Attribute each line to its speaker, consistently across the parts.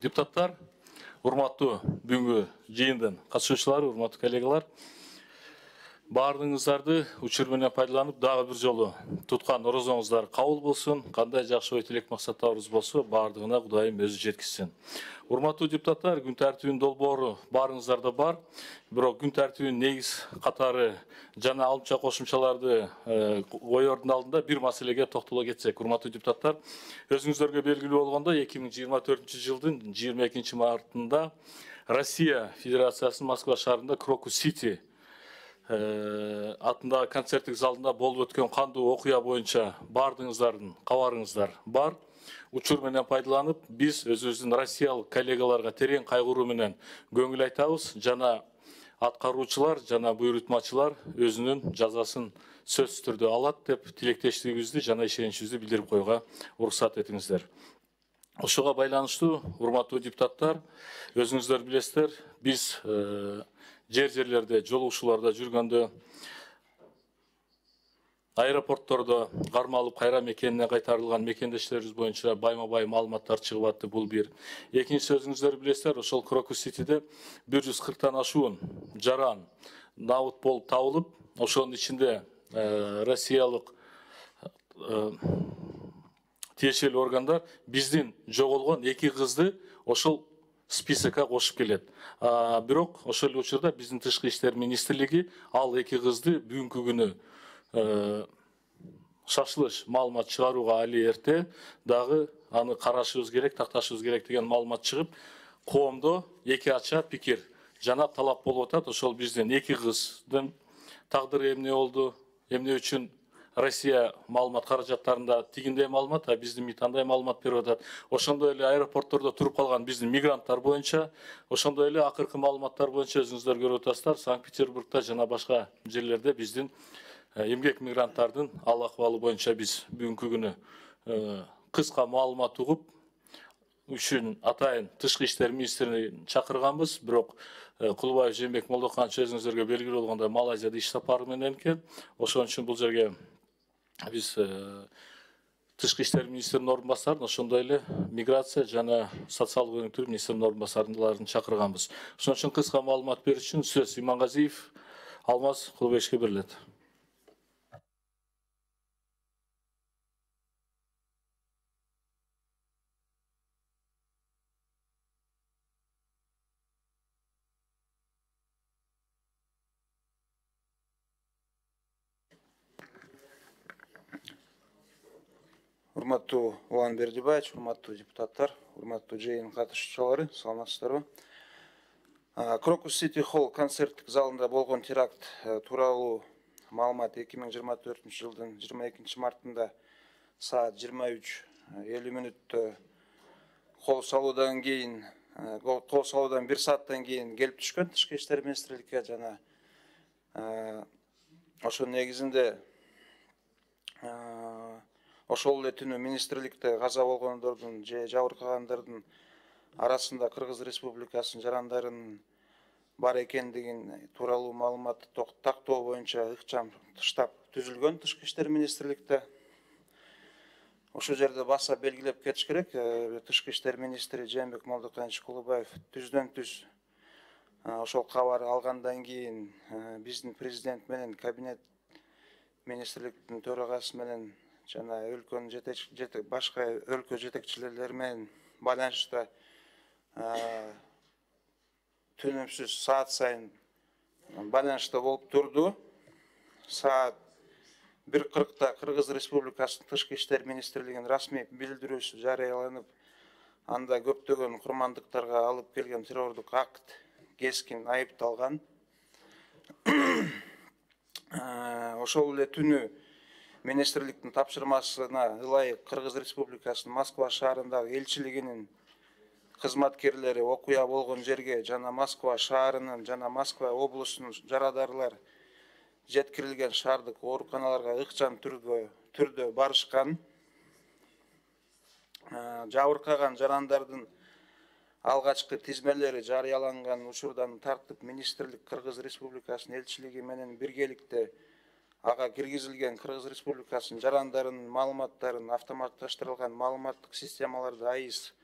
Speaker 1: Депутаттар, урматтуу бүгүнкү жыйындын катышуучулары, урматтуу коллегалар, баардыгыңыздарды учур менен пайдаланып, дагы бир жолу туткан орозоңуздар кабыл болсун, кандай жакшы ой тилек максаттарыбыз болсо, баардыгына Кудайым өзү жеткизсин. Урматтуу депутаттар, күн тартибинин долбоору баарыңыздарда бар, бирок күн тартибинин негиз катары жана алымча кошумчаларды коердун алдында бир маселеге токтоло кетсек. Урматтуу депутаттар, өзүңүздөргө белгилүү болгондой, 2024 жылдын 22 мартында Россия Федерациясынын Москва шаарында Крокус Сити атындагы концерттик залында болуп өткөн кандуу окуя боюнча баардыгыңыздардын кабарыңыздар бар. Учур менен пайдаланып, биз өзүбүздүн россиялык коллегаларга терең кайгыруу менен көңүл айтабыз, жана аткаруучулар жана буйрутмачылар өзүнүн жазасын сөзсүз түрдө алат деп тилектештигибизди жана ишеничибизди билдирип коюуга уруксат этиңиздер. Ошого байланыштуу, урматтуу депутаттар, өзүңүздөр билесиздер, биз жерлерде, жолугушууларда жүргөндө, аэропорттордо кармалып кайра мекенине кайтарылган мекендештерибиз боюнча байма-бай маалыматтар чыгып атты. Бул бир. Экинчиси, өзүңүздөр билесиздер, ошол Крокус Ситиде 140-тан ашуун жаран набыт болуп табылып, ошонун ичинде россиялык тиешелүү органдар биздин жоголгон 2 кызды ошол списокко кошуп келет. Бирок ошол эле учурда биздин Тышкы иштер министрлиги ал 2 кызды бүгүнкү күнү шашылыш маалымат чыгарууга али эрте, дагы аны карашыбыз керек, такташыбыз керек деген маалымат чыгып, коомдо 2 ача пикир жана талап болуп атат. Ошол биздин 2 кыздын тагдыры эмне болду, эмне үчүн Россия маалымат каражаттарында тигиндей маалымат, а биздин митандай маалымат берип атат. Ошондой эле аэропорттордо туруп калган биздин мигранттар боюнча, ошондой эле акыркы маалыматтар боюнча өзүңүздөр көрүп атасыздар, Санкт-Петербургда жана башка жерлерде биздин эмгек мигранттардын ал акыбалы боюнча биз бүгүнкү күнү кыска маалымат угуп, үчүн атайын Тышкы иштер министрин чакырганбыз, бирок Кулубаев Жээнбек Молдоканович өзүңүздөргө белгилүү болгондой Малайзияда иш сапары менен экен. Ошон үчүн бул жерге биз Тышкы иштер министринин орун басарын, ошондой эле миграция жана социалдык өнүктүрүү министринин орун басарларын чакырганбыз. Ошон үчүн кыска маалымат берүү үчүн сөз Имангазиев Алмаз Кулубаевичке берилет.
Speaker 2: Урматтуу Улан Бердибаевич, урматтуу депутаттар, урматтуу жыйын катышуучулары, саламатсыздарбы? Крокус Сити Холл концерттик залында болгон теракт тууралуу маалымат 2024 жылдын 22 мартында саат 23:50 кол салуудан кийин, кол салуудан 1 сааттан кийин келип түшкөн Тышкы иштер министрликке жана ошонун негизинде ошол эле түнү министрликте каза болгондордун же жабыркагандардын арасында Кыргыз Республикасынын жарандарынын бар экендигин тууралуу маалыматты тактоо боюнча ыкчам штаб түзүлгөн Тышкы иштер министрликте. Ошол жерде баса белгилеп кетиш керек, Тышкы иштер министри Жээнбек Молдоканович Кулубаев түздөн-түз ошол кабар алгандан кийин биздин президент менен кабинет министрликтин төрагасы менен жана өлкөнүн башка өлкө жетекчилери менен байланышта түнүмсүз саат сайын байланышта болуп турду. Саат 1:40 Кыргыз Республикасынын Тышкы иштер министрлигинин расмий билдирүүсү жарыяланып, анда көптөгөн курмандыктарга алып келген террордук акт кескин айыпталган. Ошол эле түнү министрликтин тапшырмасына ылайык Кыргыз Республикасынын Москва шаарындагы элчилигинин кызматкерлери окуя болгон жерге жана Москва шаарынын жана Москва облусунун жарадарлар жеткирилген шаардык ооруканаларга ыкчам түрдө барышкан. Жабыркаган жарандардын алгачкы тизмелери жарыяланган учурдан тартып министрлик Кыргыз Республикасынын элчилиги менен биргеликте ага киргизилген Кыргыз Республикасынын жарандарынын маалыматтарын автоматташтырылган маалыматтык системаларды айыз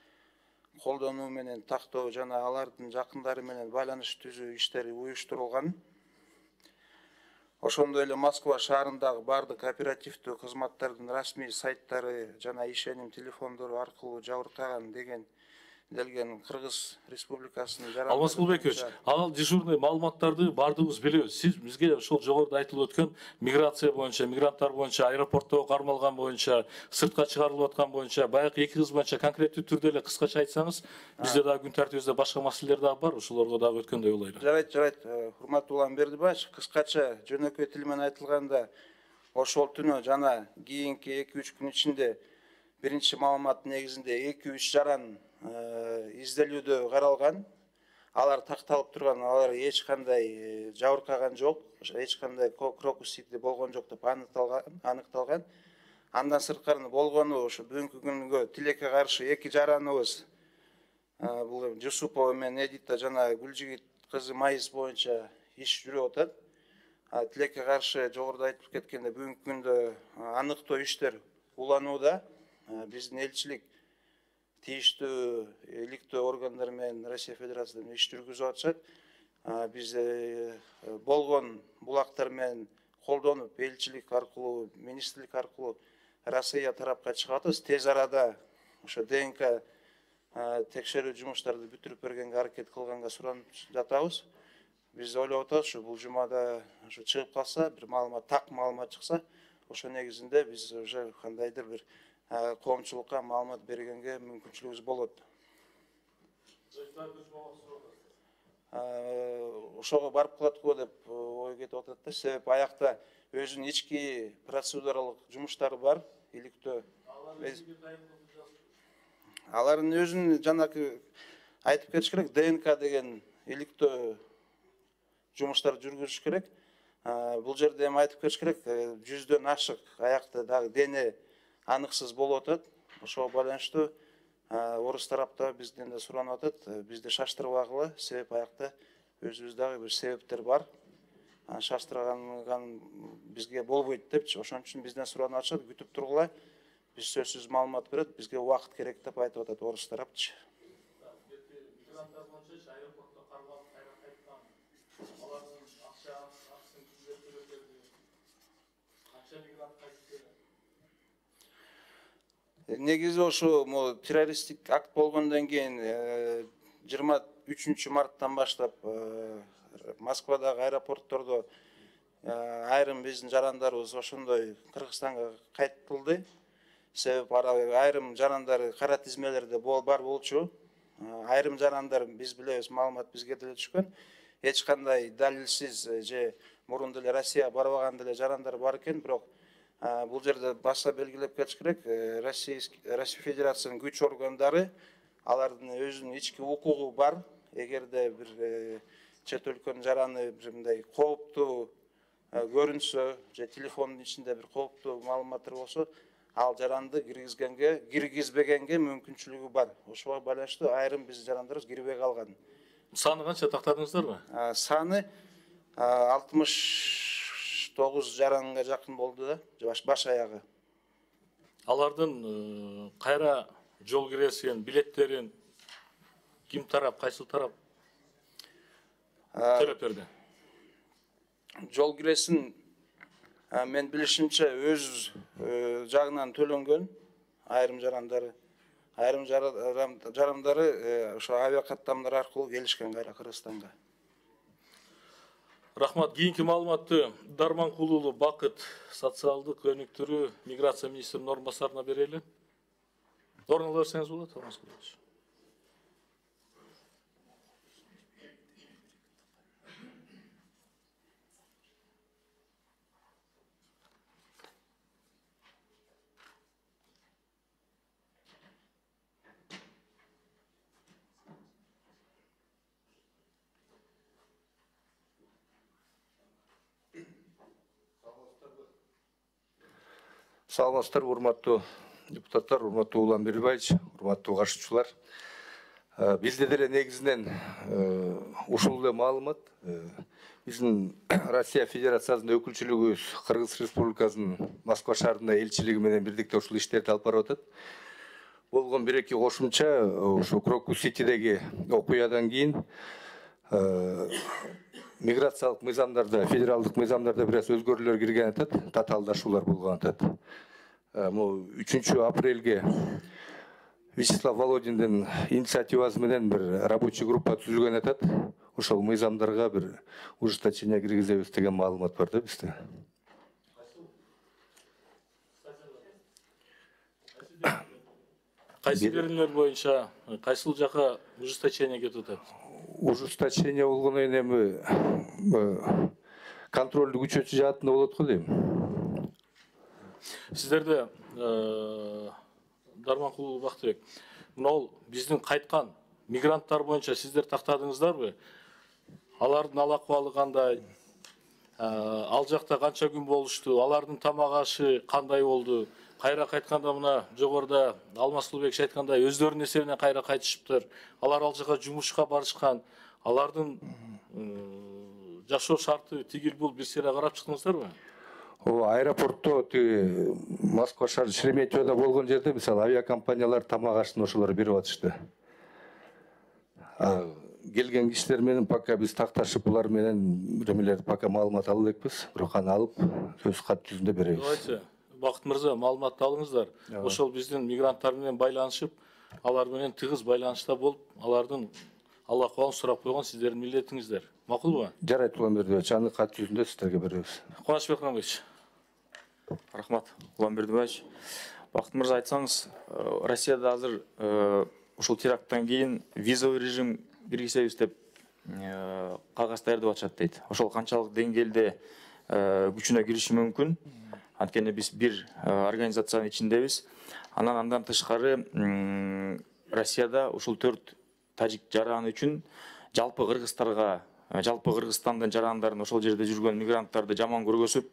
Speaker 2: колдонуу менен тактоо жана алардын жакындары менен байланыш түзүү иштери уюштурулган. Ошондой эле Москва шаарындагы бардык оперативдүү кызматтардын расмий сайттары жана ишеним телефондору аркылуу жабыркаган деген делген Кыргыз Республикасынын жарандары.
Speaker 1: Алмаз Кулбекович, ал дежурный маалыматтарды бардыгыбыз билебиз. Сиз бизге ошол жогоруда айтылып өткөн миграция боюнча, мигранттар боюнча, аэропорттого кармалган боюнча, сыртка чыгарылып аткан боюнча, баягы 2 кыз боюнча конкреттүү түрдө эле кыскача айтсаңыз, бизде дагы күн тартибибизде башка маселелер дагы бар, ошолорго дагы өткөндөй болойлу.
Speaker 2: Жарайт, урматтуу Улан Бердибаевич, кыскача жөнөкөй тил менен айтылганда, ошол түнү жана кийинки 2-3 күн ичинде биринчи маалымат негизинде 2-3 жаран изделүүдө каралган. Алар такталып турган, алар эч кандай жабыркаган жок, эч кандай крокусиде болгон жок деп аныкталган. Андан сырткары болгону ошо бүгүнкү күнгө тилекке каршы 2 жараныбыз, бул Жусупова менен Эдита жана Гүлжигит кызы Майыс боюнча иш жүрүп атат. Тилекке каршы жогоруда айтып кеткенде бүгүнкү күндө аныктоо иштер уланууда. Биздин элчилик тийиштүү иликтөө органдар менен Россия Федерациясынан иш жүргүзүп атышат. Биз болгон булактар менен колдонуп, элчилик аркылуу, министрлик аркылуу Россия тарапка чыгып атабыз. Тез арада ошо ДНК текшерүү жумуштарды бүтүрүп бергенге аракет кылганга суранып жатабыз. Биз ойлоп атабыз, бул жумада ошо чыгып калса, бир маалымат, так маалымат чыкса, ошо негизинде биз уже кандайдыр бир коомчулукка маалымат бергенге мүмкүнчүлүгүбүз болот. Ошого барып калат го деп ой кетип атат да. Себеп аякта өзүнүн ички процедуралык жумуштары бар, иликтөө. Алардын өзүнүн жанакы айтып кетиш керек, ДНК деген иликтөө жумуштар жүргүзүш керек. Бул жерде эми айтып кетиш керек, 100дөн ашык аякта дагы дене аныксыз болуп атат. Ошого байланыштуу орус тарапта бизден да суранып атат. Бизди шаштырбагыла, себеп аякта өзүбүз дагы бир себептер бар. Шаштырган бизге болбойт депчи, ошон үчүн бизден суранып атышат, күтүп тургула. Биз сөзсүз маалымат берет, бизге убакыт керек деп айтып атат орус тарапчы. Негизи ошо террористтик акт болгондон кийин 23 марттан баштап Москвадагы аэропорттордо айрым биздин жарандарыбыз ошондой Кыргызстанга кайтылды. Себеп айрым жарандары кара тизмелерде бар болчу. Айрым жарандар биз билебиз, маалымат бизге деле түшкөн. Эч кандай далилсиз же мурун деле Россия барбаган деле жарандар бар экен, бирок бул жерде баса белгилеп кетиш керек, Россия Федерациянын күч органдары алардын өзүнүн ички укугу бар. Эгерде бир чет өлкөнүн жараны бир мындай кооптуу көрүнсө же телефондун ичинде бир кооптуу маалыматтар болсо, ал жаранды киргизбегенге мүмкүнчүлүгү бар. Ошого байланыштуу айрым биздин жарандарыбыз кирбей калган.
Speaker 1: Саны канча тактадыңыздарбы?
Speaker 2: Саны 69 жаранга жакын болду да, баш аягы.
Speaker 1: Алардын кайра жол киресин, билеттерин ким тарап, кайсыл тарап төлөп берди?
Speaker 2: Жол киресин мен билишимче өз жагынан төлөнгөн айрым жарандары. Айрым жарандары ошо авиакаттамдар аркылуу келишкен кайра Кыргызстанга.
Speaker 1: Рахмат. Кийинки маалыматты Дарманкул уулу Бакыт социалдык өнүктүрүү миграция министринин орун басарына берели. Орнуңузга берсеңиз болот, Алмаз Кулбекович.
Speaker 3: Саламатсыздар, урматтуу депутаттар, урматтуу Улан Бердибаевич, урматтуу катышуучулар. Бизде деле негизинен ушул эле маалымат. Биздин Россия Федерациясынын өкүлчүлүгүбүз Кыргыз Республикасынын Москва шаарында элчилиги менен бирдикте ушул иштерди алып барып атат. болгон бир эки кошумча ушу Крокус Ситидеги окуядан кийин миграциялык мыйзамдарда, федералдык мыйзамдарда бир аз өзгөрүүлөр кирген атат, татаалдашуулар болгон атат. 3 апрелге Вячеслав Володиндин инициативасы менен бир рабочий группа түзүлгөн атат. Ошол мыйзамдарга бир ужесточение киргизебиз деген маалымат бар да бизде.
Speaker 1: Кайсы берүүлөр боюнча кайсыл жака ужесточение кетип атат?
Speaker 3: Ужесточение болгондон кийин эми контролду күчөтүү жаатында болот го дейм.
Speaker 1: Сиздерде Дарманкулов Бактыбек, мына биздин кайткан мигранттар боюнча сиздер тактадыңыздарбы? Алардын ал акыбалы кандай? Ал жакта канча күн болушту? Алардын тамак ашы кандай болду? Кайра кайтканда мына жогоруда Алмазкулбек айткандай өздөрүнүн эсебинен кайра кайтышыптыр. Алар ал жака жумушка барышкан. Алардын жашоо шарты тигил бул бир сыйра карап чыктыңыздарбы?
Speaker 3: Аэропортто Москва шаар Шереметьевода болгон жерде мисалы авиакомпаниялар тамак ашын ошолор берип атышты. Келген кишилер менен пока биз такташып булар менен эмелерди пока маалымат ала элекпиз. Бирок аны алып сөз кат жүзүндө беребиз.
Speaker 1: Давайте, Бакыт мырза, маалыматты алыңыздар. Ошол биздин мигранттар менен байланышып, алар менен тыгыз байланышта болуп, алардын ал акыбалын сурап койгон сиздердин милдетиңиздер. Макулбу?
Speaker 3: Жарайт, Уланбердиевич, аны кат жүзүндө сиздерге беребиз.
Speaker 1: Кубанычбек Рамович.
Speaker 4: Рахмат, Уланбердиевич. Бакыт мырза, айтсаңыз, Россияда азыр ушул теракттан кийин визовый режим киргизебиз деп кагаз даярдап атышат дейт. Ошол канчалык деңгээлде күчүнө кириши мүмкүн? Анткени биз бир организациянын ичиндебиз. Андан тышкары Россияда ушул 4 тажик жараны үчүн жалпы кыргыздарга, жалпы Кыргызстандын жарандарын ошол жерде жүргөн мигранттарды жаман көргөзүп,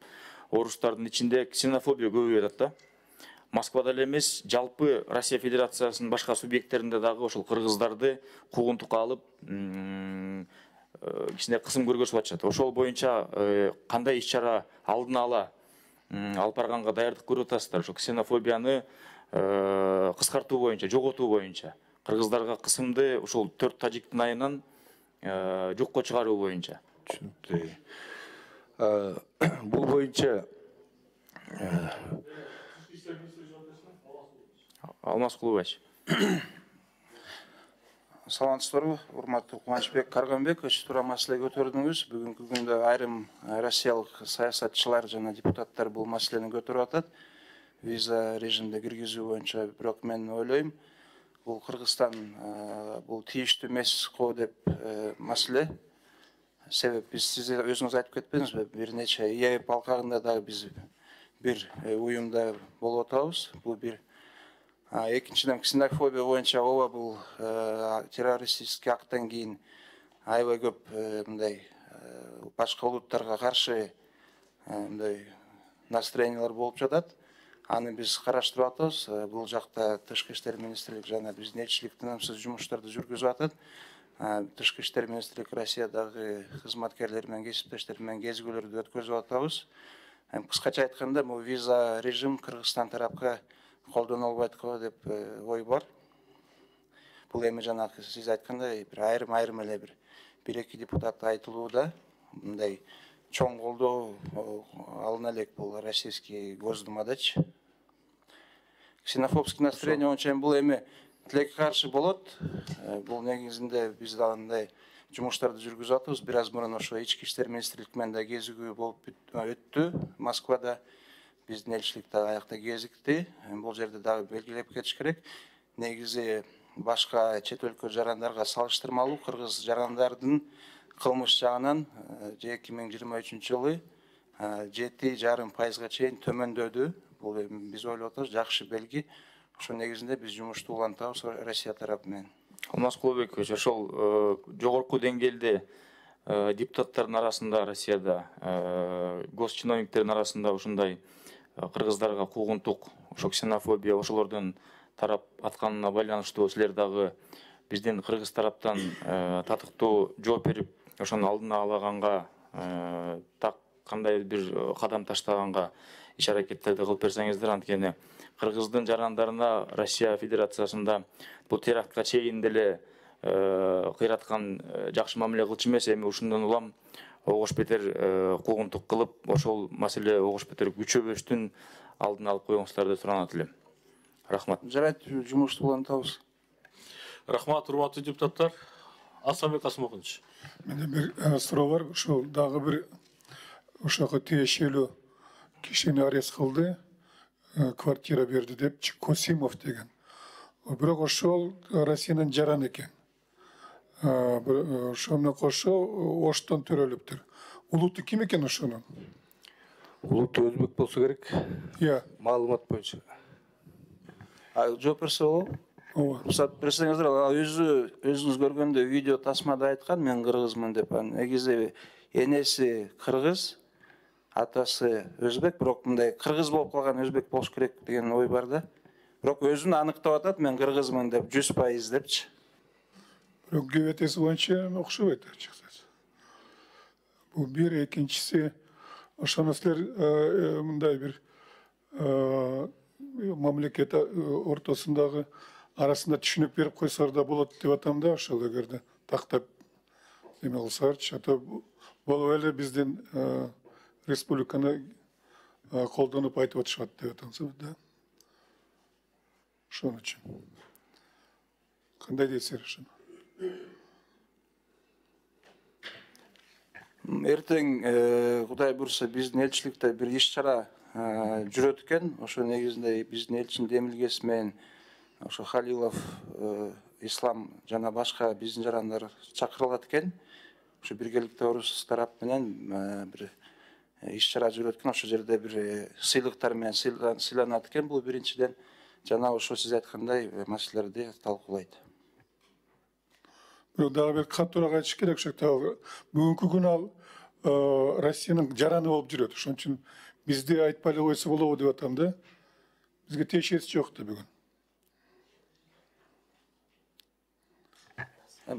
Speaker 4: орустардын ичинде ксенофобия көбөйүп атат да. Москвада эле эмес, жалпы Россия Федерациясынын башка субъекттеринде дагы ошол кыргыздарды куугунтукка алып, кичине кысым көргөзүп атышат. Ошол боюнча кандай иш-чара алдын ала алып барганга даярдык көрүп атасыздар? Ошол ксенофобияны кыскартуу боюнча, жоготуу боюнча, кыргыздарга кысымды ушул 4 тажиктин айынан жокко чыгаруу боюнча.
Speaker 3: Түшүнүктүү. Бул боюнча
Speaker 4: Алмазкулбек.
Speaker 2: Саламатсыздарбы, урматтуу Кубанычбек Карганбекович, туура маселе көтөрдүңүз. Бүгүнкү күндө айрым россиялык саясатчылар жана депутаттар бул маселени көтөрүп атат. Виза режимде киргизүү боюнча, бирок мен ойлойм, бул Кыргызстан бул тийиштүү эмес го деп маселе. Себеп сиз өзүңүз айтып кетпедиңизби? Бир нече ЕЭП алкагында дагы биз бир уюмда болуп атабыз. Бул бир. Экинчиден, ксенофобия боюнча ооба бул террористический акттан кийин аябай көп мындай башка улуттарга каршы мындай настроениялар болуп жатат. Аны биз караштырып атабыз. Бул жакта Тышкы иштер министрлиги жана биздин элчилик тынымсыз жумуштарды жүргүзүп атат. Тышкы иштер министрлиги Россиядагы кызматкерлер менен, кесиптештер менен кезгүүлөрдү өткөзүп атабыз. Кыскача айтканда, бул виза режим Кыргызстан тарапка колдоно албайт го деп ой бар. Бул эми жанагы сиз айткандай бир айрым эле бир эки депутат айтылууда, мындай чоң колдоо алына элек бул российский Госдумадачы. Ксенофобский настроение боюнча бул эми тилекке каршы болот. Бул негизинде биз да андай жумуштарды жүргүзүп атабыз. Бир аз мурун ошо ички иштер министрлиги менен да кезигүү болуп өттү Москвада. Биздин элчилик да аякта кезикти. Бул жерде дагы белгилеп кетиш керек. Негизи башка чет өлкө жарандарга салыштырмалуу кыргыз жарандардын кылмыш жагынан 2023 жылы 7,5% чейин төмөндөдү. Бул биз ойлоп атабыз жакшы белги. Ошол негизинде биз жумушту улантабыз Россия тарапы менен.
Speaker 4: Алмазкулбек, ошол жогорку деңгээлде депутаттардын арасында Россияда, госчиновниктердин арасында ушундай кыргыздарга куугунтук, ошо ксенофобия, ошолордун тарап атканына байланыштуу силер дагы биздин кыргыз тараптан татыктуу жооп берип, ошону алдын алаганга, так кандай бир кадам таштаганга иш-аракеттерди кылып берсеңиздер, анткени Кыргыздын жарандарына Россия Федерациясында бул терактка чейин деле кыйраткан жакшы мамиле кылчу эмес. Эми ушундан улам огош бетер куугунтук кылып, ошол маселе огош бетер күчөбөштүн алдын алып коюңуздарды суранат элем. Рахмат.
Speaker 2: Жарайт, жумушту улантабыз.
Speaker 1: Рахмат, урматтуу депутаттар. Асанбек Касымович.
Speaker 5: Менде bir суроо бар. Ошол дагы бир ошого тиешелүү кишини арест кылды, квартира берди деп Косимов деген. Бирок ошол Россиянын жараны экен. Ошо менен кошо Оштон төрөлүптүр. Улуты ким экен ошонун?
Speaker 3: Улут өзбек болсо керек.
Speaker 5: Иә.
Speaker 3: Маалымат боюнча.
Speaker 2: Жооп берсе болобу?
Speaker 5: Ооба.
Speaker 2: Уруксат берсеңиздер, өзүңүз көргөндө видео тасмада айткан, мен кыргызмын деп. Негизи энеси кыргыз, атасы өзбек, бирок мындай кыргыз болуп калган өзбек болуш керек деген ой бар да. Бирок өзүн аныктап атат, мен кыргызмын деп, 100% депчи.
Speaker 5: Бирок ГВТС боюнча окшобойт ачыкчасы. Бул бир, экинчиси ошону силер мындай бир мамлекет ортосундагы арасында түшүнүк берип койсоор да болот деп атам да, ошол эгерде тактап эме кылсаарчы, ата болуп эле биздин республиканы колдонуп айтып атышат деп атамсыз да. Ошон үчүн. Кандай дейсиз ошону?
Speaker 2: Эртең Кудай буйрса биздин элчиликте бир иш-чара жүрөт экен. Ошо негизинде биздин элчинин демилгеси менен ошо Халилов, Ислам жана башка биздин жарандар чакырылат экен. Ошо биргеликте орус тарап менен бир иш-чара жүрөт экен. Ошо жерде бир сыйлыктар менен сыйланат экен. Бул биринчиден жана ошо сиз айткандай маселелерди талкуулайт.
Speaker 5: Бирок дагы бир катуураак айтыш керек ошо. Бүгүнкү күнү ал Россиянын жараны болуп жүрөт. Ошон үчүн бизди айтпай эле койсо болобу деп атам да. Бизге тиешеси жок да бүгүн.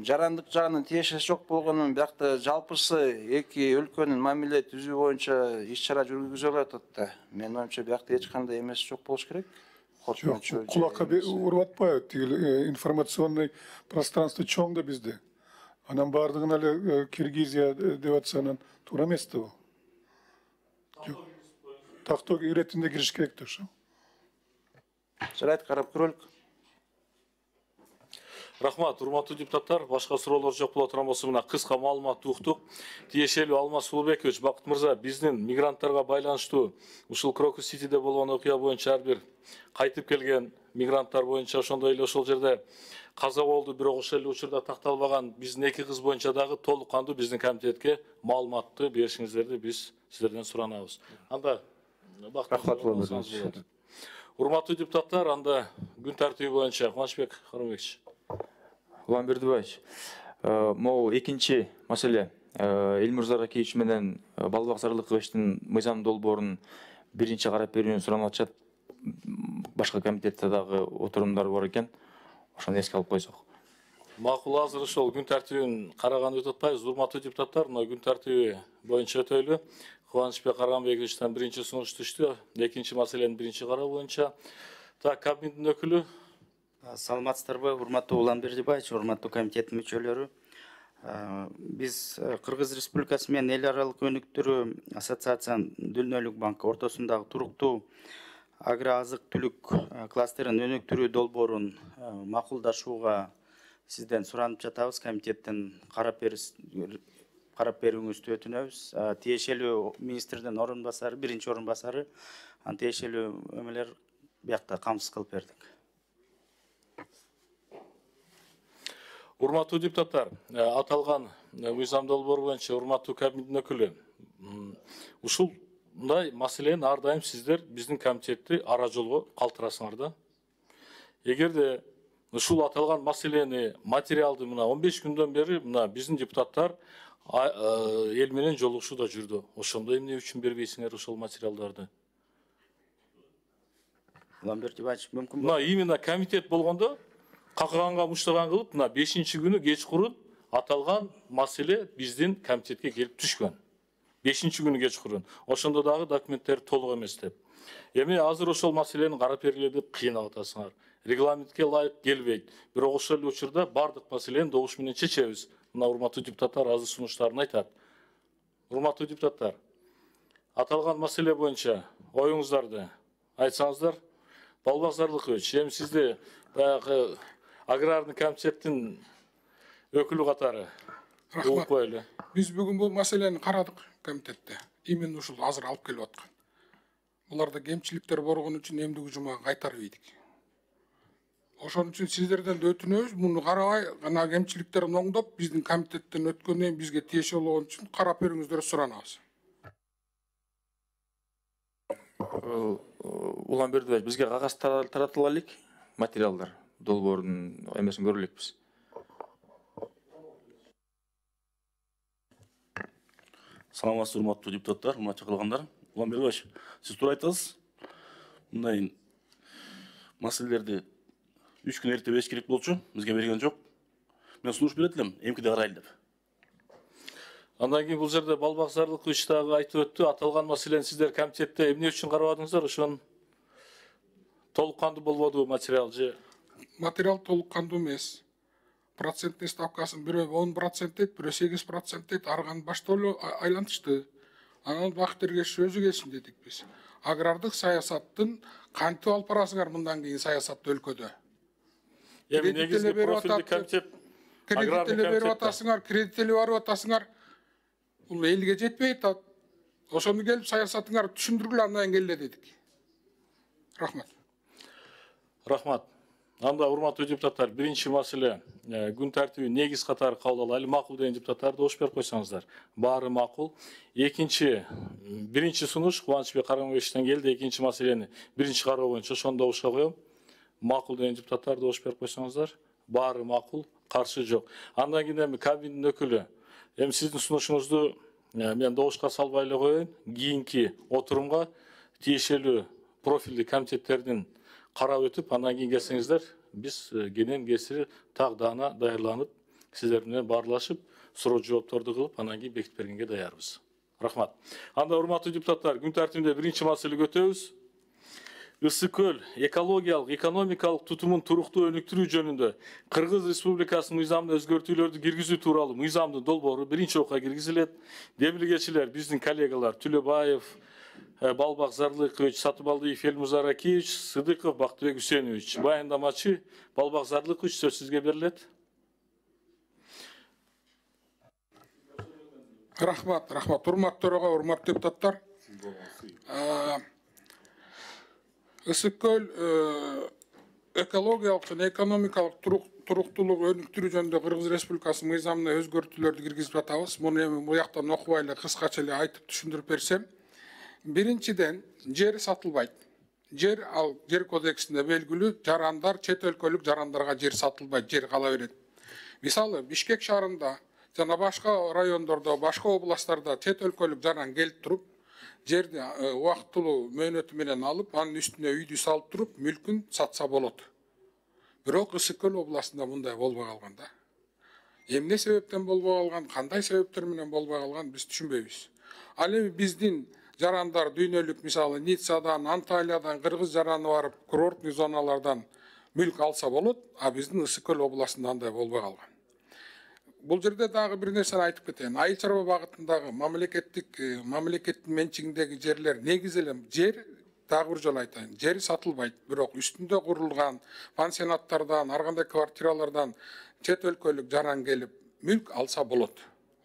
Speaker 2: Жарандык жагынан тиешеси жок болгонун биякта жалпысы эки өлкөнүн мамиле түзүү боюнча иш-чара жүргүзүлүп атат да. Менин оюмча биякта эч кандай эмес жок болуш керек.
Speaker 5: Кулакка уруп атпайбы, тиги информационный пространство чоң да бизде. Анан бардыгын эле Киргизия деп атса анан туура эмес да бул. Тактоо иретинде кириш керек да ошо.
Speaker 2: Жарайт, карап көрөлүк.
Speaker 1: Рахмат, урматтуу депутаттар. Башка суроолор жок боло турган болсо мына кыска маалымат уктук. Тиешелүү Алмаз Улубекович, Бакыт мырза, биздин мигранттарга байланыштуу ушул Крокус Ситиде болгон окуя боюнча ар бир кайтып келген мигранттар боюнча ошондой эле ошол жерде каза болду, бирок ошол эле учурда такталбаган биздин эки кыз боюнча дагы толук кандуу биздин комитетке маалыматты беришиңиздерди биз сиздерден суранабыз. Анда
Speaker 3: Рахмат,
Speaker 1: урматтуу депутаттар, анда күн тартиби боюнча Кубанычбек Карымбекович.
Speaker 4: Улан Бердибаевич, могу экинчи маселе Элмир Закиевич менен Балбак Сарылыковичтин мыйзам долбоорун биринчи карап берүүнү суранып атышат. Башка комитетте дагы отурумдар бар экен. Ошону эске алып койсок.
Speaker 1: Макул, азыр ошол күн тартибин караганды өтүп атпайбыз. Урматтуу депутаттар, мына күн тартиби боюнча өтөйлү. Кубанычбек Карымбековичтен биринчи сунуш түштү. Экинчи маселени биринчи кароо боюнча. Так, кабинеттин өкүлү.
Speaker 6: Саламатсыздарбы, урматтуу Улан Бердибаевич, урматтуу комитеттин мүчөлөрү. Биз Кыргыз Республикасы менен эл аралык өнүктүрүү ассоциациянын Дүнөлүк банкы ортосундагы туруктуу агро азык түлүк кластерин өнүктүрүү долбоорун макулдашууга сизден суранып жатабыз. Комитеттен карап берүүңүздү өтүнөбүз. Тиешелүү министрдин орун басары, биринчи орун басары, тиешелүү эмелер биякта камсыз кылып бердик.
Speaker 1: Урматтуу депутаттар, аталган мыйзам долбоор боюнча урматтуу кабинеттин өкүлү, ушундай маселени ар дайым сиздер биздин комитетти ара жолго калтырасыңар да. Эгерде ушул аталган маселени материалды мына 15 күндөн бери мына биздин депутаттар эл менен жолугушууда жүрдү. Ошондо эмне үчүн бербейсиңер ошол материалдарды?
Speaker 6: Улан Бердибаевич, мүмкүн
Speaker 1: мына именно комитет болгондо какаганга муштаган кылып, мына 5-чи күнү кечкурун аталган маселе биздин комитетке келип түшкөн. 5-чи күнү кечкурун. Ошондо дагы документтер толук эмес деп. Эми азыр ошол маселени карап бергиле деп кыйнап атасыңар. Регламентке ылайык келбейт. Бирок ошол эле учурда бардык маселени добуш менен чечебиз. Мына урматтуу депутаттар азыр сунуштарын айтат. Урматтуу депутаттар, аталган маселе боюнча оюңуздарды айтсаңыздар. Балбак Зарлыкович, эми сизди баягы аграрный комитеттин өкүлү катары угуп коелу.
Speaker 7: Біз бүгін бұл мәселені қарадық комитетте. Именно ушул азыр алып келип аткан. Буларда кемчиликтер болгон үчүн эмдиги жума кайтарып ийдик. Ошон үчүн сиздерден да өтүнөбүз, муну карабай, ана кемчиликтерин оңдоп, биздин комитеттен өткөндөн бизге тиешелүү болгон үчүн карап бериңиздер суранабыз.
Speaker 4: Уланбердиевич, бизге кагаз таратыла элек, материалдар, долбоордун эмесин көрө элекпиз.
Speaker 8: Саламатсызбы, урматтуу депутаттар, урматтуу чакырылгандар. Уланбердиевич, сиз туура айтасыз. Мындай маселелерди 3 күн эрте бериш керек болчу, бизге берген жок. Мен сунуш берет элем, эмкиде карайлы деп.
Speaker 1: Андан кийин бул жерде Балбак Зарлыкович дагы айтып өттү, аталган маселени сиздер комитетте эмне үчүн карабадыңыздар? Ошон толук кандуу болбоду материал же?
Speaker 7: Материал толук кандуу эмес. Проценттин ставкасын бирөө 10% дейт, бирөө 8% дейт, арганы башта эле айлантышты. Анан Бакыт Эргешев өзү келсин дедик биз. Агрардык саясаттын кантип алып барасыңар мындан кийин саясатты өлкөдө?
Speaker 1: Эми негизги профилдик комитет
Speaker 7: кредиттеле берип атасыңар, кредиттеле барып атасыңар. Бул элге жетпей атат. Ошону келип саясатыңарды түшүндүргүлө, андан кийин келе дедик. Рахмат.
Speaker 1: Рахмат. Анда урматтуу депутаттар, биринчи маселе күн тартибин негиз катары кабыл алайлы. Макул деген депутаттар добуш берип койсоңуздар. Баары макул. Биринчи сунуш Кубанычбек Карамбековичтен келди. Экинчи маселени биринчи кароо боюнча ошону добушка коем. Макул деген депутаттар добуш берип койсоңуздар. Баары макул, каршы жок. Андан кийин эми кабинеттин өкүлү, эми сиздин сунушуңузду мен добушка салбай эле коеюн. Кийинки отурумга тиешелүү профилдик комитеттердин карап өтүп, андан кийин келсеңиздер, биз кенен кесири тагдана даярланып, сиздер менен баарлашып, суроо жоопторду кылып, андан кийин бекитип бергенге даярбыз. Рахмат. Анда урматтуу депутаттар, күн тартибинде биринчи маселеге өтөбүз. Ысык көл экологиялык, экономикалык тутумун туруктуу өнүктүрүү жөнүндө Кыргыз Республикасынын мыйзамына өзгөртүүлөрдү киргизүү тууралуу мыйзамдын долбоору биринчи окуга киргизилет. Демилгечилер биздин коллегалар Түлөбаев, Балбак Зарлыкович, Сатыбалдиев Элмузар Акиевич, Сыдыков Бактыбек Үсенович. Баяндамачы Балбак Зарлыкович, сөз сизге берилет.
Speaker 7: Рахмат, урматтуу төрага, урматтуу депутаттар. Ысык көл экологиялык жана экономикалык туруктуулугу өнүктүрүү жөнүндө Кыргыз Республикасынын мыйзамына өзгөртүүлөрдү киргизип атабыз. Муну эми буяктан окубай эле кыскача эле айтып түшүндүрүп берсем. Биринчиден, жер сатылбайт. Жер кодексинде белгилүү, жарандар, чет өлкөлүк жарандарга жер сатылбайт, жер кала берет. Мисалы, Бишкек шаарында жана башка райондордо, башка областтарда чет өлкөлүк жаран келип туруп, жерди убактылуу мөөнөтү менен алып, анын үстүнө үйдү салып туруп, мүлкүн сатса болот. Бирок Ысык көл областында мындай болбой калган да. Эмне себептен болбой калган, кандай себептер менен болбой калган биз түшүнбөйбүз. Ал эми биздин жарандар дүйнөлүк, мисалы Ниццадан, Анталиядан кыргыз жараны барып, курортный зоналардан мүлк алса болот, а биздин Ысык көл областында андай болбой калган. Бул жерде дагы бир нерсени айтып кетейин. Айыл чарба багытындагы мамлекеттин менчигиндеги жерлер негизи эле жер, дагы бир жолу айтайын, жер сатылбайт, бирок үстүндө курулган пансионаттардан, ар кандай квартиралардан чет өлкөлүк жаран келип мүлк алса болот.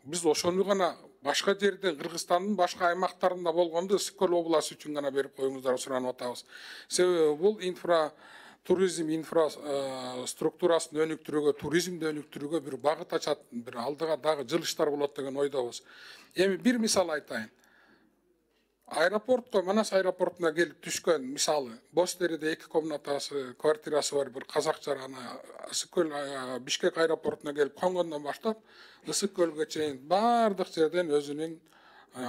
Speaker 7: Биз ошону гана башка жерден, Кыргызстандын башка аймактарында болгондо Ысык көл областы үчүн гана берип коюңуздар суранып атабыз. Себеби бул туризм инфраструктурасын өнүктүрүүгө, туризмди өнүктүрүүгө бир багыт ачат, бир алдыга дагы жылыштар болот деген ойдобуз. Эми бир мисал айтайын. Аэропортко, Манас аэропортуна келип түшкөн, мисалы, Бостериде 2 комнатасы, квартирасы бар бир казак жараны Ысык көл Бишкек аэропортуна келип конгондон баштап, Ысык көлгө чейин бардык жерден өзүнүн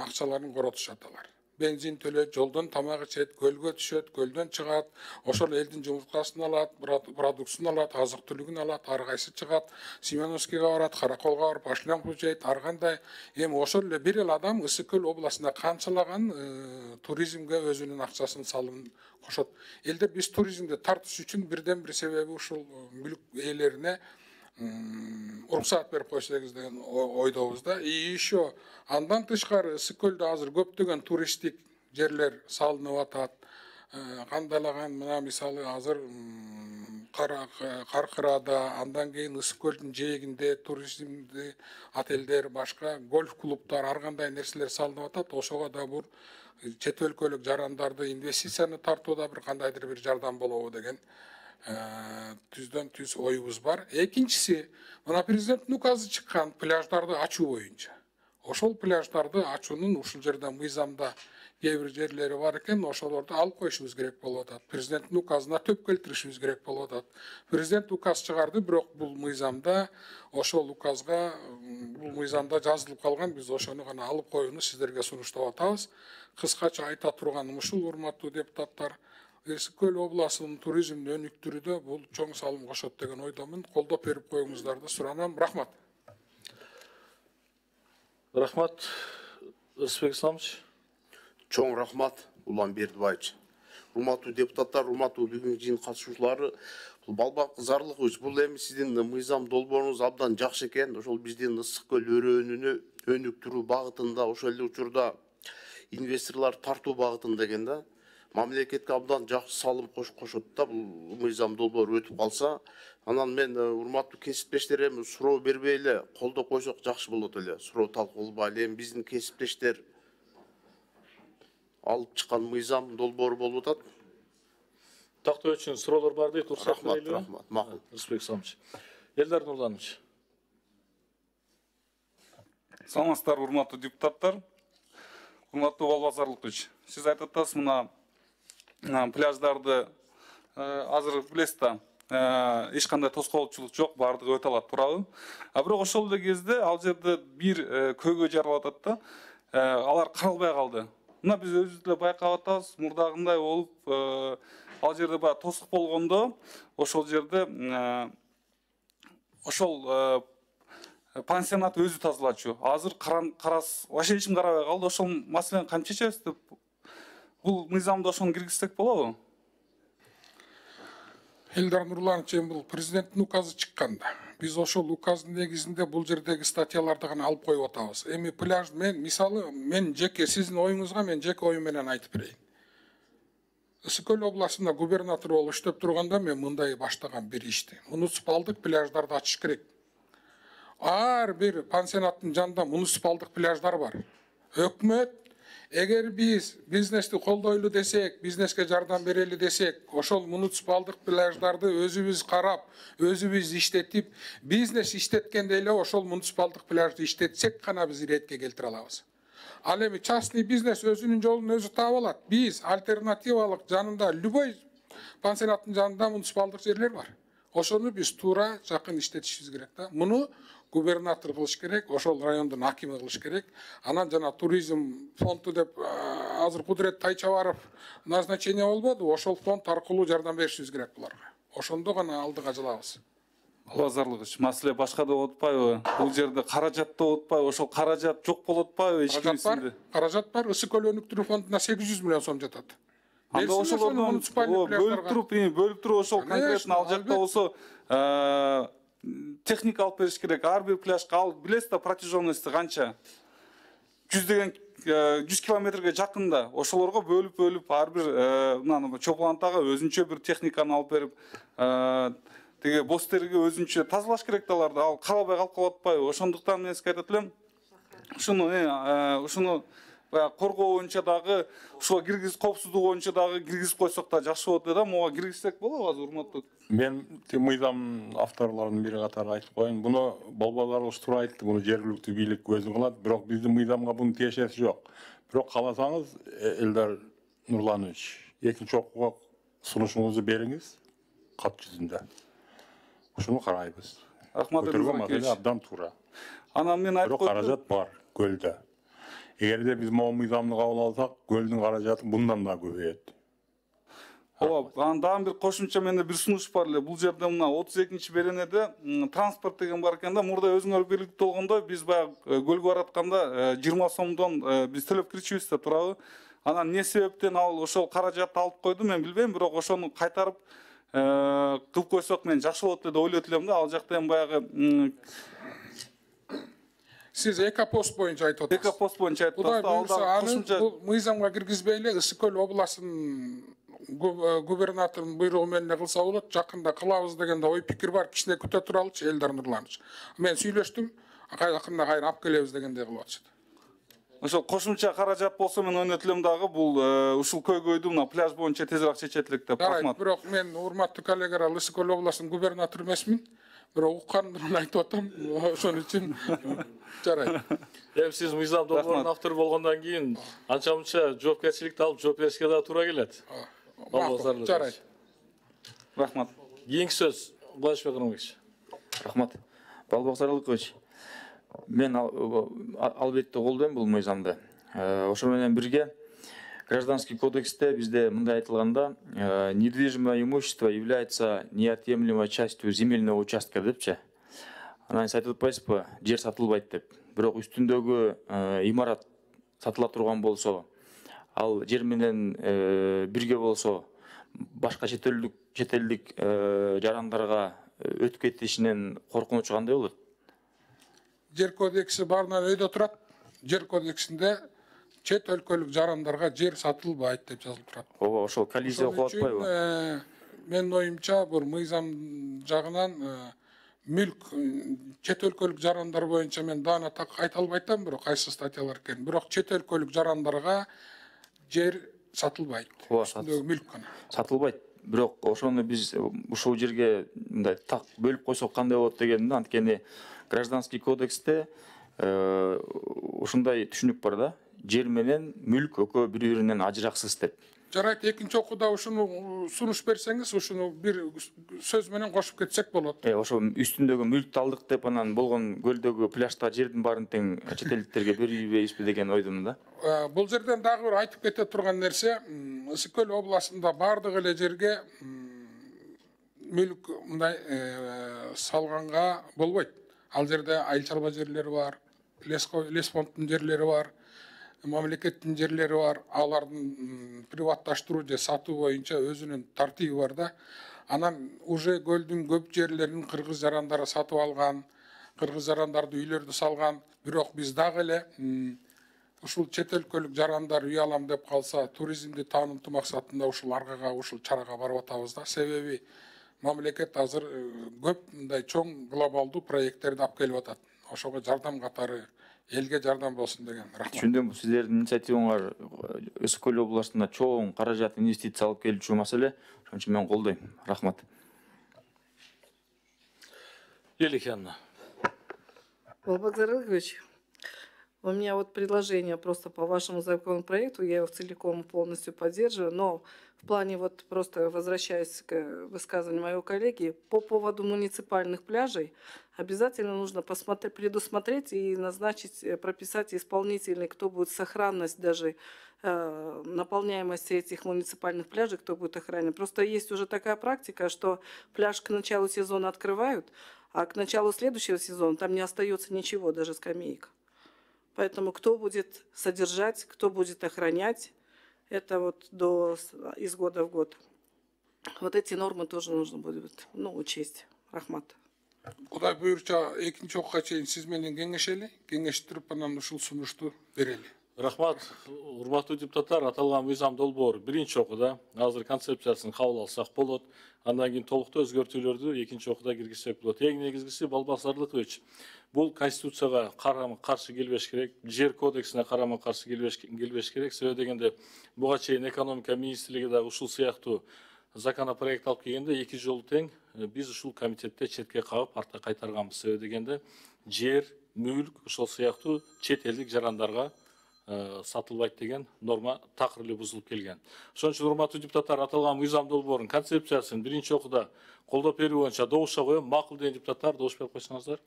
Speaker 7: акчаларын коротушат алар. бензин төлөйт, жолдон тамак ичет, көлгө түшөт, көлдөн чыгат, ошол элдин жумурткасын алат, продуктсын алат, азык түлүгүн алат, ар кайсы чыгат, Семеновскийге барат, Караколго барып ашленку жейт, ар кандай. Эми ошол эле бир эл адам Ысык көл областында канчалаган туризмге өзүнүн акчасын салымын кошот. Элдер биз туризмди тартыш үчүн бирден бир себеби ушул мүлк ээлерине уруксаат берип койсоңуз деген ойдобуз да. И еще андан тышкары Ысык көлдө азыр көптөгөн туристтик жерлер салынып атат. Кандайлаган мына мисалы азыр Каркырада, андан кийин Ысык көлдүн жээгинде туризмди отелдер, башка гольф клубтар, ар кандай нерселер салынып атат. Ошого да бул чет өлкөлүк жарандарды инвестицияны тартууда бир кандайдыр бир жардам болобу деген түздөн түз оюбуз бар. Экинчиси, мына президенттин указы чыккан пляждарды ачуу боюнча. Ошол пляждарды ачуунун ушул жерде мыйзамда кээ бир жерлери бар экен, ошолорду алып коюшубуз керек болуп атат. Президенттин указына төп келтиришибиз керек болуп атат. Президент указ чыгарды, бирок бул мыйзамда, ошол указга бул мыйзамда жазылып калган, биз ошону гана алып коюуну сиздерге сунуштап атабыз. Кыскача айта турганым ушул, урматтуу депутаттар, Ысык көл областынын туризмин өнүктүрүүдө бул чоң салым кошот деген ойдомун. Колдоп берип коюңуздарды суранам. Рахмат.
Speaker 1: Рахмат, Рысбек Исламович.
Speaker 9: Чоң рахмат, Улан Бердібаевич. Урматтуу депутаттар, урматтуу бүгүнкү жыйын катышуучулары, бул балбак зарлыгыбыз, бул эми сиздин мыйзам долбооруңуз абдан жакшы экен. Ошол биздин Ысык көл өрөөнүнү өнүктүрүү багытында, ошол эле учурда инвесторлор тартуу багытында экен да. Мамлекетке абдан жакшы салым кошот да, бул мыйзам долбоору өтүп калса. Анан мен урматтуу кесиптештер эми суроо бербей эле колдоп койсок жакшы болот эле. Суроо талкуулабай эле эми биздин кесиптештер алып чыккан мыйзам долбоору болуп атат.
Speaker 1: Тактоо үчүн суроолор бар дейт, уруксат берели.
Speaker 9: Рахмат, макул.
Speaker 1: Рысбек Исламович. Элдар Нурланович.
Speaker 10: Саламатсыздарбы, урматтуу депутаттар, урматтуу Балбазарлыкович. Сиз айтып атасыз, мына пляждарды азыр билесиз да, эч кандай тоскоолчулук жок, баардыгы өтө алат, туурабы? Бирок ошол эле кезде ал жерде бир көйгөй жаралып атат да, алар каралбай калды. Мына биз өзүбүз деле байкап атабыз, мурдагындай болуп, ал жерде баягы тосук болгондо, ошол жерде ошол пансионат өзү тазалачу. Азыр карас, вообще эчим карабай калды. Ошол маселени кантип чечебиз деп, бул мыйзамда ошону киргизсек болобу?
Speaker 7: Элдар Нурланович, бул президенттин указы чыкканда, биз ошол указдын негизинде бул жердеги статьяларды гана алып коюп атабыз. Эми пляж, мен жеке сиздин оюңузга мен жеке оюм менен айтып берейин. Ысык көл областында губернатор болуп иштеп турганда мен мындай баштаган бир ишти. Муниципалдык пляждарды ачыш керек. Ар бир пансионаттын жанында муниципалдык пляждар бар. Өкмөт, эгер биз бизнести колдойлу десек, бизнеске жардам берели десек, ошол муниципалдык пляждарды өзүбүз карап, өзүбүз иштетип, бизнес иштеткенде эле ошол муниципалдык пляжды иштетсек гана биз иретке келтире алабыз. Ал эми частный бизнес өзүнүн жолун өзү таап алат. Биз альтернативалык жанында любой пансионаттын жанында муниципалдык жерлер бар. Ошону биз туура жакын иштетишибиз керек да. Муну губернатор кылыш керек, ошол райондун акими кылыш керек. Анан жана туризм фонду деп азыр Кудрет Тайчабаров назначение болбоду, ошол фонд аркылуу жардам беришибиз керек буларга. Ошондо гана алдыга жылабыз.
Speaker 10: Балбазарлыкович, маселе башка да болуп атпайбы? Бул жерде каражат да болуп атпайбы? Ошол каражат жок болуп атпайбы эч кимисинде?
Speaker 7: Каражат бар. Ысык көл өнүктүрүү фондуна 800 миллион сом жатат.
Speaker 10: Анда ошолордон бөлүп туруп ошол конкретно ал жакта болсо техника алып бериш керек. Ар бир пляжга ал билесиз да, протяженности канча? 100 километрге жакында. Ошолорго бөлүп ар бир мына чоплантага өзүнчө бир техниканы алып берип, теге бостерге өзүнчө тазалаш керек да аларды. Ал каралбай калып атпайбы? Ошондуктан мен сизге айтат элем, ушуну коргоо боюнча дагы, ушуга киргиз, коопсуздук боюнча дагы киргизип койсок да жакшы болот да, муга киргизсек болобу азыр, урматтуу?
Speaker 11: Мен мыйзам авторлорунун бири катары айтып коеюн. Буну Балбазарлыкович туура айтты, буну жергиликтүү бийлик өзү кылат, бирок биздин мыйзамга бунун тиешеси жок. Бирок кааласаңыз, Элдар Нурланович, экинчи окууга сунушуңузду бериңиз кат жүзүндө. Ушуну карайбыз.
Speaker 10: Рахмат,
Speaker 11: маселе абдан туура.
Speaker 10: Анан мен айтып
Speaker 11: койдум. Бирок каражат бар көлдө. Эгерде биз могу мыйзамды кабыл алсак, көлдүн каражаты мындан да көбөйөт.
Speaker 10: Ооба, дагы бир кошумча менде бир сунуш бар эле. Бул жерде мына 32-чи беренеде транспорт деген бар экен да. Мурда өзүңөр белгилүү болгондой, биз баягы көлгө баратканда 20 сомдон биз төлөп кирчүбүз деп турабы. Анан не себептен ал ошол каражатты алып койду, мен билбейм, бирок ошону кайтарып кылып койсок мен жакшы болот деп ойлойт элем да. Ал жакта эми баягы
Speaker 7: Сиз экопост боюнча айтып атасыз.
Speaker 10: Экопост боюнча айтып
Speaker 7: Кудай
Speaker 10: атасыз.
Speaker 7: буюрса, аны бул мыйзамга киргизбей эле Ысык көл областынын губернатордун буйругу менен кылса болот. Жакында кылабыз дегенде ой пикир бар, кичине күтө туралычы Элдар Нурланович. Мен сүйлөштүм, жакында кайра алып келебиз дегендей кылып атышты.
Speaker 10: Ошол кошумча каражат болсо мен ойнойт элем дагы бул ушул көйгөйдү мына пляж боюнча тезирээк чечет элек деп.
Speaker 7: Рахмат. Бирок мен урматтуу коллегалар, Ысык көл областынын губернатору эмесмин. Бирок укканымды айтып атам. Ошон үчүн жарайт.
Speaker 1: Эми сиз мыйзам долбоорунун автору болгондон кийин анча мынча жоопкерчиликти алып жооп беришке да туура келет.
Speaker 7: Жарайт.
Speaker 10: Рахмат.
Speaker 1: Кийинки сөз Кубанычбек Ырымбекович.
Speaker 4: Рахмат. Балбақсар Алыкович, мен албетте колдойм бул мыйзамды. Ошо менен бирге Гражданский кодексте бизде мындай айтылганда, недвижимое имущество является неотъемлемой частью земельного участка депчи. Анан сиз айтып атпайсызбы, жер сатылбайт деп. Бирок үстүндөгү имарат сатыла турган болсо, ал жер менен бирге болсо, башка чет элдик жарандарга өтүп кетишинен коркунучу кандай болот?
Speaker 7: Жер кодекси баарынан өйдө турат. Жер кодексинде чет өлкөлүк жарандарга жер сатылбайт деп жазылып турат.
Speaker 4: Ооба, ошол коллизия окуп атпайбы?
Speaker 7: Менин оюмча бул мыйзам жагынан мүлк чет өлкөлүк жарандар боюнча мен даана так айта албайтам, бирок кайсы статьялар экен. Бирок чет өлкөлүк жарандарга жер сатылбайт. Үстүндөгү мүлк гана.
Speaker 4: Сатылбайт. Бирок ошону биз ушул жерге мындай так бөлүп койсок кандай болот дегенде, анткени Гражданский кодексте ушундай түшүнүк бар да. Жер менен мүлк экөө бири-биринен ажыраксыз деп.
Speaker 7: Жарайт, экинчи окууда ушуну сунуш берсеңиз, ушуну бир сөз менен кошуп кетсек болот.
Speaker 4: Ошо үстүндөгү мүлктү алдык деп анан болгон көлдөгү пляжда жердин баарын тең чет элдиктерге бербейбизби деген ойдумун да.
Speaker 7: Бул жерден дагы бир айтып кете турган нерсе, Ысык көл областында бардык эле жерге мүлк мындай салганга болбойт. Ал жерде айыл чарба жерлери бар, лес фондунун жерлери бар, мамлекеттин жерлери бар, алардын приватташтыруу же сатуу боюнча өзүнүн тартиби бар да. Анан уже көлдүн көп жерлерин кыргыз жарандары сатып алган, кыргыз жарандарды үйлөрдү салган. Бирок биз дагы эле ушул чет өлкөлүк жарандар үй алам деп калса, туризмди таанымтуу максатында ушул аргага, ушул чарага барып атабыз да. Себеби мамлекет азыр көп мындай чоң глобалдуу проекттерди алып келип атат. Ошого жардам катары элге жардам болсун деген. Рахмат.
Speaker 4: Түшүндүм, сиздердин инициативаңар Ысык көл областына чоң каражат инвестиция алып келүүчү маселе. Ошон үчүн мен колдойм. Рахмат.
Speaker 1: Елиханна.
Speaker 12: Балбақсар Алыкович, у меня вот предложение просто по вашему законопроекту, я его целиком и полностью поддерживаю, но в плане вот просто возвращаясь к высказыванию моего коллеги, по поводу муниципальных пляжей обязательно нужно предусмотреть и назначить, прописать исполнительный, кто будет сохранность даже наполняемости этих муниципальных пляжей, кто будет охранять. Просто есть уже такая практика, что пляж к началу сезона открывают, а к началу следующего сезона там не остается ничего, даже скамеек. Поэтому кто будет содержать, кто будет охранять, это вот из года в год. Вот эти нормы тоже нужно будет учесть. Рахмат.
Speaker 7: Кудай буюрча экинчи окууга чейин сиз менен кеңешели, кеңештирип анан ушул сунушту берели.
Speaker 1: Рахмат, урматтуу депутаттар, аталган мыйзам долбоор биринчи окууда азыр концепциясын кабыл алсак болот. Андан кийин толуктуу өзгөртүүлөрдү экинчи окууда киргизсек болот. Эң негизгиси Балбақсар Алыкович, бул конституцияга карама каршы келбеш керек, жер кодексине карама каршы келбеш керек. Себеби дегенде буга чейин экономика министрлиги да ушул сыяктуу законопроект алып келгенде 2 жолу тең биз ушул комитетте четке кагып артка кайтарганбыз. Себеби дегенде жер, мүлк ошол сыяктуу чет элдик жарандарга сатылбайт деген норма такыр эле бузулуп келген. Ошон үчүн урматтуу депутаттар, аталган мыйзам долбоорунун концепциясын биринчи окууда колдоп берүү боюнча добушка коем. Макул деген депутаттар добуш берип койсоңуздар.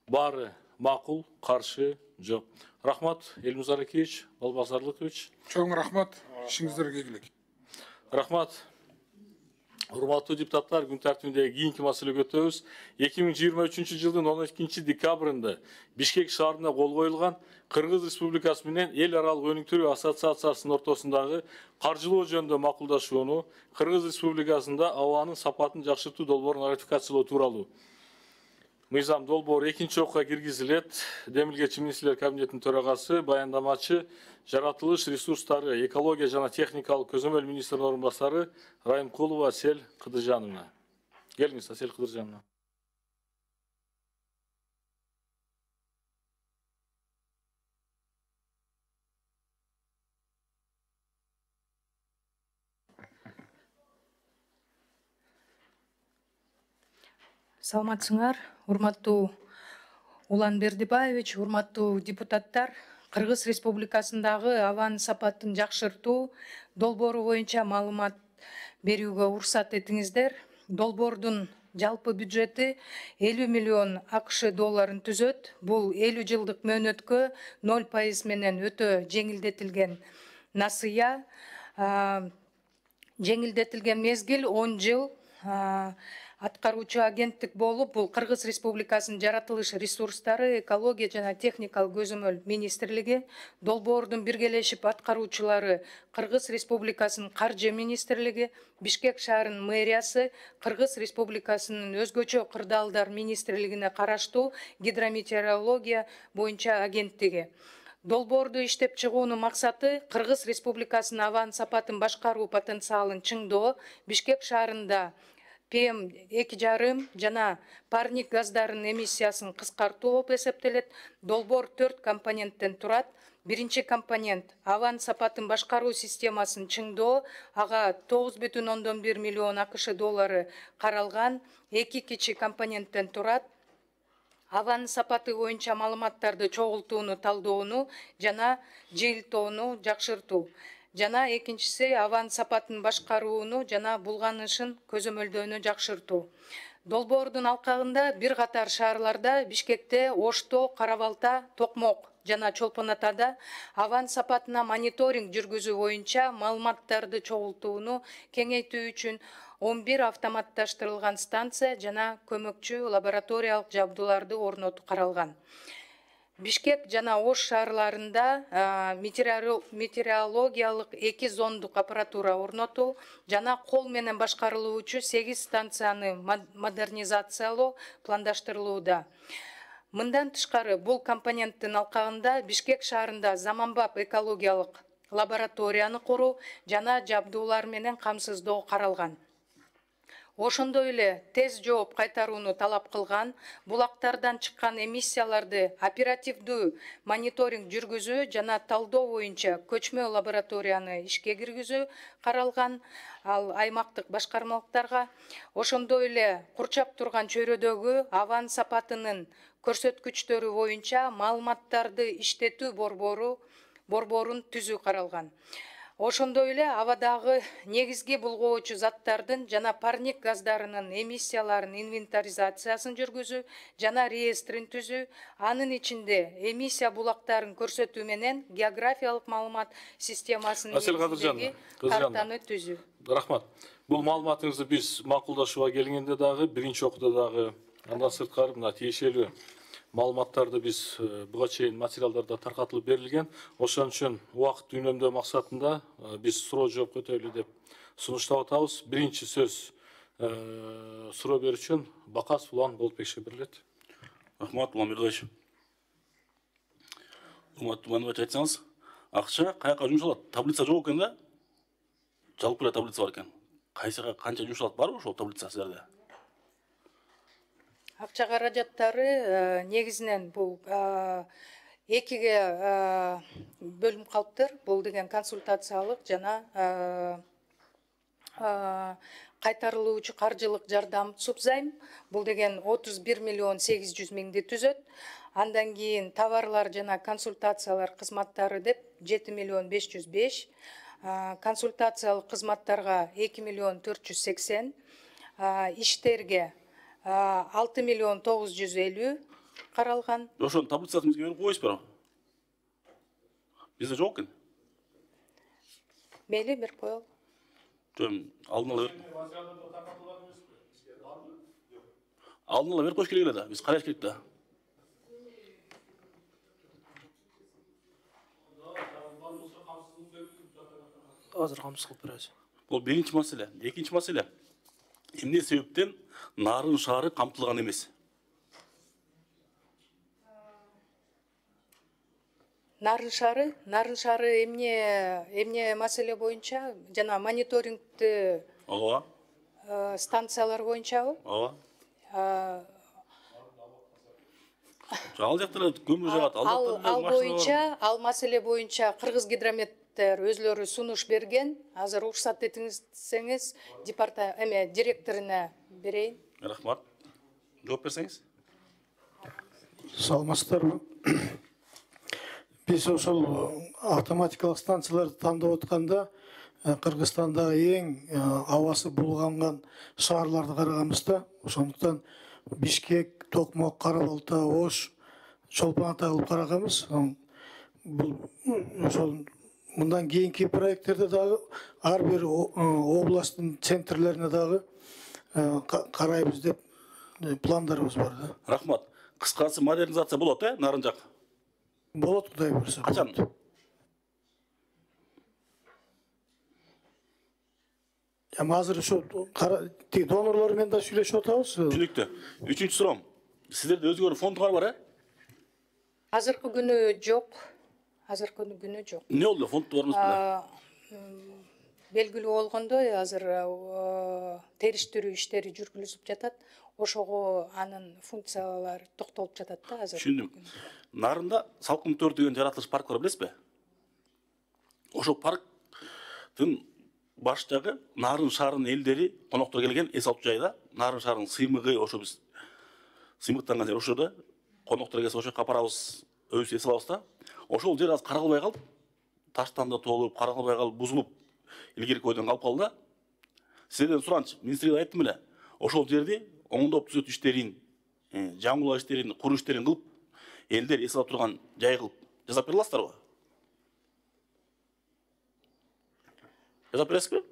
Speaker 1: Баары макул, каршы жок. Рахмат, Эльмуз Аракеевич, Балбазарлыкович.
Speaker 7: Чоң рахмат, ишиңиздерге ийгилик.
Speaker 1: Рахмат. Урматтуу депутаттар, күн тартибиндеги кийинки маселеге өтөбүз. 2023 жылдын 12 декабрында Бишкек шаарында кол коюлган Кыргыз Республикасы менен эл аралык өнүктүрүү ассоциациясынын ортосундагы каржылоо жөнүндө макулдашууну Кыргыз Республикасында абанын сапатын жакшыртуу долбоорун ратификациялоо тууралуу мыйзам долбоору экинчи окууга киргизилет. Демилгечи министрлер кабинетинин төрагасы, баяндамачы, жаратылыш ресурстары, экология жана техникалык көзөмөл министринин орун басары Райымкулова Асель Кыдыржановна. Келиңиз, Асель Кыдыржановна.
Speaker 13: Саламатсыңар, урматтуу Улан Бердибаевич, урматтуу депутаттар. Кыргыз Республикасындагы абанын сапатын жакшыртуу долбоору боюнча маалымат берүүгө уруксат этиңиздер. Долбоордун жалпы бюджети 50 миллион АКШ долларын түзөт. Бул 50 жылдык мөөнөткө 0% менен өтө жеңилдетилген насыя. Жеңилдетилген мезгил 10 жыл. Аткаруучу агенттик болуп, бул Кыргыз Республикасынын жаратылыш ресурстары, экология жана техникалык көзөмөл министрлиги, долбоордун биргелешип аткаруучулары Кыргыз Республикасынын каржы министрлиги, Бишкек шаарынын мэриясы, Кыргыз Республикасынын өзгөчө кырдаалдар министрлигине караштуу гидрометеорология боюнча агенттиги. Долбоорду иштеп чыгуунун максаты Кыргыз Республикасынын абанын сапатын башкаруу потенциалын чыңдоо, Бишкек шаарында PM2,5 жана парник газдарынын эмиссиясын кыскартуу болуп эсептелет. Долбоор 4 компоненттен турат. Биринчи компонент абанын сапатын башкаруу системасын чыңдоо, ага 9,1 миллион АКШ доллары каралган. 2 кичи компоненттен турат. Абанын сапаты боюнча маалыматтарды чогултууну талдоону жана жыйылтууну жакшыртуу. Жана экинчиси абанын сапатын башкарууну жана булганышын көзөмөлдөөнү жакшыртуу. Долбоордун алкагында бир катар шаарларда Бишкекте, Ошто, Карабалта, Токмок жана Чолпон Атада абанын сапатына мониторинг жүргүзүү боюнча маалыматтарды чогултууну кеңейтүү үчүн 11 автоматташтырылган станция жана көмөкчү лабораториялык жабдууларды орнотуу каралган. Бишкек жана Ош шаарларында метеорологиялык 2 зондук аппаратура орнотуу жана кол менен башкарылуучу 8 станцияны модернизациялоо пландаштырылууда. Мындан тышкары бул компоненттин алкагында Бишкек шаарында заманбап экологиялык лабораторияны куруу жана жабдуулар менен камсыздоо каралган. Ошондой эле тез жооп кайтарууну талап кылган, булактардан чыккан эмиссияларды оперативдүү мониторинг жүргүзүү жана талдоо боюнча көчмө лабораторияны ишке киргизүү каралган, ал аймактык башкармалыктарга. Ошондой эле курчап турган чөйрөдөгү абанын сапатынын көрсөткүчтөрү боюнча маалыматтарды иштетүү борборун түзүү каралган. Ошондой эле абадагы негизги булгоочу заттардын жана парник газдарынын эмиссияларынын инвентаризациясын жүргүзүү жана реестрин түзүү, анын ичинде эмиссия булактарын көрсөтүү менен географиялык маалымат системасынын негизиндеги картаны түзүү.
Speaker 1: Рахмат. Бул маалыматыңызды биз макулдашууга келгенде дагы, биринчи окууда дагы андан сырткары мына тиешелүү маалыматтарды биз буга чейин материалдарда таркатылып берилген. Ошон үчүн убакыт үнөмдөө максатында биз суроо жооп өтөлү деп сунуштап атабыз. Биринчи сөз суроо берүү үчүн Бакасов Улан Болотбековичке берилет.
Speaker 8: Рахмат, Улан Бердибаевич. Урматтуу Уланбек айтсаңыз, акча каяка жумшалат? Таблица жок экен да? Жалпы эле таблица бар экен. Кайсыга канча жумшалат барбы ошол таблица силерде?
Speaker 13: Акча каражаттары негизинен бул экиге бөлүнүп калыптыр. Бул деген консультациялык жана кайтарылуучу каржылык жардам субзайм. Бул деген 31 миллион 800 миңди түзөт. Андан кийин товарлар жана консультациялар кызматтары деп 7 миллион 505. Консультациялык кызматтарга 2 миллион 480. Иштерге 6 миллион 950, каралган.
Speaker 8: Ошонун таблицасын бизге берип коесуз бирок. Бизде жок экен.
Speaker 13: Мейли берип коелу.
Speaker 8: Алдын ала берип. Алдын ала берип коюш керек эле да. Биз караш керек да.
Speaker 14: Азыр камсыз кылып беребиз.
Speaker 8: Бул биринчи маселе. Экинчи маселе. Эмне себептен Нарын шаары камтылган эмес?
Speaker 13: Нарын шаары эмне маселе боюнча жана мониторингти
Speaker 8: Ооба.
Speaker 13: станциялар боюнчабы?
Speaker 8: Ооба. Ал жакта эле көмүр жагат,
Speaker 13: Ал боюнча, ал маселе боюнча Кыргыз гидрометтер өзлөрү сунуш берген. Азыр уруксат этсеңиз, директоруна берейин.
Speaker 8: Рахмат. Жооп берсеңиз.
Speaker 15: Саламатсыздарбы? Биз ошол автоматикалык станцияларды тандап атканда Кыргызстандагы эң абасы булганган шаарларды караганбыз да. Ошондуктан Бишкек, Токмок, Кара-Балта, Ош, Чолпон Ата кылып караганбыз. Бул ошол мындан кийинки проекттерде дагы ар бир областтын центрлерине дагы карайбыз деп пландарыбыз бар да.
Speaker 8: Рахмат. Кыскасы модернизация болот, Нарын жак?
Speaker 15: Болот, Кудай буйрса.
Speaker 8: Качан?
Speaker 15: Азыр ошо донорлор менен да сүйлөшүп атабыз.
Speaker 8: Түнүктө. Үчүнчү суроом. Сиздерде өзгөрүү фондуңар бар,
Speaker 13: Азыркы күнү жок.
Speaker 8: Эмне болду фонддорубуз менен?
Speaker 13: Белгилүү болгондой, азыр териштирүү иштери жүргүзүлүп жатат. Ошого анын функциялары токтолуп жатат да азыр.
Speaker 8: Түшүндүм. Нарында Салкын Төр деген жаратылыш парк бар, билесизби? Ошол парктын баш жагы Нарын шаарынын элдери, коноктор келген эс алуу жайда. Нарын шаарынын сыймыгы ошо биз сыймыктанган жер ошодо. Коноктор келсе ошо капарабыз, өзүбүз эс алабыз да. Ошол жер азыр каралбай калып, таштан да толуп, каралбай калып, бузулуп, илгерки бойдон калып калды да. Сиздерден суранчы, министрликке айттым эле. Ошол жерди оңдоп түзөтүү иштерин, жаңылоо иштерин, куруу иштерин кылып, элдер эс алып турган жай кылып жасап бере аласыздарбы? Жасап бересизби?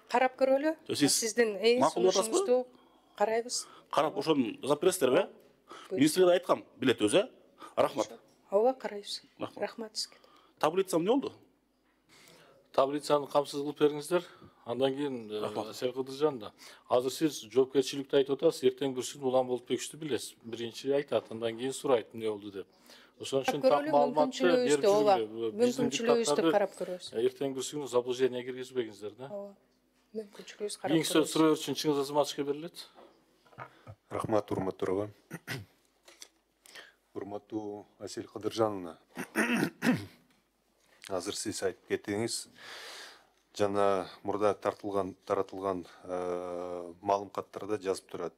Speaker 13: Карап көрөлү. Сиздин сунушуңузду карайбыз.
Speaker 8: Карап ошону жасап бересиздерби? Министрликке айткам, билет өзү. Рахмат.
Speaker 13: Ооба, карайбыз. Рахмат сизге.
Speaker 8: Таблица эмне болду?
Speaker 1: Таблицаны камсыз кылып бериңиздер. Андан кийин Асель Кыдыржан да. Азыр сиз жоопкерчиликти айтып атасыз, эртең бүрсүн Улан Болотбековичти билесиз. Биринчи айтат, андан кийин сурайт эмне болду деп. Ошон үчүн так маалыматты берип жүргүлө.
Speaker 13: Мүмкүнчүлүгүбүздү карап көрөбүз.
Speaker 1: Эртең бүрсүн заблуждение киргизбеңиздер да.
Speaker 13: Ооба. Мүмкүнчүлүгүбүз карап
Speaker 1: Кийинки сөз суроо үчүн Чыңгыз Азаматовичке берилет.
Speaker 16: Рахмат, урматтуу төрага. Урматтуу Асель Кыдыржановна. Азыр сиз айтып кеттиңиз, жана мурда таратылган маалыматтарда жазып турат.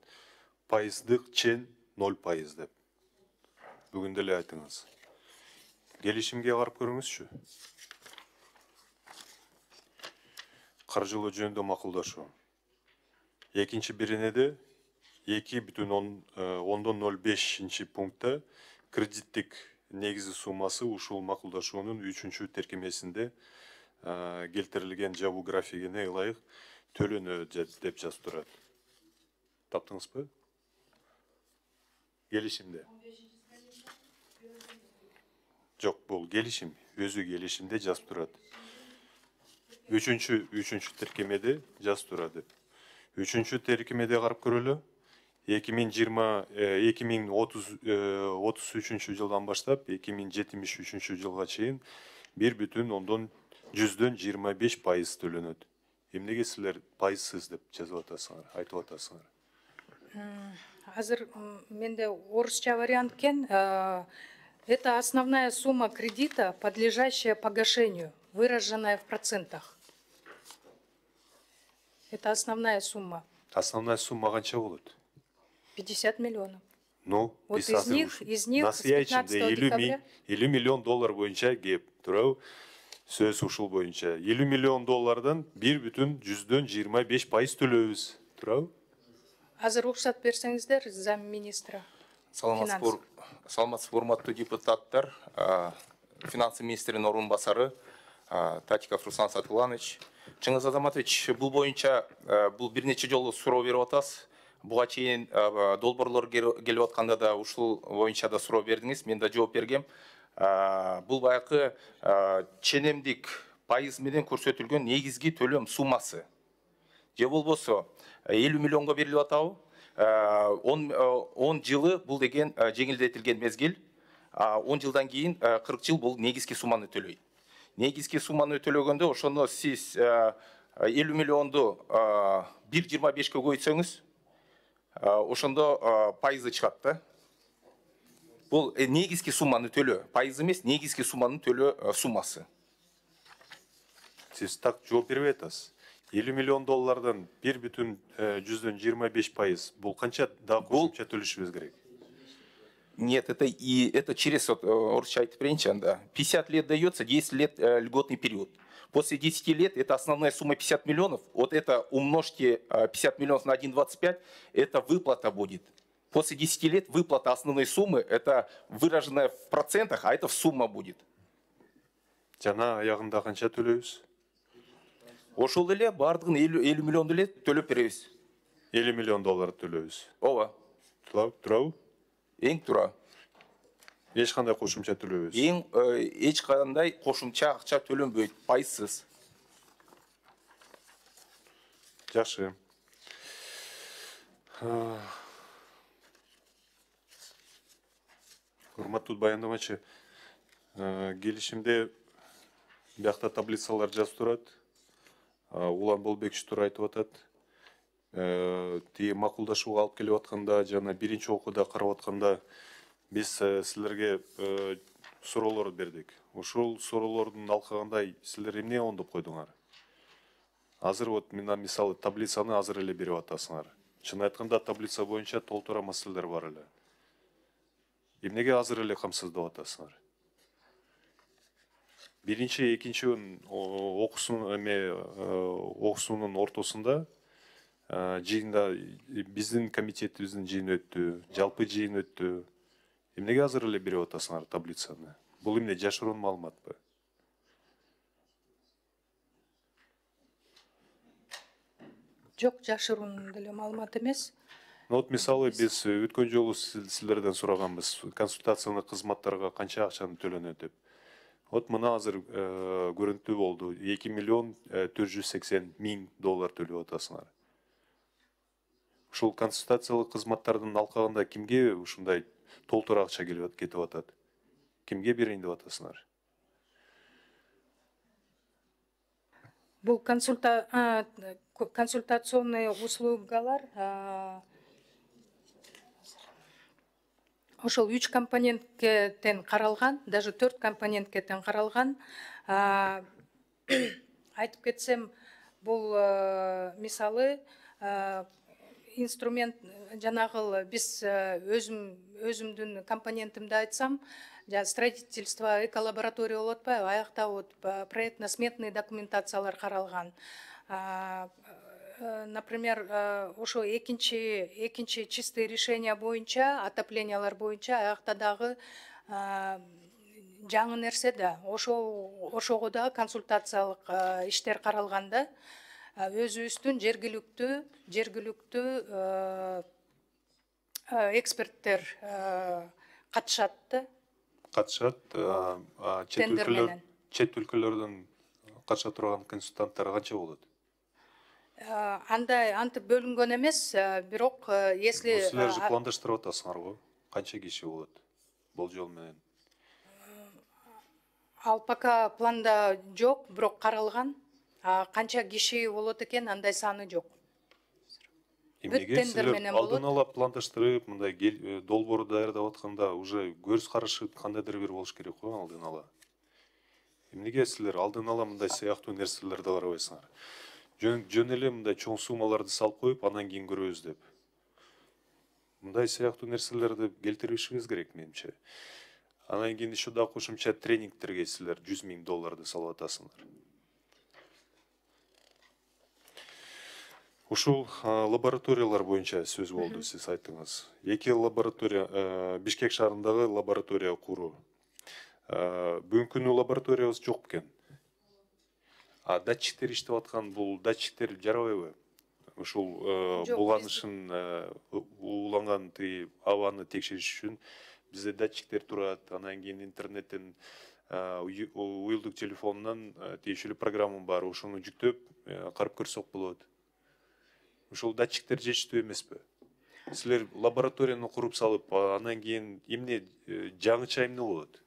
Speaker 16: Пайыздык чен 0% деп. Бүгүн деле айтыңыз. Келишимге карап көрүңүзчү. Каржылоо жөнүндө макулдашуу. Экинчи биринеде 2,05 пунктта кредиттик негизи суммасы ушул макулдашуунун 3-чү теркемесинде келтирилген жабуу графигине ылайык төлөнөт деп жазып турат. Таптыңызбы? Келишимде. Жок, бул келишим, өзү келишимде жазып турат. 3-чү теркемеде жазып турат. 3-чү теркемеде карап көрөлү. 2033 жылдан баштап 2073 жылга чейин 1,25% төлөнөт. Эмнеге силер пайызсыз деп жазып атасыңар, айтып атасыңар?
Speaker 13: Азыр менде орусча вариант экен. Это основная сумма кредита, подлежащая погашению, выраженная в процентах. Это основная сумма.
Speaker 16: Основная сумма канча болот?
Speaker 13: 50 миллионов.
Speaker 16: Ну,
Speaker 13: вот из них с 15 декабря
Speaker 16: 50 миллион доллар боюнча кеп турабы? Сөз ушул боюнча 50 миллион доллардан 1,25% төлөбүз. Турабы?
Speaker 13: азыр уруксат берсеңиздер, зам министра.
Speaker 17: Саламатсыз, урматтуу депутаттар, финанс министринин орун басары Татиков Руслан Сатыланович. Чыңгыз Азаматович, бул боюнча бул бир нече жолу суроо берип атасыз. Буга чейин долбоорлор келип атканда да ушул боюнча да суроо бердиңиз, мен да жооп бергем. Бул баягы ченемдик пайыз менен көрсөтүлгөн негизги төлөм суммасы. Же болбосо 50 миллионго берилип атабы? 10 жылы бул деген жеңилдетилген мезгил. 10 жылдан кийин 40 жыл бул негизги сумманы төлөйт. Негизги сумманы төлөгөндө ошону сиз 50 миллионду 1,25-ке көйсөңүз, ошондо пайызы чыгат да. Бул негизги сумманы төлөө, пайыз эмес, негизги сумманы төлөө суммасы.
Speaker 16: Сиз так жооп бербей атасыз. 50 миллион доллардан 1,25%. Бул канча да кошумча төлөшүбүз керек?
Speaker 17: Нет, это через, орысча айтып берейинчи анда, 50 лет дается, 10 лет льготный период. После 10 лет это основная сумма 50 миллионов, вот это умножьте 50 миллионов на 1,25, это выплата будет. После 10 лет выплата основной суммы, это выраженная в процентах, а это в сумма будет.
Speaker 16: Жана аягында канча төлөйбүз?
Speaker 17: Ошол эле бардыгын 50 миллион эле төлөп беребиз.
Speaker 16: 50 миллион доллар төлөйбүз.
Speaker 17: Ооба.
Speaker 16: Туурабы?
Speaker 17: Эң туура.
Speaker 16: Эч кандай кошумча төлөйбүз.
Speaker 17: Эч кандай кошумча акча төлөнбөйт, пайызсыз.
Speaker 16: Жакшы. Урматтуу баяндамачы, келишимде биякта таблицалар жазып турат. Улан Болбекович туура айтып атат. Тиги макулдашууга алып келип атканда, жана биринчи окууда карап атканда биз силерге суроолор бердик. Ушул суроолордун алкагында силер эмне оңдоп койдуңар? Азыр вот мына мисалы таблицаны азыр эле берип атасыңар. Чын айтканда таблица боюнча толтура маселелер бар эле. Эмнеге азыр эле камсыздап атасыңар? Биринчи, экинчи окуусунун ортосунда жыйында биздин комитетибиздин жыйыны өттү, жалпы жыйын өттү. Эмнеге азыр эле берип атасыңар таблицаны? Бул эмне жашыруун маалыматпы?
Speaker 13: Жок, жашыруун деле маалымат эмес.
Speaker 16: Вот мисалы биз өткөн жолу силерден сураганбыз, консультациялык кызматтарга канча акчаны төлөнөт деп. Вот мына азыр көрүнтүү болду. 2 миллион 480 миң доллар төлөп атасыңар. Ушул консультациялык кызматтардын алкагында кимге ушундай толтура акча кетип атат? Кимге берейин деп атасыңар?
Speaker 13: Бул консультационный услугалар ошол 3 компонентке тең каралган, даже 4 компонентке тең каралган. Айтып кетсем, бул мисалы инструмент жанагыл биз өзүмдүн компонентимди айтсам, строительство эколаборатория болуп атпайбы, аякта вот проектно-сметный документациялар каралган. Например, ошо экинчи чистые решения боюнча, отоплениялар боюнча аякта дагы жаңы нерсе да, ошого да консультациялык иштер каралганда, өзүбүздүн жергиликтүү эксперттер катышат да.
Speaker 16: Катышат, чет өлкөлөрдөн катыша турган консультанттар канча болот?
Speaker 13: Андай антип бөлүнгөн эмес, бирок если
Speaker 16: силер же пландаштырып атасыңарбы? Канча киши болот болжол менен?
Speaker 13: Ал пока планда жок, бирок каралган. Канча киши болот экен, андай саны жок.
Speaker 16: Эмнеге силер алдын ала пландаштырып, мындай долбоор даярдап атканда уже көз карашы кандайдыр бир болуш керек го алдын ала. Эмнеге силер алдын ала мындай сыяктуу нерселерди карабайсыңар? Жөн эле мындай чоң суммаларды салып коюп, анан кийин көрөбүз деп. Мындай сыяктуу нерселерди келтиришибиз керек менимче. Анан кийин еще да кошумча тренингтерге силер 100 миң долларды салып атасыңар. Ушул лабораториялар боюнча сөз болду, сиз айттыңыз. Эки лаборатория, Бишкек шаарындагы лаборатория куруу. Бүгүнкү күнү лабораториябыз жок экен. А датчиктер иштеп аткан, бул датчиктер жарабайбы? Ушул булганышын ууланган абаны текшериш үчүн бизде датчиктер турат, анан кийин интернеттен уюлдук телефонунан тийиштүү программа бар, ошону жүктөп карап көрсөк болот. Ушул датчиктер жетиштүү эмеспи? Силер лабораторияны куруп салып, анан кийин эмне жаңыча эмне болот?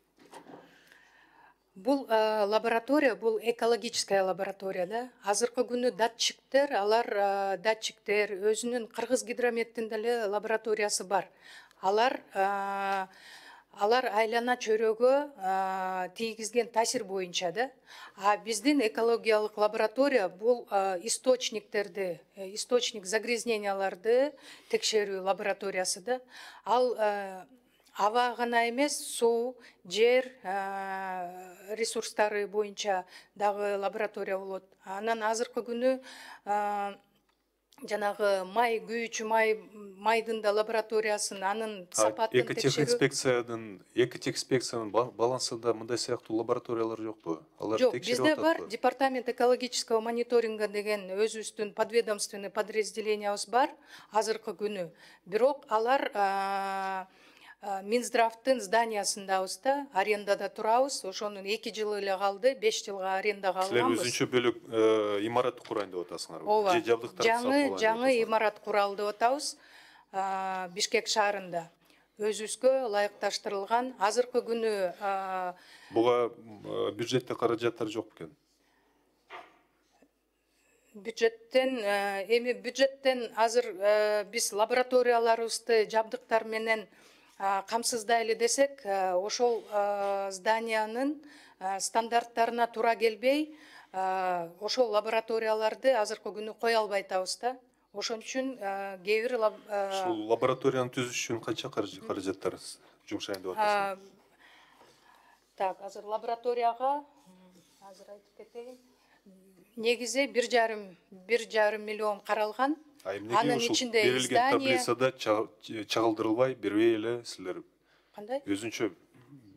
Speaker 13: Бул лаборатория, бул экологическая лаборатория да. Азыркы күнү датчиктер, датчиктер өзүнүн Кыргыз гидрометтин деле лабораториясы бар. Алар айлана чөйрөгө тийгизген таасир боюнча да. А биздин экологиялык лаборатория бул источник загрязненияларды текшерүү лабораториясы да. Ал аба гана эмес, суу, жер ресурстары боюнча дагы лаборатория болот. Анан азыркы күнү жанагы май, күйүүчү майдын да лабораториясын, анын сапатын текшерүү.
Speaker 16: Экотехинспекциянын балансында мындай сыяктуу лабораториялар жокпу? Алар
Speaker 13: Жок,
Speaker 16: текшерип
Speaker 13: бизде
Speaker 16: атат
Speaker 13: бар департамент экологического мониторинга деген өзүбүздүн подведомственный подразделениябыз бар азыркы күнү. Бирок алар Минздравдын зданиясындабыз да, арендада турабыз. Ошонун 2 жылы эле калды, 5 жылга арендага алганбыз.
Speaker 16: Силер өзүнчө бөлөк имарат курайын деп атасыңарбы?
Speaker 13: Ооба,
Speaker 16: Же жабдыктарды сатып алайын деп
Speaker 13: жаңы имарат куралы деп атабыз. Бишкек шаарында өзүбүзгө ылайыкташтырылган. Азыркы күнү
Speaker 16: буга бюджетте каражаттар жок экен.
Speaker 13: Бюджеттен азыр биз лабораторияларыбызды жабдыктар менен камсыздай эле десек, ошол зданиянын стандарттарына туура келбей, ошол лабораторияларды азыркы күнү кое албай атабыз да. Ошон үчүн кээ бир
Speaker 16: ушул лабораторияны түзүш үчүн канча каражаттар жумшайын деп атасың?
Speaker 13: Так, азыр лабораторияга азыр айтып кетейин. Негизи 1,5 миллион каралган. Анын ичинде
Speaker 16: берилген таблицада чагылдырылбай бербей эле силер?
Speaker 13: Кандай?
Speaker 16: Өзүнчө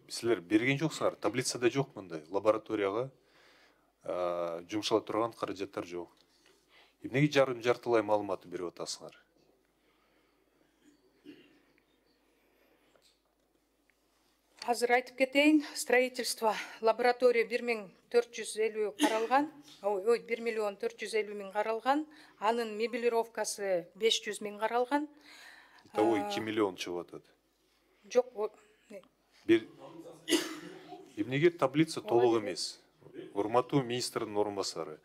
Speaker 16: силер берген жоксуңар, таблицада жок мындай. Лабораторияга жумшала турган каражаттар жок. Эмнеге жартылай маалыматты берип атасыңар?
Speaker 13: Азыр айтып кетейин, строительство лаборатория 1450 каралган, 1 миллион 450 миң каралган, анын мебелировкасы 500 миң каралган.
Speaker 16: Итого 2 миллион чыгып атат.
Speaker 13: Жок,
Speaker 16: эмнеге таблица толук эмес? Урматтуу министрдин орун басары.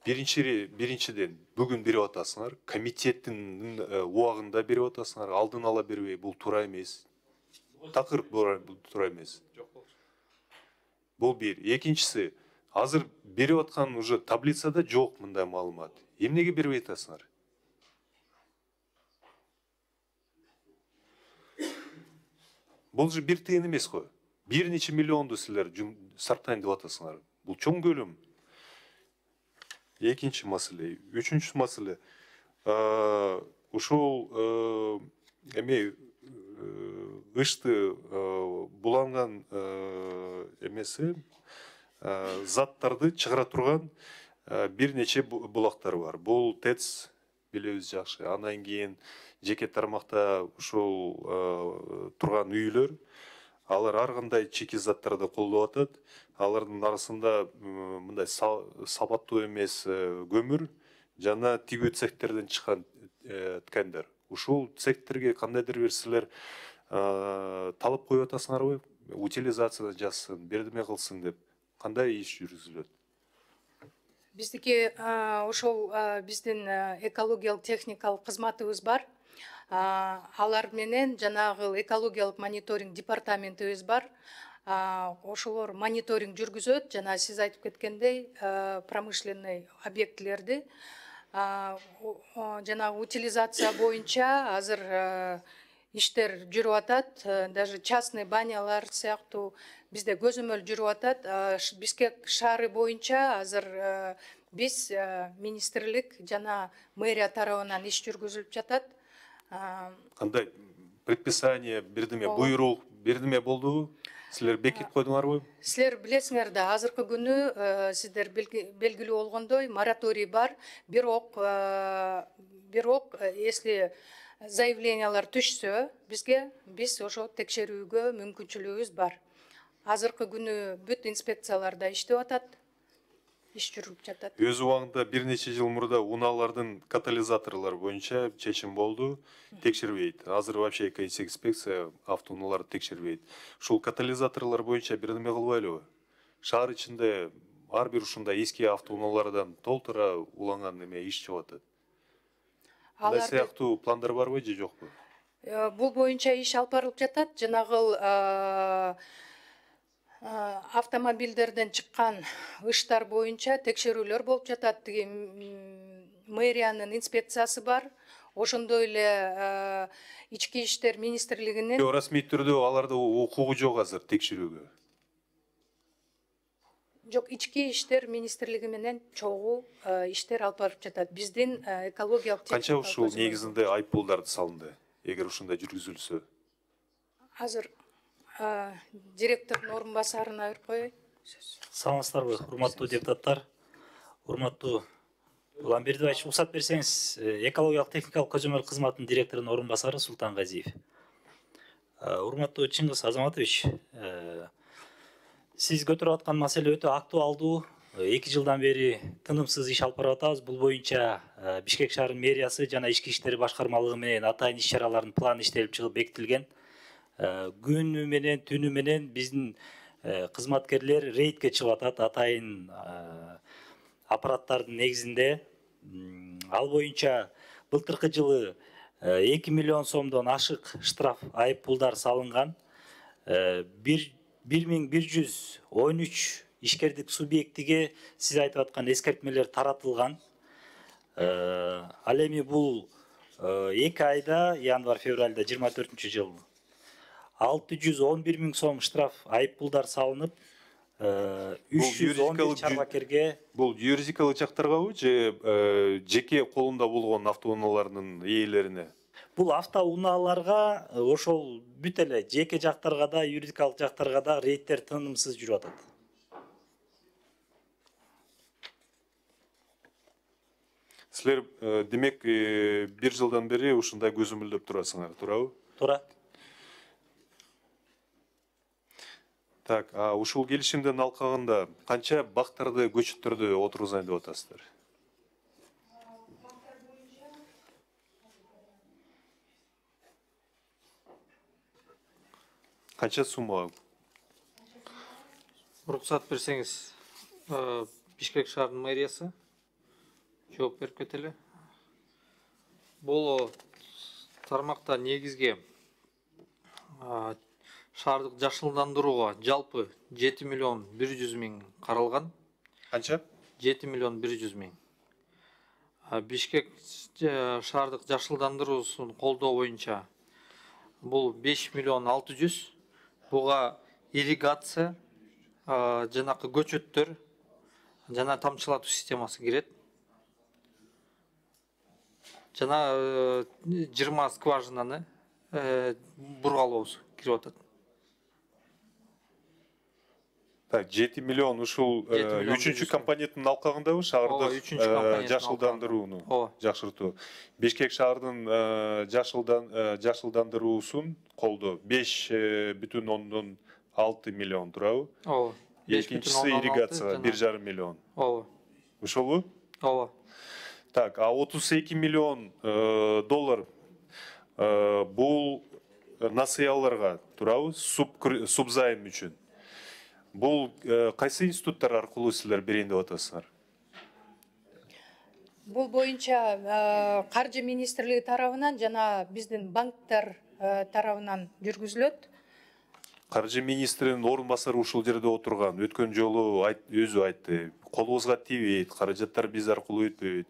Speaker 16: Биринчиден бүгүн берип атасыңар, комитеттин убагында берип атасыңар, алдын ала бербей, бул туура эмес. Такыр бул туура эмес. Бул бир. Экинчиси, азыр берип аткан уже таблицада жок мындай маалымат. Эмнеге бербей атасыңар? Бул же бир тыйын эмес го. Бир нече миллионду силер сарптайын деп атасыңар. Бул чоң көлөм. Экинчи маселе. Үчүнчү маселе. Ушул ышты буланган эмеси заттарды чыгара турган бир нече булактар бар. Бул ТЭЦ билебиз жакшы. Андан кийин жеке тармакта ушул турган үйлөр, алар ар кандай чеки заттарды колдоп атат. Алардын арасында мындай сапаттуу эмес көмүр жана тигүү цехтерден чыккан ткандар. Ушул цехтерге кандайдыр бир силер талап коюп атасыңарбы? Утилизация жассын, бердеме кылсын деп. Кандай иш жүргүзүлөт?
Speaker 13: Биздики ошол биздин экологиялык техникалык кызматыбыз бар. Алар менен жанагы экологиялык мониторинг департаментибиз бар. Ошолор мониторинг жүргүзөт, жана сиз айтып кеткендей, промышленный объектилерди жанагы утилизация боюнча азыр иштер жүрүп атат. Даже частный банялар сыяктуу бизде көзөмөл жүрүп атат. Бишкек шаары боюнча азыр Биз министрлик жана мэрия тарабынан иш жүргүзүлүп жатат.
Speaker 16: Кандай предписание, бирдеме буйрук, бирдеме болдубу? Силер бекитип койдуңарбы?
Speaker 13: Силер билесиңер да, азыркы күнү сиздер белгилүү болгондой мораторий бар. Бирок если заявлениялар түшсө, биз ошо текшерүүгө мүмкүнчүлүгүбүз бар. Азыркы күнү бүт инспекцияларда иштеп атат, иш жүрүп жатат.
Speaker 16: Өз убагында бир нече жыл мурда унаалардын катализаторлор боюнча чечим болду, текшербейт. Азыр вообще инспекция автоунааларды текшербейт. Ушул катализаторлор боюнча бирдеме кылбайлыбы? Шаар ичинде ар бир ушундай эски автоунаалардан толтура уланган неме иш чыгып атат. Мындай сыяктуу пландар барбы же жокпу?
Speaker 13: Бул боюнча иш алып барылып жатат. Жанагыл автомобилдерден чыккан ыштар боюнча текшерүүлөр болуп жатат. Тиги мэриянын инспекциясы бар. Ошондой эле ички иштер министрлигинин.
Speaker 16: Расмий түрдө аларда укугу жок азыр текшерүүгө.
Speaker 13: Жок, ички иштер министрлиги менен чогуу иштер алып барып жатат. Биздин экологиялык
Speaker 16: канча ушул негизинде айыппулдар салынды, эгер ушундай жүргүзүлсө?
Speaker 13: Азыр директордун орун басарына берип коеюн.
Speaker 18: Саламатсыздарбы, урматтуу депутаттар, урматтуу Уламбердиевич, уруксат берсеңиз, экологиялык техникалык көзөмөл кызматынын директорунун орун басары Султан Газиев. Урматтуу Чыңгыз Азаматович, сиз көтөрүп аткан маселе өтө актуалдуу. 2 жылдан бери тынымсыз иш алып барып атабыз. Бул боюнча Бишкек шаарынын мэриясы жана ички иштер башкармалыгы менен атайын иш чаралардын планы иштелип чыгып бекитилген. Күнү менен түнү менен биздин кызматкерлер рейдке чыгып атат атайын аппараттардын негизинде. Ал боюнча былтыркы жылы 2 миллион сомдон ашык штраф айыппулдар салынган. 1113 ишкердик субъектиге сиз айтып аткан эскертмелер таратылган. Ал эми бул 2 айда, январь-февральда 24-жыл 611 000 сом штраф айыппулдар салынып, 311 чарбакерге.
Speaker 16: Бул юридикалык жактаргабы же жеке колунда болгон автоунаалардын ээлерине?
Speaker 18: Бул автоунааларга ошол бүт эле жеке жактарга да, юридикалык жактарга да рейдтер тынымсыз жүрүп атат.
Speaker 16: Силер демек 1 жылдан бери ушундай көзөмөлдөп турасыңар, туурабы?
Speaker 18: Туура.
Speaker 16: Так, ушул келишимдин алкагында канча бактарды, көчөттөрдү отургузайын деп атасыздар? Канча сумма?
Speaker 14: Уруксат берсеңиз, Бишкек шаарынын мэриясы жооп берип кетели. Бул тармакта негизги шаардык жашылдандырууга жалпы 7 миллион 100 000 каралган.
Speaker 16: Канча?
Speaker 14: 7 миллион 100 000. Бишкек шаардык жашылдандыруусун колдоо боюнча бул 5 миллион 600. Буга ирригация, жанакы көчөттөр, жана тамчылатуу системасы кирет. Жана 20 скважинаны бургалообуз кирип атат.
Speaker 16: Так, 7 миллион ушул 3-чү компоненттин алкагындабы шаардык жашылдандырууну жакшыртуу. Бишкек шаарынын жашылдандыруусун колдоо 5,6 миллион турабы?
Speaker 14: Ооба.
Speaker 16: Экинчиси ирригацияга 1,5 миллион.
Speaker 14: Ооба.
Speaker 16: Ошолбу?
Speaker 14: Ооба.
Speaker 16: Так, 32 миллион доллар бул насыяларга турабы? Субзайым үчүн. Бул кайсы институттар аркылуу силер берейин деп атасыздар?
Speaker 13: Бул боюнча каржы министрлиги тарабынан жана биздин банктар тарабынан жүргүзүлөт.
Speaker 16: Каржы министринин орун басары ушул жерде отурган. Өткөн жолу өзү айтты. Колубузга тийбейт, каражаттар биз аркылуу өтпөйт.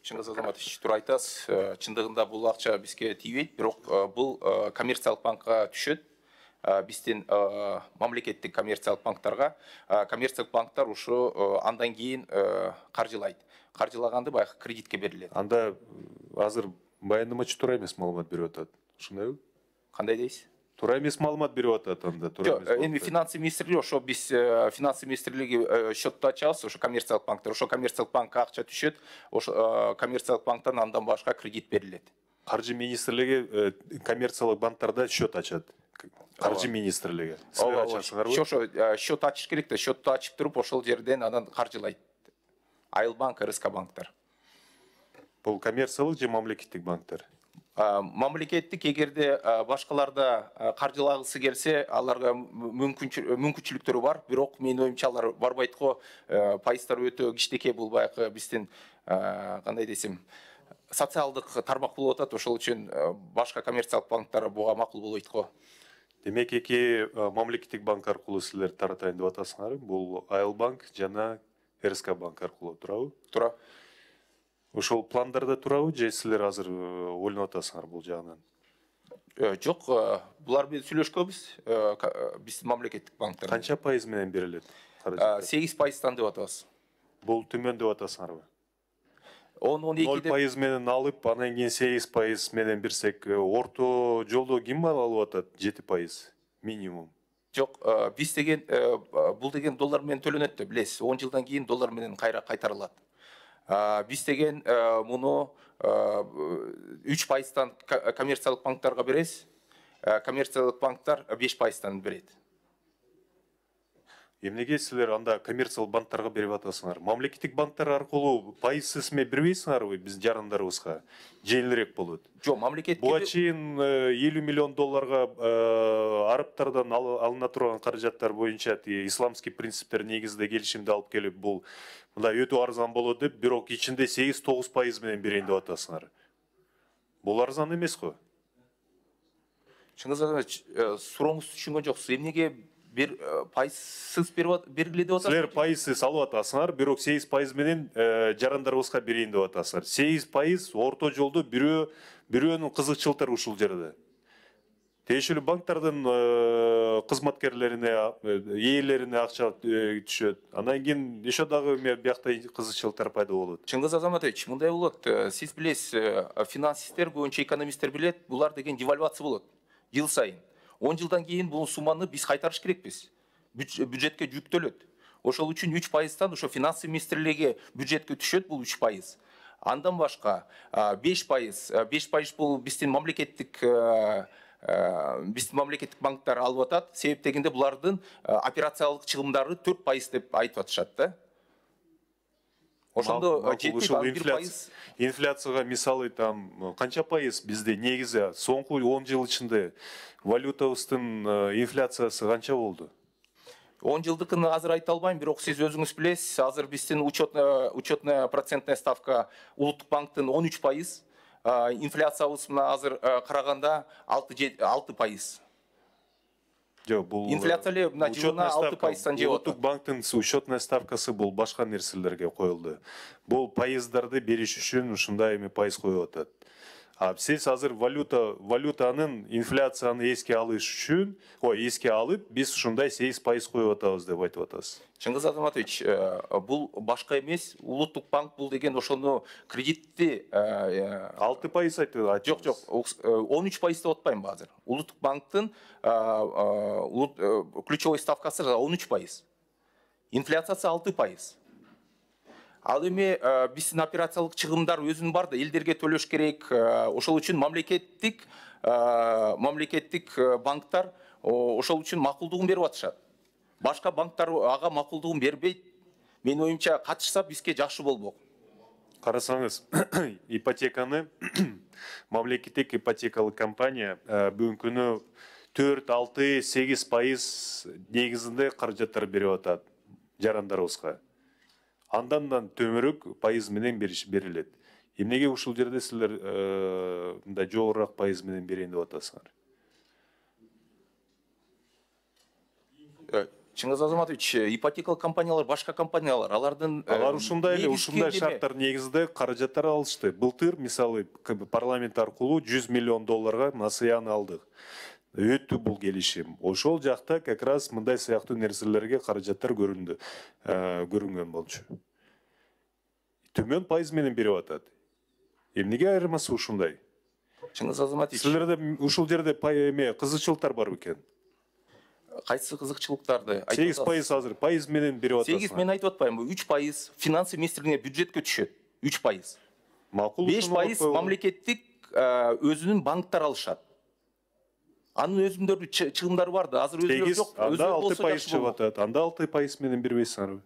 Speaker 17: Чыңгыз Азаматович, туура айтасыз. Чындыгында бул акча бизге тийбейт, бирок бул коммерциялык банкка түшөт. биздин мамлекеттик коммерциялык банктарга, коммерциялык банктар ушу андан кийин каржылайт. Каржылаганды баягы кредитке берилет.
Speaker 16: Анда азыр баяндамачы туура эмес маалымат берип атат. Ушундайбы?
Speaker 17: Кандай дейсиз?
Speaker 16: Туура эмес маалымат берип атат анда.
Speaker 17: Эми финансы министрлиги ошо биз финансы министрлиги счетту ачабыз, ошо коммерциялык банктар, ошо коммерциялык банкка акча түшөт, ошо коммерциялык банктан андан башка кредит берилет.
Speaker 16: Каржы министрлиги коммерциялык банктарда счет ачат. Каржы министрлиги. Силер ачасыңарбы?
Speaker 17: Ошо счет ачыш керек да, счетту ачып туруп ошол жерден анан каржылайт. Айылбанк, РСК банктар.
Speaker 16: Бул коммерциялык же мамлекеттик банктар?
Speaker 17: Мамлекеттик, эгерде башкаларда каржылагысы келсе, аларга мүмкүнчүлүктөрү бар, бирок менин оюмча алар барбайт го, пайыздар өтө кичинекей, бул баягы биздин кандай десем, социалдык тармак болуп атат, ошол үчүн башка коммерциялык банктар буга макул болбойт го.
Speaker 16: Демек эки мамлекеттик банк аркылуу силер таратайын деп атасыңар. Бул Айылбанк жана РСК банк аркылуу, туурабы?
Speaker 17: Туура.
Speaker 16: Ошол пландарда туурабы же силер азыр ойлонуп атасыңар бул жагынан?
Speaker 17: Жок, булар менен сүйлөшкөнбүз, биздин мамлекеттик банктар.
Speaker 16: Канча пайыз менен берилет?
Speaker 17: 8% деп атабыз.
Speaker 16: Бул төмөн деп атасыңарбы?
Speaker 17: 0,12
Speaker 16: менен алып, анан кийин 8% менен берсек, орто жолдо ким алып атат? 7% минимум.
Speaker 17: Жок, биз деген бул деген доллар менен төлөнөт деп билесиз. 10 жылдан кийин доллар менен кайра кайтарылат. Биз деген муну 3%тан коммерциялык банктарга беребиз. Коммерциялык банктар 5%тан берет.
Speaker 16: Эмнеге силер анда коммерциялык банктарга берип атасыңар? Мамлекеттик банктар аркылуу пайызсыз эме бербейсиңарбы биз жарандарыбызга? Жеңилирээк болот.
Speaker 17: Жок, мамлекетке
Speaker 16: буга чейин 50 миллион долларга арабтардан алына турган каражаттар боюнча исламский принциптер негизинде келишимди алып келип, бул мындай өтө арзан болот деп, бирок ичинде 8-9% менен берейин деп атасыңар. Бул арзан эмес го?
Speaker 17: Чыңгыз Азаматович, сурооңузду түшүнгөн жоксуз. Эмнеге бир пайызсыз бергиле деп атасыңар?
Speaker 16: Силер пайызсыз алып атасыңар, бирок 8% менен жарандарыбызга берейин деп атасыңар. 8% орто жолдо бирөөнүн кызыкчылыктары ушул жерде. Тиешелүү банктардын кызматкерлерине, ээлерине акча түшөт. Андан кийин ошо дагы биякта кызыкчылыктар пайда болот.
Speaker 17: Чыңгыз Азаматович, мындай болот. Сиз билесиз, финансисттер, көбүнчө экономисттер билет, булар деген девальвация болот жыл сайын. 10 жылдан кийин бул сумманы биз кайтарыш керекпиз. Бюджетке жүктөлөт. Ошол үчүн 3%тан ошо финансы министрлиги бюджетке түшөт, бул 3%. Андан башка 5% бул биздин мамлекеттик банктар алып атат. Себеп дегенде булардын операциялык чыгымдары 4% деп айтып атышат да. Ошондо
Speaker 16: инфляцияга мисалы там канча пайыз бизде негизи соңку 10 жыл ичинде валютабыздын инфляциясы канча болду?
Speaker 17: 10 жылдыкын азыр айта албайм, бирок сиз өзүңүз билесиз, азыр биздин учетная процентная ставка улуттук банктын 13%, инфляциябыз мына азыр караганда 6%. Инфляция эле мына жылына 6%тан жеп атат.
Speaker 16: Улуттук банктын учетная ставкасы бул башка нерселерге коюлду. Бул пайыздарды бериш үчүн ушундай эми пайыз коюп атат. Сиз азыр валютанын инфляцияны эске алыш үчүн, эске алып, биз ушундай 8% коюп атабыз деп айтып атасыз.
Speaker 17: Чыңгыз Азаматович, бул башка эмес, улуттук банк бул деген ошону кредитти
Speaker 16: 6% айтты.
Speaker 17: Жок, 13% деп атпайм азыр. Улуттук банктын ключевой ставкасы 13%. Инфляциясы 6%. Ал эми биздин операциялык чыгымдар өзүнүн бар да, элдерге төлөш керек. Ошол үчүн мамлекеттик банктар ошол үчүн макулдугун берип атышат. Башка банктар ага макулдугун бербейт. Менин оюмча катышса бизге жакшы болмок.
Speaker 16: Карасаңыз, ипотеканы мамлекеттик ипотекалык компания бүгүнкү күнү 4-6-8% негизинде каражаттар берип атат жарандарыбызга. Андан төмөрөк пайыз менен берилет. Эмнеге ушул жерде силер мындай жогорураак пайыз менен берейин деп атасыңар?
Speaker 17: Чыңгыз Азаматович, ипотекалык компаниялар, башка компаниялар,
Speaker 16: алар ушундай шарттар негизинде каражаттар алышты. Былтыр, мисалы, парламент аркылуу 100 миллион долларга насыяны алдык. өттү бул келишим. Ошол жакта как раз мындай сыяктуу нерселерге каражаттар көрүнгөн болчу. Төмөн пайыз менен берип атат. Эмнеге айырмасы ушундай?
Speaker 17: Чыңгыз Азаматович.
Speaker 16: Силерде ушул жерде кызыкчылыктар бар бекен?
Speaker 17: Кайсы кызыкчылыктарды?
Speaker 16: 8% азыр пайыз менен берип атасың.
Speaker 17: 8 мен айтып атпайм, 3% финансы министрлигине бюджетке түшөт. 3%.
Speaker 16: Макул.
Speaker 17: 5% мамлекеттик өзүнүн банктар алышат. Анын өзүндөрдүн чыгымдары бар да, азыр өзүлөр жок.
Speaker 16: Анда 6% чыгып атат. Анда 6% менен бербейсиңарбы?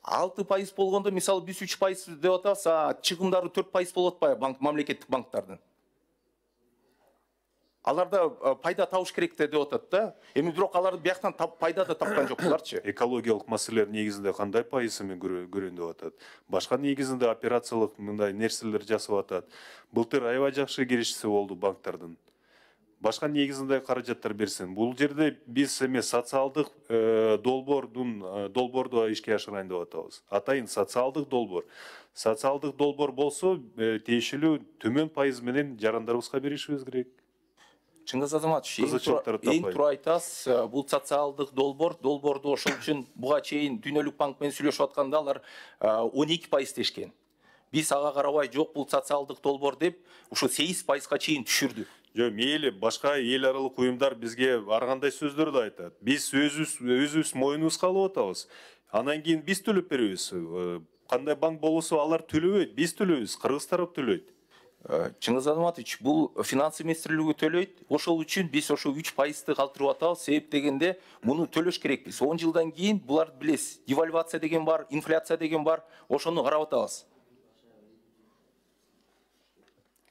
Speaker 17: 6% болгондо, мисалы биз 3% деп атабыз, чыгымдары 4% болуп атпайбы банк, мамлекеттик банктардын. Аларда пайда табыш керек деп атат да. Эми бирок алар бияктан пайда да тапкан жокчуларчы.
Speaker 16: Экологиялык маселелер негизинде кандай пайызы менен көрөйүн деп атат. Башка негизинде операциялык мындай нерселер жасап атат. Былтыр аябай жакшы киришиси болду банктардын. Башка негизинде каражаттар берсин. Бул жерде биз эме социалдык долбоорду ишке ашырайын деп атабыз. Атайын социалдык долбоор. Социалдык долбоор болсо, тиешелүү төмөн пайыз менен жарандарыбызга беришибиз керек.
Speaker 17: Чыңгыз Азаматович, эң туура айтасыз, бул социалдык долбоорду ошол үчүн буга чейин Дүйнөлүк банк менен сүйлөшүп атканда алар 12% дешкен. Биз ага карабай жок бул социалдык долбоор деп, ушу 8%га чейин түшүрдүк.
Speaker 16: Жок, мейли башка эл аралык уюмдар бизге ар кандай сөздөрдү айтат. Биз өзүбүз моюнубузга алып атабыз. Анан кийин биз төлөп беребиз. Кандай банк болсо алар төлөбөйт, биз төлөйбүз, кыргыз тарап төлөйт.
Speaker 17: Чыңгыз Азаматович, бул финансы министрлиги төлөйт. Ошол үчүн биз ошо 3%ды калтырып атабыз. Себеп дегенде муну төлөш керекпиз. 10 жылдан кийин буларды билесиз. Девальвация деген бар, инфляция деген бар. Ошону карап атабыз.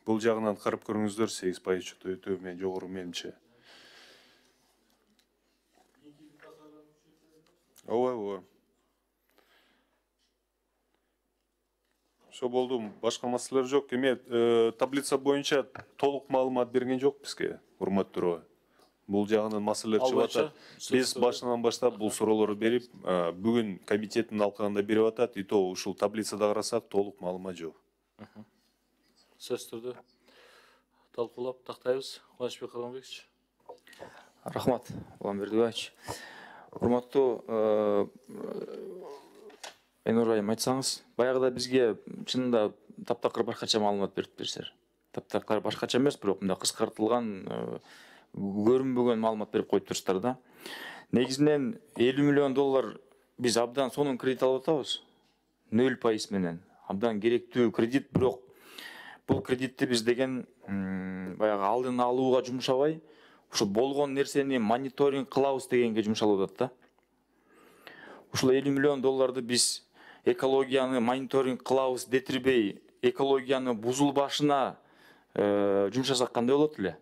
Speaker 16: Бул жагынан карап көрүңүздөр, 8% өтө мен жогору менимче. Ооба. Ошо болду, башка маселелер жок. Эме таблица боюнча толук маалымат берген жок бизге, урматтуу. Бул жагынан маселелер чыгып атат. Биз башынан баштап бул суроолорду берип, бүгүн комитеттин алкагында берип атат. И то ушул таблицада карасак толук маалымат жок.
Speaker 1: Сөз түрдө талкуулап тактайбыз. Кубанычбек Калганбекович.
Speaker 4: Рахмат, Улан Бердибаевич. Урматтуу Айнур айым, айтсаңыз, баягыда бизге чынында таптакыр башкача маалымат берип берсер. Таптакыр башкача эмес, бирок мындай кыскартылган, көрүнбөгөн маалымат берип коюп турсуздар да. Негизинен $50 миллион биз абдан сонун кредит алып атабыз. 0% менен. Абдан керектүү кредит, бирок бул кредитти биз деген баягы алдын алууга жумшабай, ушу болгон нерсени мониторинг кылабыз дегенге жумшалып атат да. Ушул $50 миллион биз экологияны мониторинг кылабыз детирбей, экологияны бузулбашына жумшасак кандай болот эле?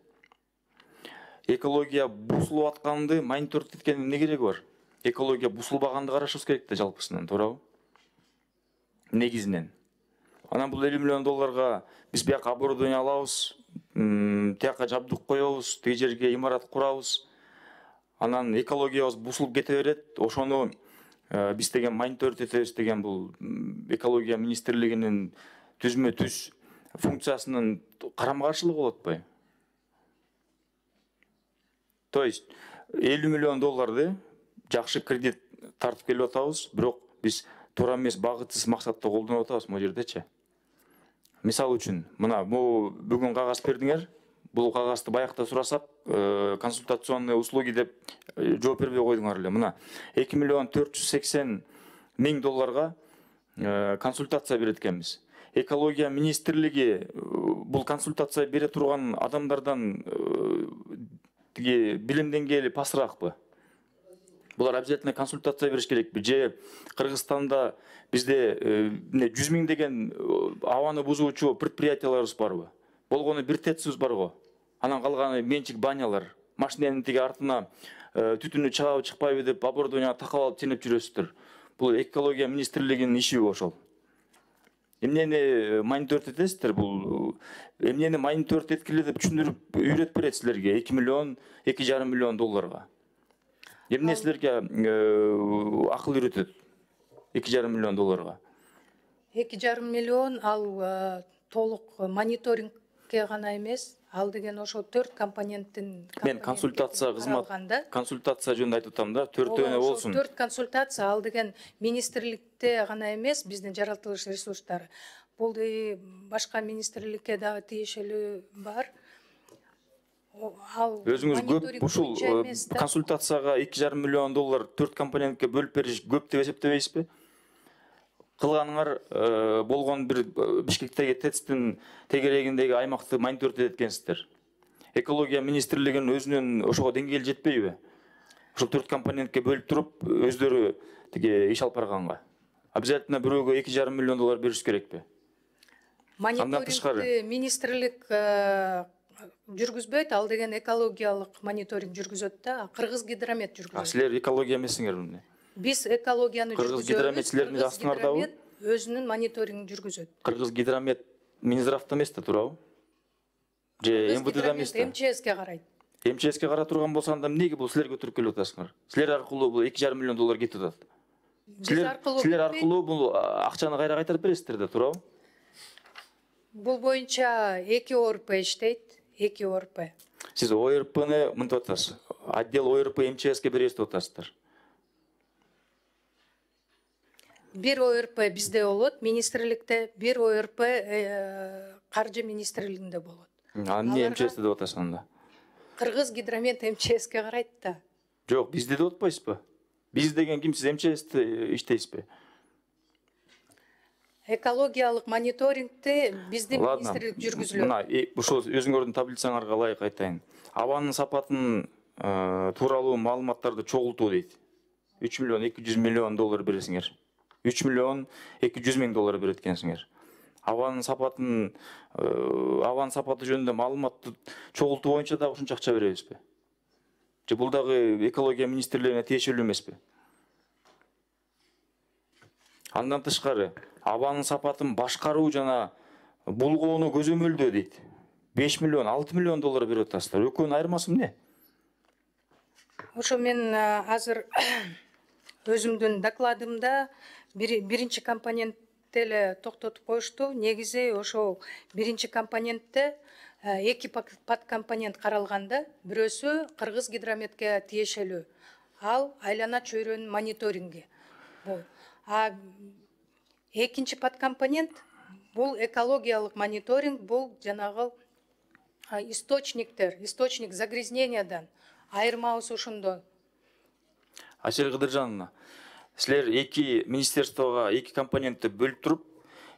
Speaker 4: Экология бузулуп атканды мониторинг эткендин эмне кереги бар? Экология бузулбаганды карашыбыз керек да жалпысынан, туурабы? Негизинен. Анан бул $50 миллион биз бияка оборудование алабыз, тияка жабдык коебуз, тиги жерге имарат курабыз. Анан экологиябыз бузулуп кете берет. Ошону биз деген мониторинг этебиз деген бул экология министрлигинин түзмө-түз функциясынын карама-каршылыгы болуп атпайбы? То есть $50 миллион жакшы кредит тартып келип атабыз, бирок биз туура эмес багытсыз максатта колдонуп атабыз могу жердечи. Мисал үчүн, мына бүгүн кагаз бердиңер. Бул кагазды баякта сурасак, консультационный услуги деп жооп бербей койдуңар эле. Мына $2 480 000 консультация берет экенбиз. Экология министрлиги бул консультация бере турган адамдардан билим деңгээли пасыракпы? Булар обязательно консультация бериш керекпи? Же Кыргызстанда бизде 100 000 деген абаны бузуучу предприятияларыбыз барбы? Болгону бир ТЭЦибиз бар го. Анан калганы менчик банялар. Машинанын тиги артына түтүнү чыгабы чыкпайбы деп оборудованияга такап алып тенеп жүрөсүздөр. Бул экология министрлигинин ишиби ошол. Эмнени мониторинг этесиздер? Бул эмнени мониторинг эткиле деп түшүндүрүп үйрөтүп берет силерге $2,5 миллион. Эмне силерге акыл үйрөтөт $2,5 миллион?
Speaker 13: $2,5 миллион ал толук мониторинг министрликке гана эмес, ал деген ошо 4 компоненттин
Speaker 4: Мен консультация кызмат, консультация жөнүндө айтып атам да, 4 болсун.
Speaker 13: 4 консультация ал деген министрликте гана эмес, биздин жаратылыш ресурстары. Бул башка министрликке дагы тиешелүү бар.
Speaker 4: Өзүңүз көп ушул консультацияга $2,5 миллион 4 компонентке бөлүп бериш көп деп эсептебейсизби? Кылганыңар болгон бир Бишкектеги ТЭЦтин тегерегиндеги аймакты мониторинг эткенсиздер. Экология министрлигинин өзүнүн ошого деңгээли жетпейби? Ушул 4 компонентке бөлүп туруп, өздөрү тиги иш алып барганга. Обязательно бирөөгө $2,5 миллион бериш керекпи?
Speaker 13: Мониторингти министрлик жүргүзбөйт, ал деген экологиялык мониторинг жүргүзөт да, Кыргыз гидромет жүргүзөт.
Speaker 4: Силер экология эмессиңерби?
Speaker 13: Биз экологияны
Speaker 4: Кыргыз гидромет силердин астыңардабы?
Speaker 13: Өзүнүн мониторинг жүргүзөт.
Speaker 4: Кыргыз гидромет Минздравда эмес да туурабы? Же МВДда эмес да?
Speaker 13: МЧСке карайт.
Speaker 4: МЧСке кара турган болсо анда эмнеге бул силерге өтүрүп келип атасыңар? Силер аркылуу бул $2,5 миллион кетип атат. Силер аркылуу бул акчаны кайра кайтарып бересиздер да, туурабы?
Speaker 13: Бул боюнча 2 ОРП иштейт, 2 ОРП.
Speaker 4: Сиз ОРПны мынтип атасыз. Отдел ОРП МЧСке бересиз деп атасыздар.
Speaker 13: Бир ОРП бизде болот, министрликте, бир ОРП каржы министрлигинде болот.
Speaker 4: Эмне МЧСте деп атасыз анда?
Speaker 13: Кыргыз гидромет МЧСке карайт да.
Speaker 4: Жок, бизде деп атпайсызбы? Биз деген ким, сиз МЧСте иштейсизби?
Speaker 13: Экологиялык мониторингти биздин министрлик жүргүзүлөт.
Speaker 4: Мына ушул өзүңөрдүн таблицаңарга ылайык айтайын. Абанын сапатын тууралуу маалыматтарды чогултуу дейт. $3,200 миллион бересиңер. $3,200,000 берет экенсиңер. Абанын сапаты жөнүндө маалыматты чогултуу боюнча дагы ушунча акча беребизби? Же бул дагы экология министрлигине тиешелүү эмеспи? Андан тышкары, абанын сапатын башкаруу жана булгоону көзөмөлдөө дейт. $5 миллион, $6 миллион берип атасыздар. Экөөнүн айырмасы эмне?
Speaker 13: Ошо мен азыр өзүмдүн докладымда биринчи компонентте эле токтотуп коюшту. Негизи ошол биринчи компонентте 2 подкомпонент каралганда, бирөөсү Кыргыз гидрометке тиешелүү. Ал айлана чөйрөнүн мониторинги. А экинчи подкомпонент бул экологиялык мониторинг, бул жанагы источник загрязнениядан. Айырмабыз ошондо.
Speaker 4: Асель Кыдыржановна, силер 2 министерствого 2 компонентти бөлүп туруп,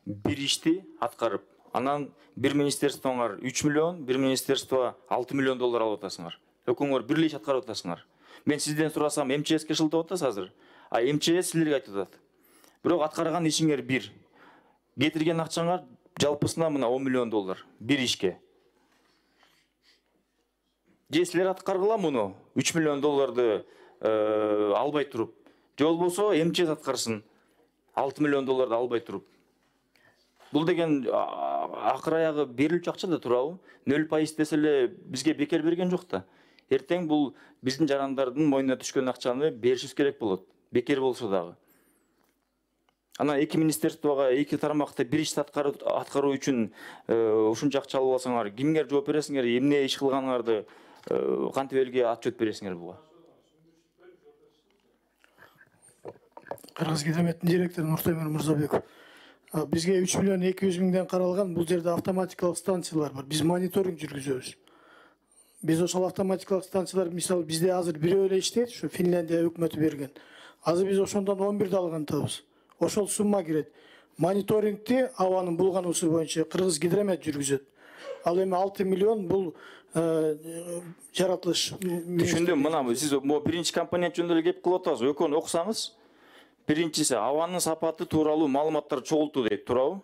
Speaker 4: бир ишти аткарып, анан бир министерствоңар 3 миллион, бир министерство $6 миллион алып атасыңар. Экөөңөр бир эле иш аткарып атасыңар. Мен сизден сурасам, МЧСке шылтап атасыз азыр. А МЧС силерге айтып атат. Бирок аткарган ишиңер бир. Кетирген акчаңар жалпысына мына $10 миллион бир ишке. Же силер аткаргыла муну $3 миллион албай туруп, же болбосо МЧС аткарсын $6 миллион албай туруп. Бул деген акыр аягы берилчү акча да, туурабы? 0% десе эле бизге бекер берген жок да. Эртең бул биздин жарандардын мойнуна түшкөн акчаны беришибиз керек болот. Бекер болсо дагы. Ана 2 министерствого 2 тармакта бир иш аткаруу үчүн ушунча акча алып алсаңар, кимге жооп бересиңер, эмне иш кылганыңарды кантип элге отчет бересиңер буга?
Speaker 15: Кыргыз гидрометтин директору Нуртемир Мырзабеков. Бизге 3,2 миллион каралган, бул жерде автоматикалык станциялар бар. Биз мониторинг жүргүзөбүз. Биз ошол автоматикалык станциялар, мисалы бизде азыр бирөө эле иштейт, ушу Финляндия өкмөтү берген. Азыр биз ошондон 11 алган табыз. Ошол сумма кирет. Мониторингти абанын булгануусу боюнча Кыргыз гидромет жүргүзөт. Ал эми 6 миллион бул жаратылыш.
Speaker 4: Түшүндүм, мына сиз биринчи компонент жөнүндө эле кеп кылып атасыз. Экөөнү окусаңыз, биринчиси абанын сапаты тууралуу маалыматтарды чогултуу дейт, туурабы?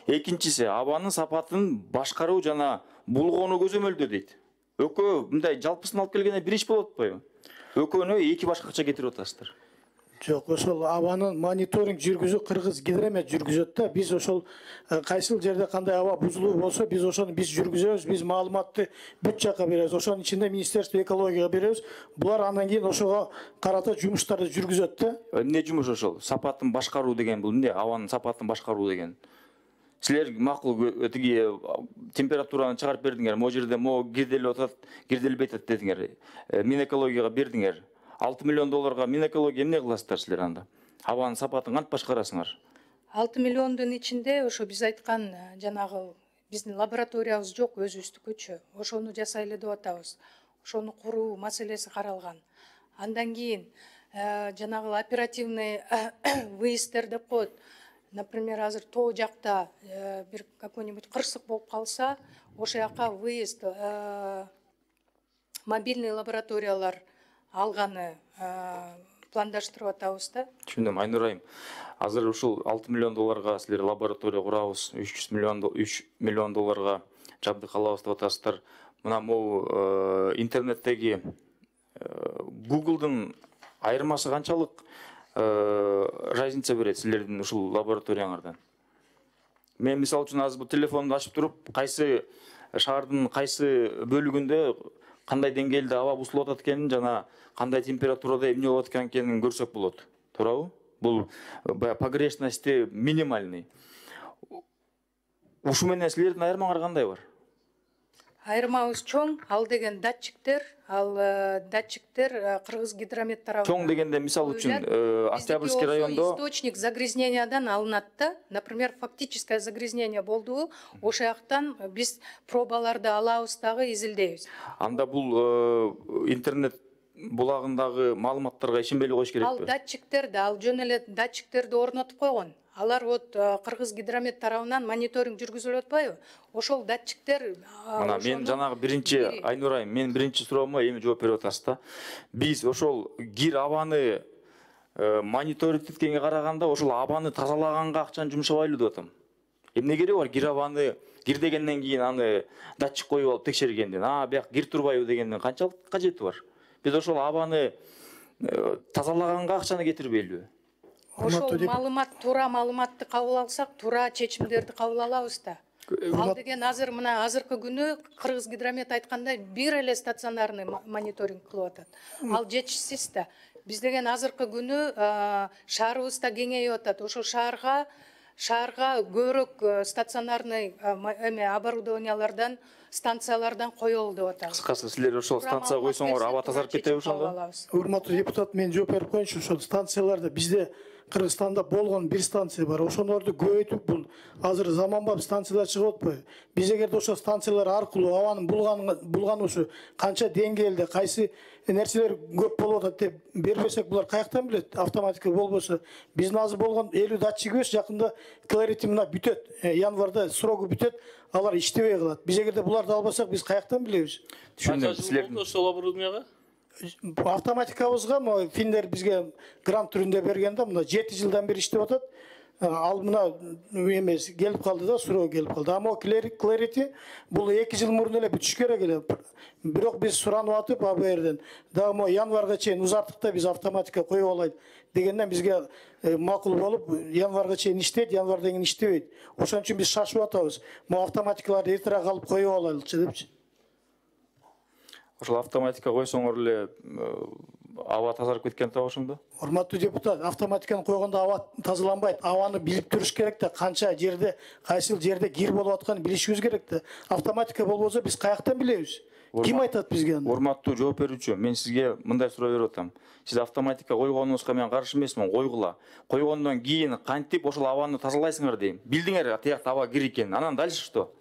Speaker 4: Экинчиси абанын сапатын башкаруу жана булгоону көзөмөлдөө дейт. Экөө мындай жалпысын алып келгенде бир иш болот атпайбы? Экөөнү эки башка акча кетирип атасыздар.
Speaker 15: Жок, ошол абанын мониторинг жүргүзүү Кыргыз гидромет жүргүзөт да. Биз ошол кайсыл жерде кандай аба бузулуу болсо, биз ошону жүргүзөбүз, биз маалыматты бүт жакка беребиз. Ошонун ичинде Министерство экологияга беребиз. Булар андан кийин ошого карата жумуштарды жүргүзөт да.
Speaker 4: Эмне жумуш ошол? Сапатын башкаруу деген бул эмне? Абанын сапатын башкаруу деген. Силер макул тиги температураны чыгарып бердиңер, могу жерде могу кирделип атат, кирделбей атат дедиңер. Минэкологияга бердиңер. 6 миллион долларга минэкология эмне кыласыздар силер анда? Абанын сапатын кантип башкарасыңар?
Speaker 13: 6 миллиондун ичинде ошо биз айткан жанагы биздин лабораториябыз жок өзүбүздүкүчө. Ошону жасайлы деп атабыз. Ошону куруу маселеси каралган. Андан кийин жанагы оперативный выезддер деп коет. Например, азыр тоо жакта бир какой-нибудь кырсык болуп калса, ошол жака выезд мобильный лабораториялар алганы пландаштырып атабыз да.
Speaker 4: Түшүндүм, Айнур айым. Азыр ушул 6 миллион долларга силер лаборатория курабыз, 3 миллион долларга жабдык алабыз деп атасыздар. Мына могу интернеттеги Google'дун айырмасы канчалык разница берет силердин ушул лабораторияңардан? Мен мисалы үчүн азыр бул телефонду ачып туруп, кайсы шаардын кайсы бөлүгүндө кандай деңгээлде аба бузулуп атат экенин жана кандай температурада эмне болуп аткан экенин көрсөк болот. Туурабы? Бул погрешности минимальный. Ушу менен силердин айырмаңар кандай бар?
Speaker 13: Айырмабыз чоң, ал деген датчиктер, Кыргыз гидромет тарабынан.
Speaker 4: Чоң дегенде мисалы үчүн Октябрьский райондо
Speaker 13: источник загрязнениядан алынат да. Например, фактическое загрязнение болду, ошол жактан биз пробаларды алабыз дагы изилдейбиз.
Speaker 4: Анда бул интернет булагындагы маалыматтарга ишенбей коюш керекпи?
Speaker 13: Ал датчиктерди, ал жөн эле датчиктерди орнотуп койгон. Алар вот Кыргыз гидромет тарабынан мониторинг жүргүзүлүп атпайбы? Ошол датчиктер
Speaker 4: Мына мен жанагы биринчи Айнур айым, мен биринчи суроомо эми жооп берип атасыз да. Биз ошол кир абаны мониторинг эткенге караганда ошол абаны тазалаганга акчаны жумшабайлы деп атам. Эмне кереги бар кир абаны кир дегенден кийин аны датчик коюп алып текшергенден, бияк кир турбайбы дегенден канчалык кажети бар? Биз ошол абаны тазалаганга акчаны кетирбейлиби?
Speaker 13: Ошол маалымат, туура маалыматты кабыл алсак, туура чечимдерди кабыл алабыз да. Ал деген азыр мына азыркы күнү Кыргыз гидромет айткандай бир эле стационарный мониторинг кылып атат. Ал жетишсиз да. Биз деген азыркы күнү шаарыбыз да кеңейип атат. Ошол шаарга көбүрөөк стационарный оборудованиялардан, станциялардан коелу деп атабыз.
Speaker 4: Кыскасы силер ошол станция койсоңор аба тазарып кетеби ошондо?
Speaker 15: Урматтуу депутат, мен жооп берип коеюнчу. Ошол станцияларда бизде Кыргызстанда болгон бир станция бар. Ошолорду көбөйтүп, бул азыр заманбап станциялар чыгып атпайбы? Биз эгерде ошол станциялар аркылуу абанын булгануусу канча деңгээлде, кайсы нерселер көп болуп атат деп бербесек, булар каяктан билет? Автоматика болбосо, биздин азыр болгон 50 датчигибиз жакында кларити мына бүтөт. Январда срогу бүтөт, алар иштебей калат. Биз эгерде буларды албасак, биз каяктан билебиз?
Speaker 4: Түшүндүм.
Speaker 1: Силердин ошол оборудованияга
Speaker 15: автоматикабызга финдер бизге грант түрүндө бергенде мына 7 жылдан бери иштеп атат. Ал мына эмес келип калды да, суроо келип калды. Ама кларити бул 2 жыл мурун эле бүтүш керек эле. Бирок биз суранып атып АБРден дагы мо январга чейин узартыкта биз автоматика коюп алайлы дегенден бизге макул болуп, январга чейин иштейт, январдан кийин иштебейт. Ошон үчүн биз шашып атабыз. Мо автоматикаларды эртерээк алып коюп алайлычы депчи.
Speaker 4: Ошол автоматика койсоңор эле аба тазарып кеткен да ошондо?
Speaker 15: Урматтуу депутат, автоматиканы койгондо аба тазаланбайт. Абаны билип туруш керек да, канча жерде, кайсыл жерде кир болуп атканын билишибиз керек да. Автоматика болбосо биз каяктан билебиз? Ким айтат бизге аны?
Speaker 4: Урматтуу жооп берүүчү, мен сизге мындай суроо берип атам. Сиз автоматика койгонуңузга мен каршы эмесмин, койгула. Койгондон кийин кантип ошол абаны тазалайсыңар дейм. Билдиңер, тиякта аба кир экенин. Анан дальше что?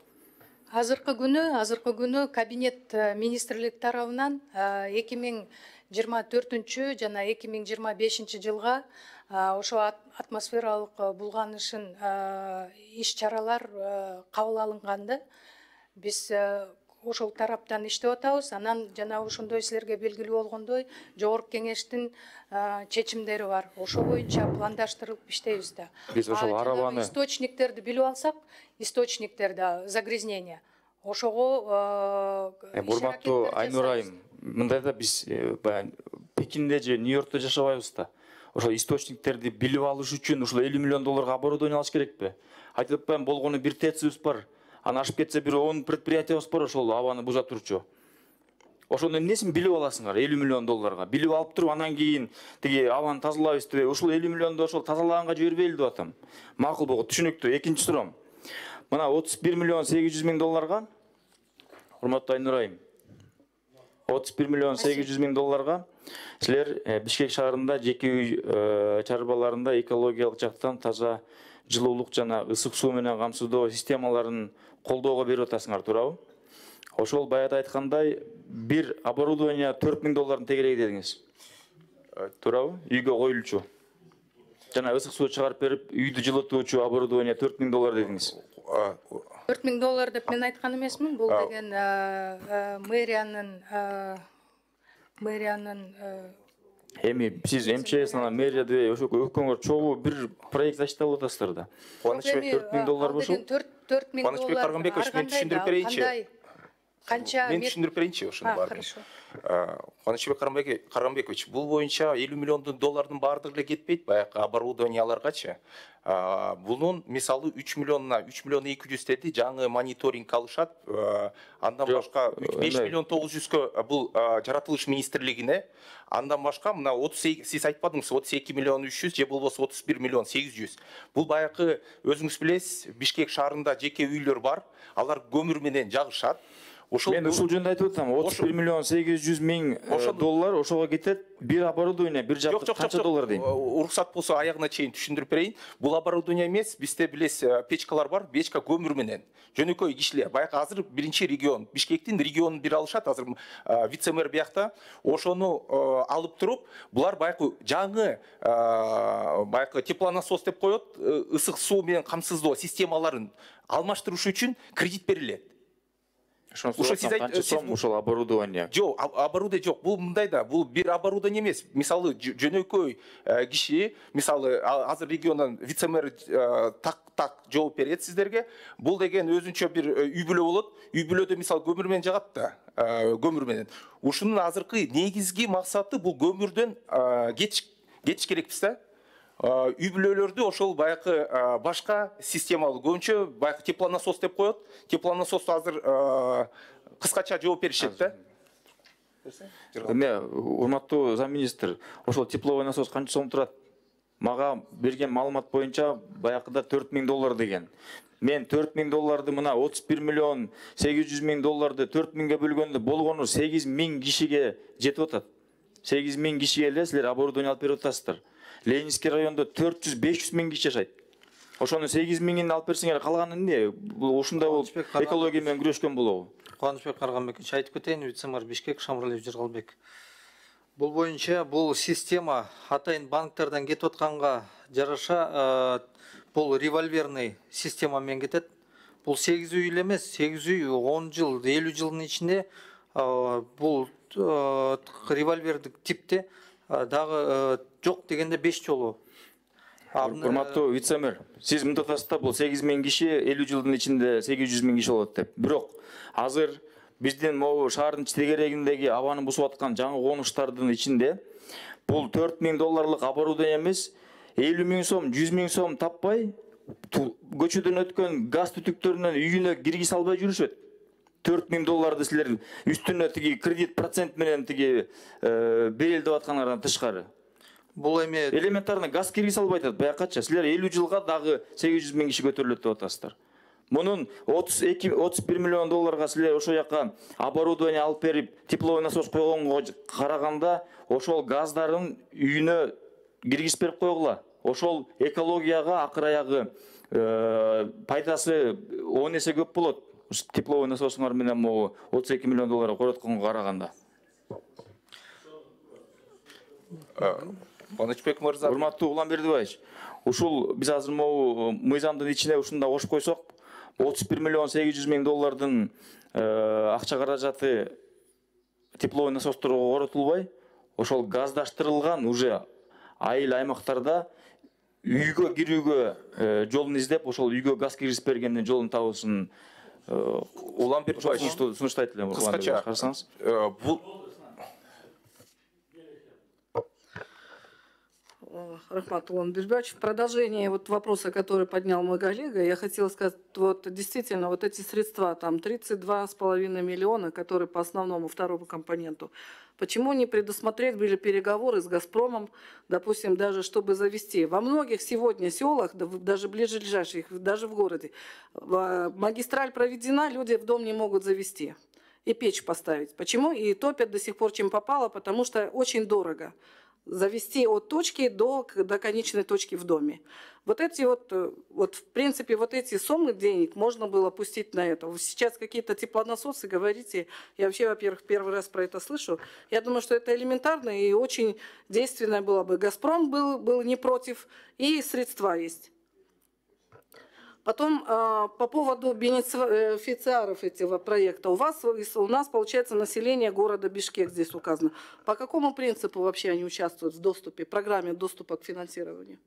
Speaker 13: Азыркы күнү кабинет министрлик тарабынан 2024 жана 2025 жылга ошо атмосфералык булганышын иш-чаралар кабыл алынганды. Биз ошол тараптан иштеп атабыз. Анан жана ошондой силерге белгилүү болгондой жогорку кеңештин чечимдери бар. Ошол боюнча пландаштырып иштейбиз да.
Speaker 4: Биз ошол арабаны
Speaker 13: источниктерди билип алсак, источниктерде загрязнение. Ошого
Speaker 4: урматтуу Айнур айым, мындай да биз Пекинде же Нью-Йоркто жашабайбыз да. Ошол источниктерди билип алыш үчүн ушул 50 миллион долларга оборудование алыш керекпи? Айтып атпайм, болгону бир ТЭЦибиз бар. Аны ашып кетсе бир 10 предприятиябыз бар ошол абаны буза турчу. Ошондун эмнесин билип аласыңар 50 миллион долларга. Билип алып туруп анан кийин тиги абаны тазалабыз деп ушул 50 миллионду ошол тазалаганга жибербейли деп атам. Макул болгон, түшүнүктүү. Экинчи суроом. Мына 31 миллион 800 мың долларға, урматтуу Айнур айым, 31 миллион 800 мың долларға силер Бишкек шаарында жеке үй чарбаларында экологиялык жактан таза жылуулук жана ысык суу менен камсыздоо системаларын колдоого берип атасыңар, туурабы? Ошол баягы айткандай бир оборудование 4 мың долларын тегелейт дедиңиз. Туурабы? Үйгө коюлчу. Жана ысык суу чыгарып берип, үйдү жылытуучу оборудование 4 мың доллар дедиңиз.
Speaker 13: 4 мың доллар деп мен айткан эмесмин. Бул деген мэриянын
Speaker 4: Эми сиз МЧС анан мэрия дебей ошо өкмөңөр чогуу бир проект ачталып атасыздар да.
Speaker 13: 4 мың доллар болушу. 4 мың доллар.
Speaker 17: Кубанычбек Каргамбекович, мен түшүндүрүп берейинчи.
Speaker 13: Канча
Speaker 17: Мен түшүндүрүп берейинчи ошону баарын. Кубанычбек Каргамбекович, бул боюнча 50 миллион доллардын баардыгы эле кетпейт, баягы оборудованияларгачы. Bunun misali 3 milyon 200 dedi жаңы мониторинг алышат. Андан башка 5 миллион 900 бул жаратылыш министрлигине, андан башка мына 38 сиз айтпадыңыз 32 миллион 300 же болбосо 31 миллион 800. Бул баягы өзүңүз билесиз, Бишкек шаарында жеке үйлөр бар, алар көмүр менен жагышат.
Speaker 4: Мен ушул жөнүндө айтып атам, 31 миллион 800 мың доллар ошого кетет. Бир оборудование, бир жабдык канча доллар дейм?
Speaker 17: Уруксат болсо аягына чейин түшүндүрүп берейин. Бул оборудование эмес, бизде билесиз печкалар бар, печка көмүр менен. Жөнөкөй кишилер, баягы азыр биринчи регион, Бишкектин регионун бир алышат, азыр вице-мэр биякта ошону алып туруп, булар баягы жаңы баягы теплонасос деп коет, ысык суу менен камсыздоо системаларын алмаштыруш үчүн кредит берилет.
Speaker 4: Ушул оборудование.
Speaker 17: Жок, оборудование жок. Бул мындай да, бул бир оборудование эмес. Мисалы жөнөкөй киши, мисалы азыр региондон вице-мэр так жооп берет сиздерге. Бул деген өзүнчө бир үй бүлө болот. Үй бүлөдө мисалы көмүр менен жагат да, көмүр менен. Ушунун азыркы негизги максаты бул көмүрдөн кетиш керекпиз да. Үй бүлөлөрдү ошол баягы башка системалуу көбүнчө баягы теплонасос деп коет. Теплонасос азыр кыскача жооп беришет да.
Speaker 4: Урматтуу замминистр, ошол тепловой насос канча сом турат? Мага берген маалымат боюнча баягыда 4 мың доллар деген. Мен 4 мың долларды мына 31 миллион 800 мың долларды 4 мыңга бөлгөндө болгону 8 мың кишиге жетип атат. 8 мың кишиге эле силер оборудование алып берип атасыздар. Ленинский районда 400-500 мың киши жашайт. Ошону 8 мыңын алып берсеңер калганы эмне? Бул ушундай болуп экология менен күрөшкөн болобу?
Speaker 14: Кубанычбек Каргамбекович, айтып кетейин, вице-мэр Бишкек Шамралиев Жыргалбек. Бул боюнча бул система атайын банктерден кетип атканга жараша бул револьверный система менен кетет. Бул 8 үй эле эмес, 8 үй 10 жыл, 50 жылдын ичинде бул револьвердик типте дагы жок дегенде 5 жолу.
Speaker 4: Урматтуу вице-мэр, сиз мындай атасыздар, бул 8 мың киши 50 жылдын ичинде 800 мың киши болот деп. Бирок азыр биздин могу шаардын чегерегиндеги абаны бусуп аткан жаңы конуштардын ичинде бул 4 мың долларлык оборудование эмес, 50 мың сом, 100 мың сом таппай көчөдөн өткөн газ түтүктөрүнөн үйүнө киргиз албай жүрүшөт. 4 мың долларды силер үстүнө тиги кредит процент менен тиги берил деп аткандардан тышкары.
Speaker 14: Бул эми
Speaker 4: элементарный газ киргиз албай атат. Баякача силер 50 жылга дагы 800 мың киши көтөрүлөт деп атасыздар. Мунун 31 миллион долларга силер ошол жака оборудование алып берип, тепловой насос койгонго караганда, ошол газдарын үйүнө киргиз берип койгула. Ошол экологияга акыр аягы пайдасы 10 эсе көп болот. Тепловой насосуңар менен могу 32 миллион долларга коротконго караганда.
Speaker 17: Кубанычбек мырза.
Speaker 4: Урматтуу Уланбердибаевич, ушул биз азыр могу мыйзамдын ичине ушунда кошуп койсок, 31 миллион 800 мың доллардын акча каражаты тепловой насосторго коротулбай, ошол газдаштырылган уже айыл аймактарда үйгө кирүүгө жолун издеп, ошол үйгө газ киргизип бергендин жолун табылсын.
Speaker 17: Уланбердибаевич,
Speaker 4: сунуштайт элем.
Speaker 17: Кыскача бул
Speaker 12: Рахмат Уланбердиевич, в продолжение вот вопроса, который поднял мой коллега, я хотела сказать, вот действительно вот эти средства, там 32,5 миллиона, которые по основному второму компоненту, почему не предусмотреть были переговоры с «Газпромом», допустим, даже чтобы завести? Во многих сегодня селах, даже ближайших, даже в городе, магистраль проведена, люди в дом не могут завести и печь поставить. Почему? И топят до сих пор чем попало, потому что очень дорого завести от точки до конечной точки в доме. Вот эти вот в принципе, вот эти суммы денег можно было пустить на это. Сейчас какие-то теплонасосы говорите, я вообще, во-первых, первый раз про это слышу. Я думаю, что это элементарно и очень действенное было бы. «Газпром» был не против, и средства есть. Потом по поводу бенефициаров этого проекта. У нас, получается, население города Бишкек здесь указано. По какому принципу вообще они участвуют в доступе, в программе доступа к финансированию?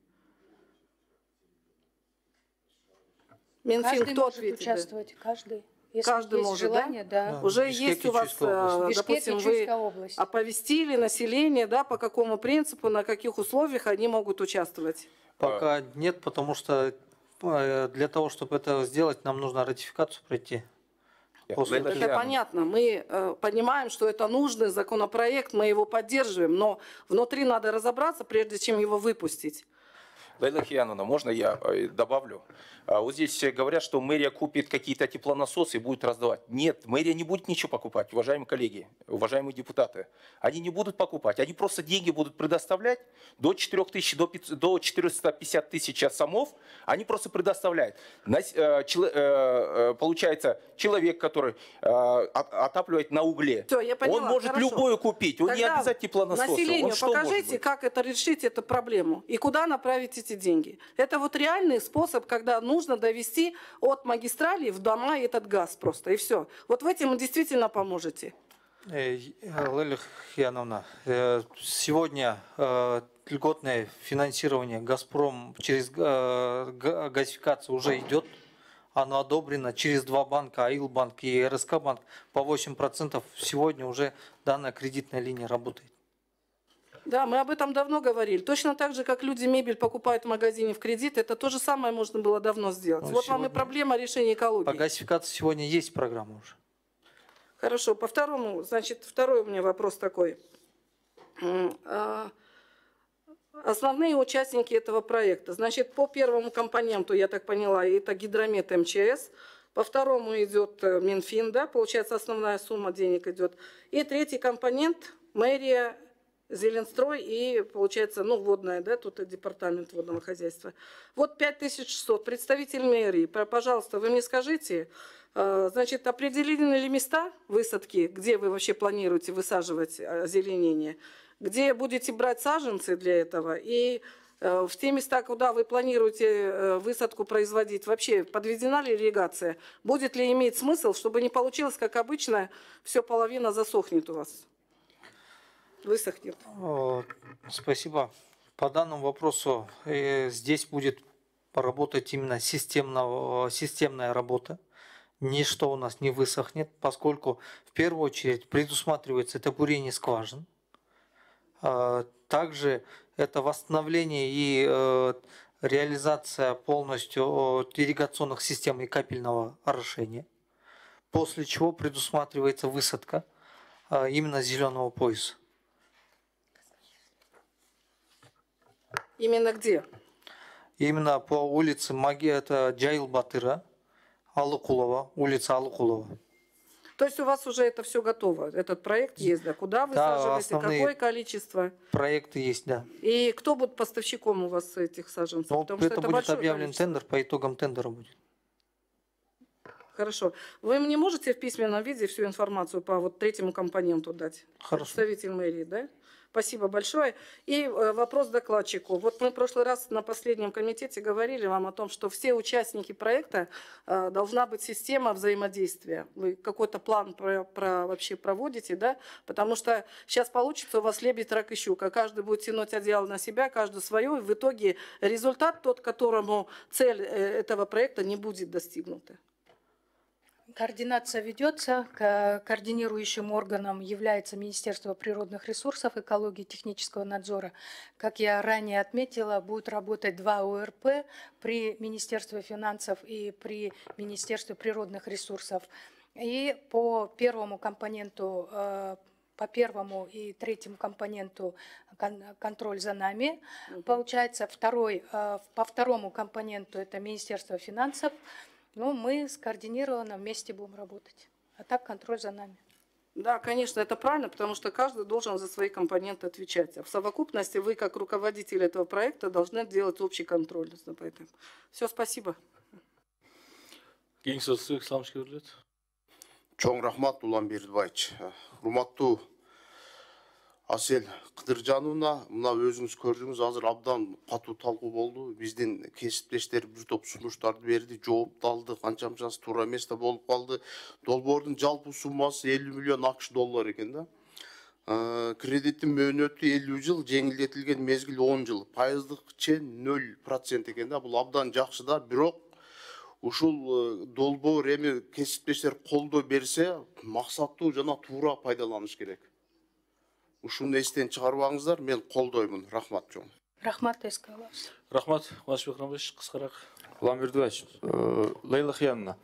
Speaker 12: Минфин,
Speaker 13: Каждый
Speaker 12: кто
Speaker 13: может
Speaker 12: ответит?
Speaker 13: участвовать, каждый. Если
Speaker 12: Каждый
Speaker 13: есть
Speaker 12: может,
Speaker 13: желание, да?
Speaker 12: Уже
Speaker 14: Бишкек
Speaker 12: есть
Speaker 14: и
Speaker 12: у вас,
Speaker 14: Чуйская область.
Speaker 12: допустим,
Speaker 13: Бишкек и
Speaker 12: вы
Speaker 13: Чуйская область.
Speaker 12: оповестили население, да, по какому принципу, на каких условиях они могут участвовать?
Speaker 14: Пока нет, потому что для того, чтобы это сделать, нам нужно ратификацию пройти.
Speaker 12: Это понятно. Мы понимаем, что это нужный законопроект, мы его поддерживаем, но внутри надо разобраться, прежде чем его выпустить.
Speaker 17: Лейла Хияновна, можно я добавлю? Вот здесь говорят, что мэрия купит какие-то теплонасосы и будет раздавать. Нет, мэрия не будет ничего покупать, уважаемые коллеги, уважаемые депутаты. Они не будут покупать, они просто деньги будут предоставлять до 4 тысяч, до 450 тысяч сомов, они просто предоставляют. Получается, человек, который отапливает на угле,
Speaker 12: Всё, я поняла,
Speaker 17: он может
Speaker 12: хорошо.
Speaker 17: любую купить, он не
Speaker 12: Тогда
Speaker 17: обязательно теплонасос.
Speaker 12: населению покажите, как это решить эту проблему и куда направить эти деньги. Это вот реальный способ, когда нужно довести от магистрали в дома этот газ просто, и все. Вот в этом вы действительно поможете.
Speaker 14: Лейла Хияновна, сегодня льготное финансирование «Газпром» через газификацию уже идет. Оно одобрено через два банка, АИЛ-банк и РСК-банк. По 8% сегодня уже данная кредитная линия работает.
Speaker 12: Да, мы об этом давно говорили. Точно так же, как люди мебель покупают в магазине в кредит, это то же самое можно было давно сделать. Вот вам и проблема решения экологии.
Speaker 14: По газификации сегодня есть программа уже.
Speaker 12: Хорошо, по второму, значит, второй у меня вопрос такой. Основные участники этого проекта. Значит, по первому компоненту, я так поняла, это Гидромет МЧС. По второму идет Минфин, да, получается, основная сумма денег идет. И третий компонент – мэрия, Зеленстрой и, получается, ну, водная, да, тут департамент водного хозяйства. Вот 5600, представитель мэрии. Пожалуйста, вы мне скажите, значит, определены ли места высадки, где вы вообще планируете высаживать озеленение, где будете брать саженцы для этого, и в те места, куда вы планируете высадку производить, вообще подведена ли ирригация? Будет ли иметь смысл, чтобы не получилось, как обычно, все половина засохнет у вас? Высохнет.
Speaker 14: Спасибо. По данному вопросу здесь будет поработать именно системная работа. Ничто у нас не высохнет, поскольку в первую очередь предусматривается это бурение скважин. Также это восстановление и реализация полностью ирригационных систем и капельного орошения. После чего предусматривается высадка именно зеленого пояса.
Speaker 12: Именно где?
Speaker 14: Именно по улице это Джаил Батыра, Алыкулова, улица Алыкулова.
Speaker 12: То есть у вас уже это все готово? Этот проект есть, да? Куда вы саживаете, какое количество?
Speaker 14: Проекты есть, да.
Speaker 12: И кто будет поставщиком у вас этих саженцев?
Speaker 14: Ну,
Speaker 12: Потому что
Speaker 14: это будет объявлен
Speaker 12: количество.
Speaker 14: тендер, по итогам тендера будет.
Speaker 12: Хорошо. Вы мне можете в письменном виде всю информацию по вот третьему компоненту дать?
Speaker 14: Хорошо.
Speaker 12: Представитель мэрии, да? Спасибо большое. И вопрос докладчику. Вот мы в прошлый раз на последнем комитете говорили вам о том, что все участники проекта должна быть система взаимодействия. Вы какой-то план вообще проводите, да? Потому что сейчас получится у вас лебедь, рак и щука. Каждый будет тянуть одеяло на себя, каждый свое. И в итоге результат тот, которому цель этого проекта не будет достигнута.
Speaker 13: Координация ведется. Координирующим органом является Министерство природных ресурсов, экологии и технического надзора. Как я ранее отметила, будут работать 2 ОРП при Министерстве финансов и при Министерстве природных ресурсов. И по первому компоненту, по первому и третьему компоненту контроль за нами. Получается, по второму компоненту это Министерство финансов. Ну, мы скоординированно вместе будем работать. А так контроль за нами.
Speaker 12: Да, конечно, это правильно, потому что каждый должен за свои компоненты отвечать. А в совокупности вы, как руководитель этого проекта, должны делать общий контроль. Поэтому все, спасибо.
Speaker 9: Чоң рахмат, Улан Бердібаевич. Урматтуу Асел Кыдыржановна, мына өзүңүз көрдүңүз, азыр абдан катуу талкуу болду. Биздин кесиптештер бир топ сунуштарды берди, жооп алды, канча-мынчасы туура эмес да болуп калды. Долбоордун жалпы суммасы 50 миллион ақш доллар экен да. Кредиттин мөөнөтү 50 жыл, жеңилдетилген мезгил 10 жыл. Пайыздык чен 0% экен да. Бул абдан жакшы да, бирок ушул долбоор эми кесиптештер колдоо берсе, максаттуу жана туура пайдаланыш керек. Ушуну эстен чыгарбаңыздар, мен колдоймун. Рахмат чоң.
Speaker 13: Рахмат, эске алабыз.
Speaker 1: Рахмат, Кубанычбек Рамбаевич, кыскараак.
Speaker 4: Улан Бердібаевич, Лейла Хияновна,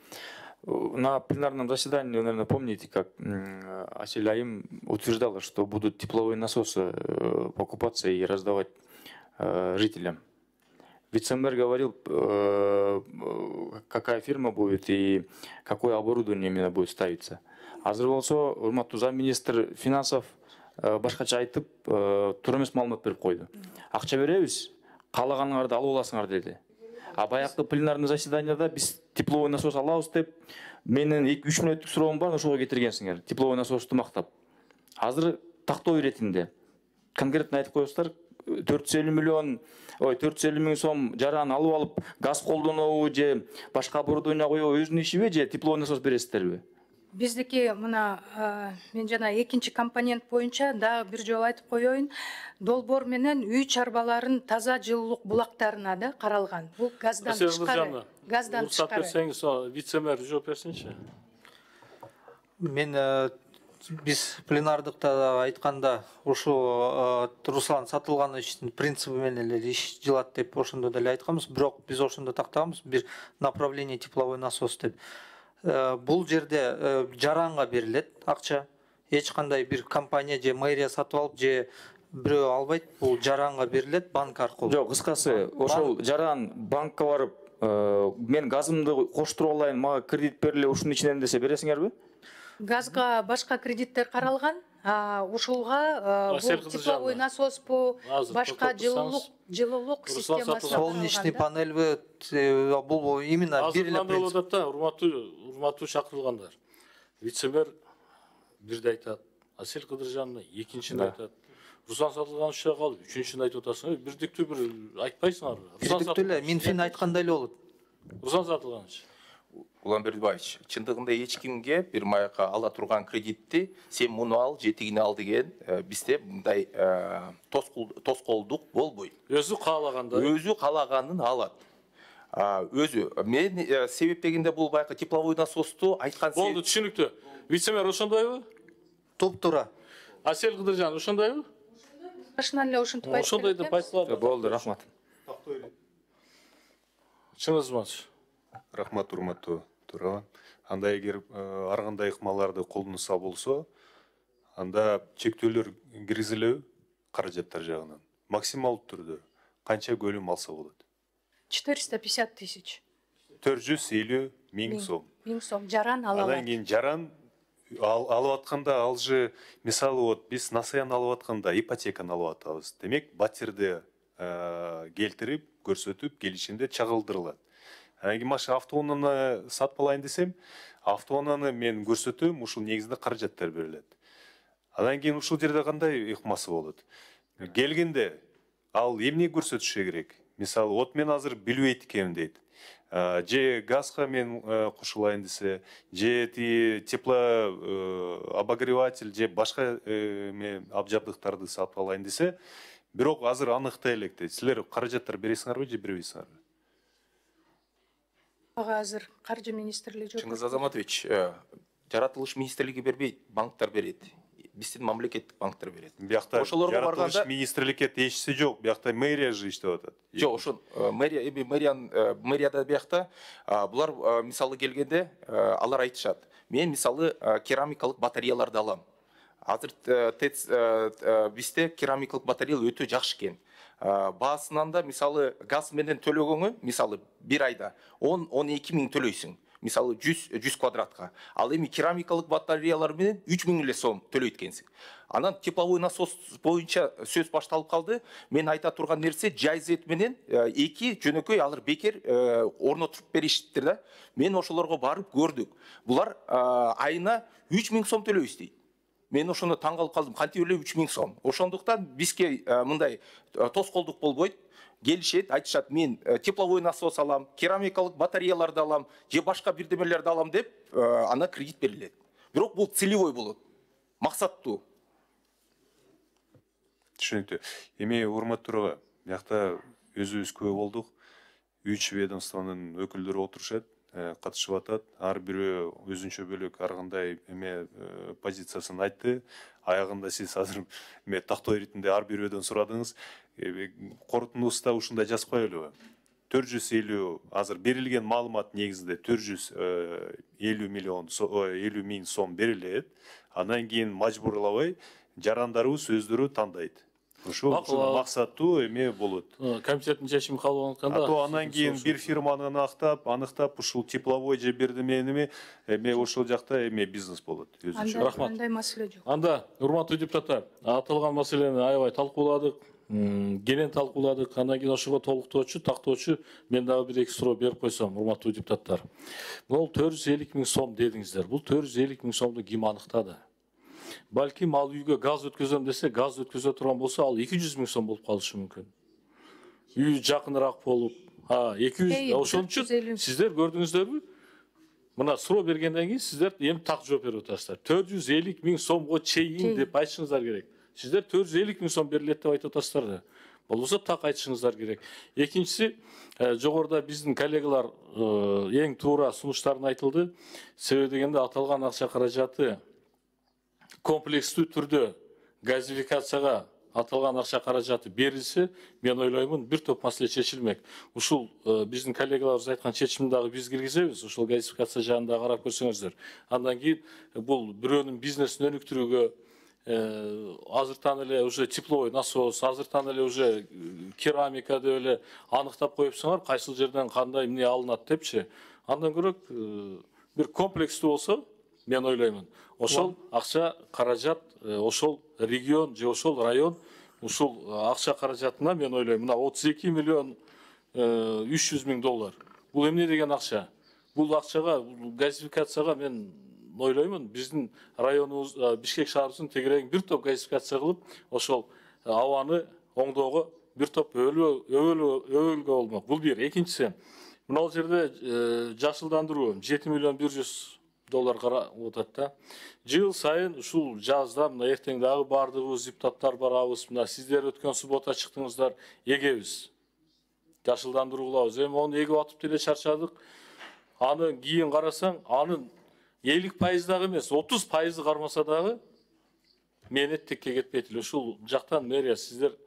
Speaker 4: на пленарном заседании, вы, наверное, помните, как Асель Айым утверждала, что будут тепловые насосы покупаться и раздавать жителям. Вице-мэр говорил, какая фирма будет и какое оборудование именно будет ставиться. Азыр болсо, урматтуу замминистр финансов башкача айтып, туура эмес маалымат берип койду. Акча беребиз, каалаганыңарды алып аласыңар деди. А баягы пленарный заседанияда биз тепловой насос алабыз деп, менин 2-3 мүнөттүк суроом бар, ошого кетиргенсиңер. Тепловой насосту мактап. Азыр тактоо иретинде конкретно айтып коесуздар, 450 миң сом жаран алып алып, газ колдонобу же башка оборудование коебу өзүнүн ишиби же тепловой насос бересиздерби?
Speaker 13: Биздики мына мен жана экинчи компонент боюнча да бир жолу айтып коеюн. Долбоор менен үй чарбаларын таза жылуулук булактарына да каралган. Бул газдан тышкары. Газдан тышкары.
Speaker 1: Берсеңиз, вице-мэр жооп берсинчи.
Speaker 14: Мен биз пленардыкта айтканда ушу Руслан Сатылгановичтин принципи менен эле иш жылат деп ошондо деле айтканбыз. Бирок биз ошондо тактаганбыз, бир направление тепловой насос деп. Бул жерде жаранга берилет акча. Эч кандай бир компания же мэрия сатып алып же бирөө албайт. Бул жаранга берилет банк аркылуу.
Speaker 4: Жок, кыскасы, ошол жаран банкка барып, мен газымды коштуруп алайын, мага кредит бериле, ушунун ичинен десе бересиңерби?
Speaker 13: Газга башка кредиттер каралган, ушулга бул тепловой насоспу, башка жылуулук системасы.
Speaker 14: Солнечный панельби, бул именно бериле принцип.
Speaker 1: Урматтуу чакырылгандар. Вице-мэр бирди айтат, Асель Кыдыржановна экинчини айтат. Руслан Сатылганович калып, үчүнчүсүн айтып атасыңар, бирдиктүү бир айтпайсыңарбы?
Speaker 14: Бирдиктүү эле, Минфин айткандай эле болот.
Speaker 1: Руслан Сатылганович.
Speaker 17: Улан Бердібаевич, чындыгында эч кимге бир майга ала турган кредитти сен муну ал, жетигини ал деген бизде мындай тоскоолдук болбойт.
Speaker 1: Өзү каалаганда.
Speaker 17: Өзү каалаганын алат. Өзү мен себеп дегенде бул байкы тепловой насосту айткан
Speaker 1: болду, түшүнүктүү. Вице-мэр ошондойбу?
Speaker 14: Туп-туура.
Speaker 1: Асель Кыдыржанов ошондойбу?
Speaker 13: Башынан эле ошентип айтып
Speaker 1: ошондой деп айтылат.
Speaker 4: Болду, рахмат.
Speaker 1: Чыңгызманович.
Speaker 16: Рахмат, урматтуу төрага. Анда эгер ар кандай ыкмаларды колдонса болсо, анда чектөөлөр киргизилеби каражаттар жагынан. Максималдуу түрдө канча көлүм алса болот?
Speaker 13: 450 тысяч.
Speaker 16: 450 миң сом.
Speaker 13: Миң сом жаран ала алат.
Speaker 16: Андан кийин жаран алып атканда, ал же мисалы вот биз насаян алып атканда ипотеканы алып атабыз. Демек, батирди келтирип, көрсөтүп, келишимде чагылдырылат. Анан кийин маша автоунааны сатып алайын десем, автоунааны мен көрсөтөм, ушул негизинде каражаттар берилет. Андан кийин ушул жерде кандай ыкмасы болот? Келгенде ал эмне көрсөтүшү керек? Мисалы, вот мен азыр билбейт экенмин дейт. Же газга мен кошулайын десе, же теплообогреватель, же башка абжабдыктарды сатып алайын десе, бирок азыр аныктай элек дейт. Силер каражаттар бересиңерби же бербейсиңерби?
Speaker 13: Ага азыр каржы министрлиги жок.
Speaker 17: Чыңгыз Азаматович, жаратылыш министрлиги бербейт, банктар берет. Биздин мамлекеттик банктар берет.
Speaker 16: Биякта жаратылыш министрликке тиешеси жок, биякта мэрия же иштеп атат.
Speaker 17: Жок, ошон мэрияда биякта булар мисалы келгенде алар айтышат. Мен мисалы керамикалык батареяларды алам. Азыр бизде керамикалык батарея өтө жакшы экен. Баасынан да мисалы газ менен төлөгөнгө мисалы бир айда 10-12 миң төлөйсүң. Мисалы 100 квадратка. Ал эми керамикалык батареялар менен 3 миң эле сом төлөйт экенсиң. Анан тепловой насос боюнча сөз башталып калды. Мен айта турган нерсе жайзет менен эки жөнөкөй алар бекер орнотуп беришиптир да. Мен ошолорго барып көрдүк. Булар айына 3 миң сом төлөйбүз дейт. Мен ошондо таң калып калдым. Кантип эле 3 миң сом. Ошондуктан бизге мындай тоскоолдук болбойт. Келишет, айтышат, мен тепловой насос алам, керамикалык батареяларды алам, же башка бирдемелерди алам деп, ана кредит берилет. Бирок бул целевой болот. Максаттуу.
Speaker 16: Түшүнүктүү. Эми урматтуу, биякта өзүбүз күбө болдук. 3 ведомствонун өкүлдөрү отурушат, катышып атат. Ар бирөө өзүнчө бөлөк ар кандай позициясын айтты. Аягында сиз азыр тактоо иретинде ар бирөөдөн сурадыңыз. Корутундусунда ушундай жазып коелубу? 450 азыр берилген маалымат негизинде 450 миң сом берилет. Андан кийин мажбурлабай жарандарыбыз өздөрү тандайт. Ошол максаттуу эме болот.
Speaker 1: Комитеттин чечими кабыл алынганда.
Speaker 16: Андан кийин бир фирманы аныктап ушул тепловой же бирдемени эме ошол жакта эме бизнес болот.
Speaker 1: Рахмат.
Speaker 13: Андай маселе жок.
Speaker 1: Анда урматтуу депутаттар, аталган маселени аябай талкууладык. Кенен талкууладык. Андан кийин ошого толуктоочу, тактоочу мен дагы бир эки суроо берип койсом, урматтуу депутаттар. Бул 450 миң сом дедиңиздер. Бул 450 миң сомду ким аныктады? Балким ал үйгө газ өткөзөм десе, газ өткөзө турган болсо, ал 200 миң сом болуп калышы мүмкүн. Үй жакыныраак болуп, 200, ошон үчүн сиздер көрдүңүздөрбү? Мына суроо бергенден кийин сиздер эми так жооп берип атасыздар. 450 миң сомго чейин деп айтышыңыздар керек. Сиздер 450 миң сом берилет деп айтып атасыздар да. Болбосо так айтышыңыздар керек. Экинчиси, жогоруда биздин коллегалар эң туура сунуштарын айтылды. Себеби дегенде аталган акча каражаты комплекстүү түрдө газификацияга аталган акча каражаты берилсе, мен ойлоймун бир топ маселе чечилмек. Ушул биздин коллегаларыбыз айткан чечимди дагы биз киргизебиз, ушул газификация жагын да карап көрсөңүздөр. Андан кийин бул бирөөнүн бизнесин өнүктүрүүгө азыртан эле уже тепловой насос, азыртан эле уже керамика деп эле аныктап коюпсуңар, кайсыл жерден кандай эмне алынат депчи. Андан көрөк бир комплекстүү болсо, мен ойлоймун. Ошол акча каражат, ошол регион же ошол район, ушул акча каражатына мен ойлойм, мына 32 миллион 300 миң доллар. Бул эмне деген акча? Бул акчага, газификацияга мен ойлоймун, биздин районубуз, Бишкек шаарыбыздын тегерегин бир топ газификация кылып, ошол абаны оңдоого бир топ өбөлгө болмок. Бул бир. Экинчиси, мына жерде жашылдандыруу 7 миллион 100 доллар карап атат да. Жыл сайын ушул жазда мына эртең дагы бардыгыбыз депутаттар барабыз. Мына сиздер өткөн суббота чыктыңыздар, эгебиз. Жашылдандыруу кылабыз. Эми оны эгип атып деле чарчадык. Аны кийин карасаң, анын 50% дагы эмес, 30% кармаса дагы мээнеттикке кетпейт эле. Ушул жактан мэрия сиздер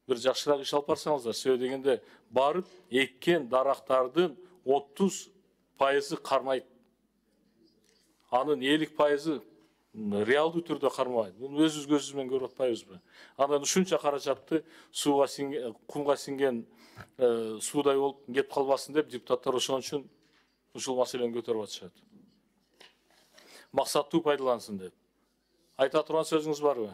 Speaker 1: бир жакшыраак иш алып барсаңыздар. Себеби дегенде барып эккен дарактардын 30% кармайт. Анын 50% реалдуу түрдө кармайт. Буну өзүбүз көзүбүз менен көрүп атпайбызбы? Андан ушунча каражатты сууга сиңген, кумга сиңген суудай болуп кетип калбасын деп депутаттар ошон үчүн ушул маселени көтөрүп атышат. Максаттуу пайдалансын деп. Айта турган сөзүңүз барбы?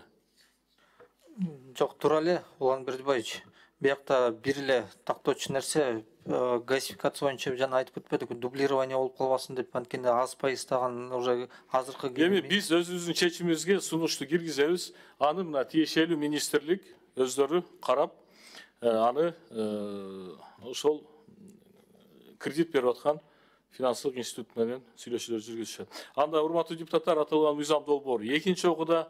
Speaker 14: Жок, туура эле, Улан Бердибаевич. Биякта бир эле тактоочу нерсе, газификация боюнча жана айтып кетпедик, дублирование болуп калбасын деп, анткени аз пайыздаган уже азыркы
Speaker 1: эми биз өзүбүздүн чечимибизге сунушту киргизебиз. Аны мына тиешелүү министрлик өздөрү карап, аны ошол кредит берип аткан финансылык институт менен сүйлөшүүлөр жүргүзүшөт. Анда урматтуу депутаттар, аталган мыйзам долбоору экинчи окууда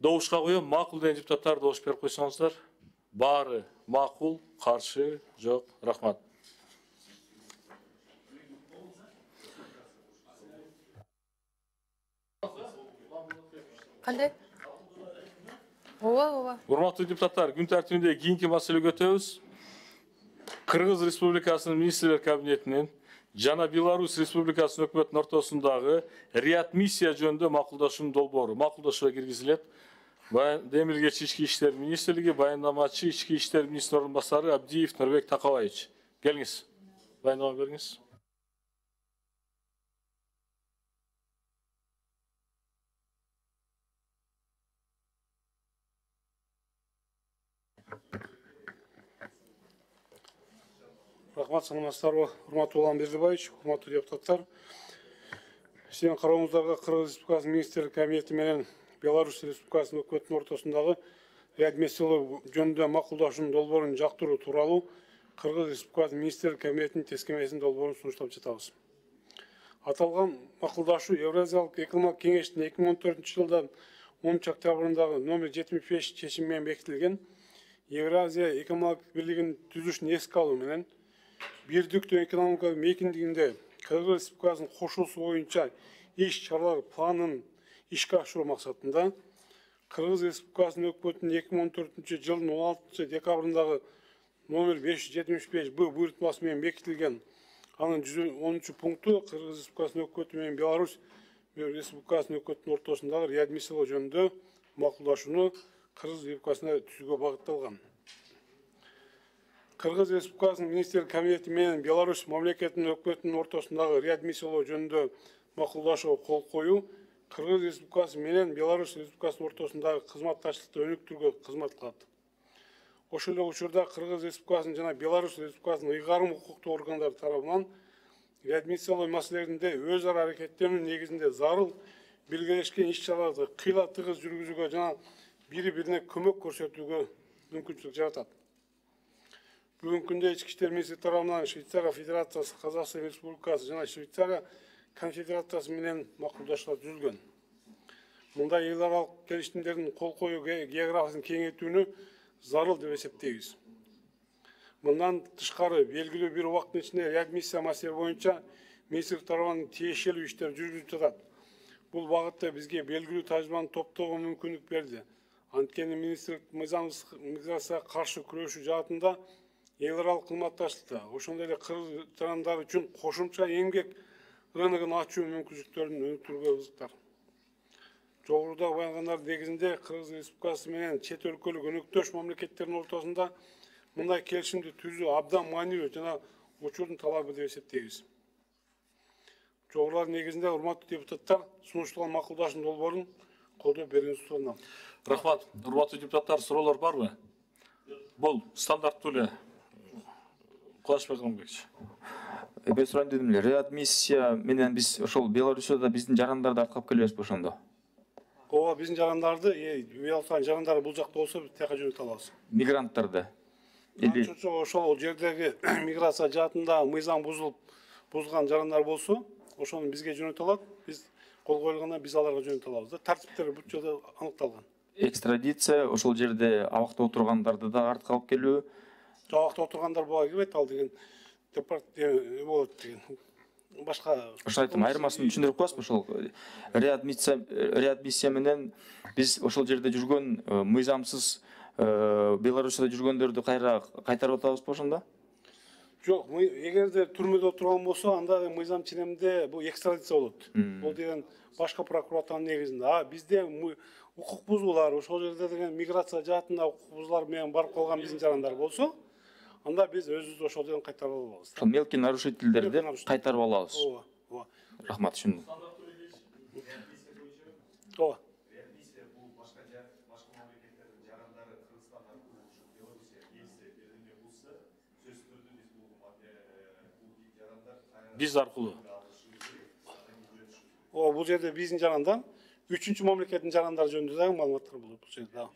Speaker 1: добушка коем. Макул деген депутаттар добуш берип койсоңуздар. Баары макул, каршы жок. Рахмат.
Speaker 13: Кандай? Ооба.
Speaker 1: Урматтуу депутаттар, күн тартибинде кийинки маселеге өтөбүз. Кыргыз Республикасынын министрлер кабинетинен жана Беларусь Республикасынын өкмөтүнүн ортосундагы реадмиссия жөнүндө макулдашуунун долбоору макулдашууга киргизилет. Демиргеч Ички иштер министрлиги, баяндамачы Ички иштер министринин орун басары Абдиев Нурбек Такабаевич. Келиңиз. Баяндама бериңиз.
Speaker 19: Рахмат, саламатсыздарбы, урматтуу Улан Бердибаевич, урматтуу депутаттар. Сиздердин карооңуздага Кыргыз Республикасынын министрлер кабинети менен Беларусь Республикасынын өкмөтүнүн ортосундагы реадмиссиялоо жөнүндө макулдашуунун долбоорун жактыруу тууралуу Кыргыз Республикасынын министрлер кабинетинин тескемесинин долбоорун сунуштап жатабыз. Аталган макулдашуу Евразиялык экономикалык кеңештин 2014 жылдан 10 октябрындагы номер 75 чечими менен бекитилген Евразия экономикалык бирлигин түзүшүн эске алуу менен бирдиктүү экономикалык мейкиндигинде Кыргыз Республикасынын кошуусу боюнча иш чаралар планын ишке ашыруу максатында Кыргыз Республикасынын өкмөтүнүн 2014 жылдын 16 декабрындагы номер 575-Б буйртмасы менен бекитилген анын 110 пункту Кыргыз Республикасынын өкмөтү менен Беларусь Республикасынын өкмөтүнүн ортосундагы реадмиссиялоо жөнүндө макулдашууну Кыргыз Республикасына түзүүгө багытталган. Кыргыз Республикасынын министрлер кабинети менен Беларусь мамлекетинин өкмөтүнүн ортосундагы реадмиссиялоо жөнүндө макулдашууга кол коюу Кыргыз Республикасы менен Беларусь Республикасынын ортосундагы кызматташтыкты өнүктүрүүгө кызмат кылат. Ошол эле учурда Кыргыз Республикасынын жана Беларусь Республикасынын ыйгарым укуктуу органдары тарабынан реадмиссиялоо маселелеринде өз ара аракеттенүү негизинде зарыл белгилешкен иш-чараларды кыйла тыгыз жүргүзүүгө жана бири-бирине көмөк көрсөтүүгө мүмкүнчүлүк жаратат. Бүгүнкү күндө Ички иштер министрлиги тарабынан Швейцария Федерациясы, Казакстан Республикасы жана Швейцария Конфедерациясы менен макулдашуулар түзүлгөн. Мындай эл аралык келишимдердин кол коюу географиясын кеңейтүүнү зарыл деп эсептейбиз. Мындан тышкары белгилүү бир убакыттын ичинде реадмиссия маселе боюнча министрлик тарабынан тиешелүү иштер жүргүзүлүп жатат. Бул багытта бизге белгилүү тажрыйбаны топтоого мүмкүнлүк берди. Анткени министрлик миграцияга каршы күрөшүү жаатында эл аралык кызматташтыкта, ошондой эле кыргыз жарандары үчүн кошумча эмгек рыногун ачуу мүмкүнчүлүктөрүн өнүктүрүүгө ызыктар. Жогоруда баянгандардын негизинде Кыргыз Республикасы менен чет өлкөлүк өнөктөш мамлекеттердин ортосунда мындай келишимди түзүү абдан маанилүү жана учурдун талабы деп эсептейбиз. Жогорулардын негизинде урматтуу депутаттар сунушталган макулдашуунун долбоорун колдоо берүүңүздү сурунам.
Speaker 1: Рахмат. Урматтуу депутаттар, суроолор барбы? Бул стандарттуу эле. Кылычбек Кырымбекович.
Speaker 4: Эпе сурайын дедим эле, реадмиссия менен биз ошол Белоруссияда биздин жарандарды арткап келебизби ошондо?
Speaker 19: Ооба, биздин жарандарды, Беларустан жарандары бул жакта болсо биз тияка жөнөтө алабыз.
Speaker 4: Мигранттарды.
Speaker 19: Ошол жердеги миграция жаатында мыйзам бузулган жарандар болсо, ошону бизге жөнөтө алат. Биз кол коюлгандан биз аларга жөнөтө алабыз. Тартиптер бул жерде аныкталган.
Speaker 4: Экстрадиция ошол жерде абакта отургандарды да артка алып келүү.
Speaker 19: Абакта отургандар буга кирбейт, ал деген болот деген. Башка
Speaker 4: ошо айтам, айырмасын түшүндүрүп коесузбу? Ошол реадмиссия менен биз ошол жерде жүргөн мыйзамсыз Белоруссияда жүргөндөрдү кайра кайтарып атабызбы ошондо?
Speaker 19: Жок, эгерде түрмөдө отурган болсо, анда мыйзам ченеминде бул экстрадиция болот. Бул деген башка прокуратуранын негизинде. А бизде укук бузуулар, ошол жерде деген миграция жаатында укук бузуулар менен барып калган биздин жарандар болсо, анда биз өзүбүз ошол жерден кайтарып алабыз.
Speaker 4: Ошол мелкий нарушительдерди кайтарып алабыз.
Speaker 19: Ооба.
Speaker 4: Рахмат, түшүндүм.
Speaker 19: Ооба.
Speaker 1: Биз аркылуу.
Speaker 19: Бул жерде биздин жарандар, 3-чү мамлекеттин жарандары жөнүндө дагы маалыматтар болот бул жерде.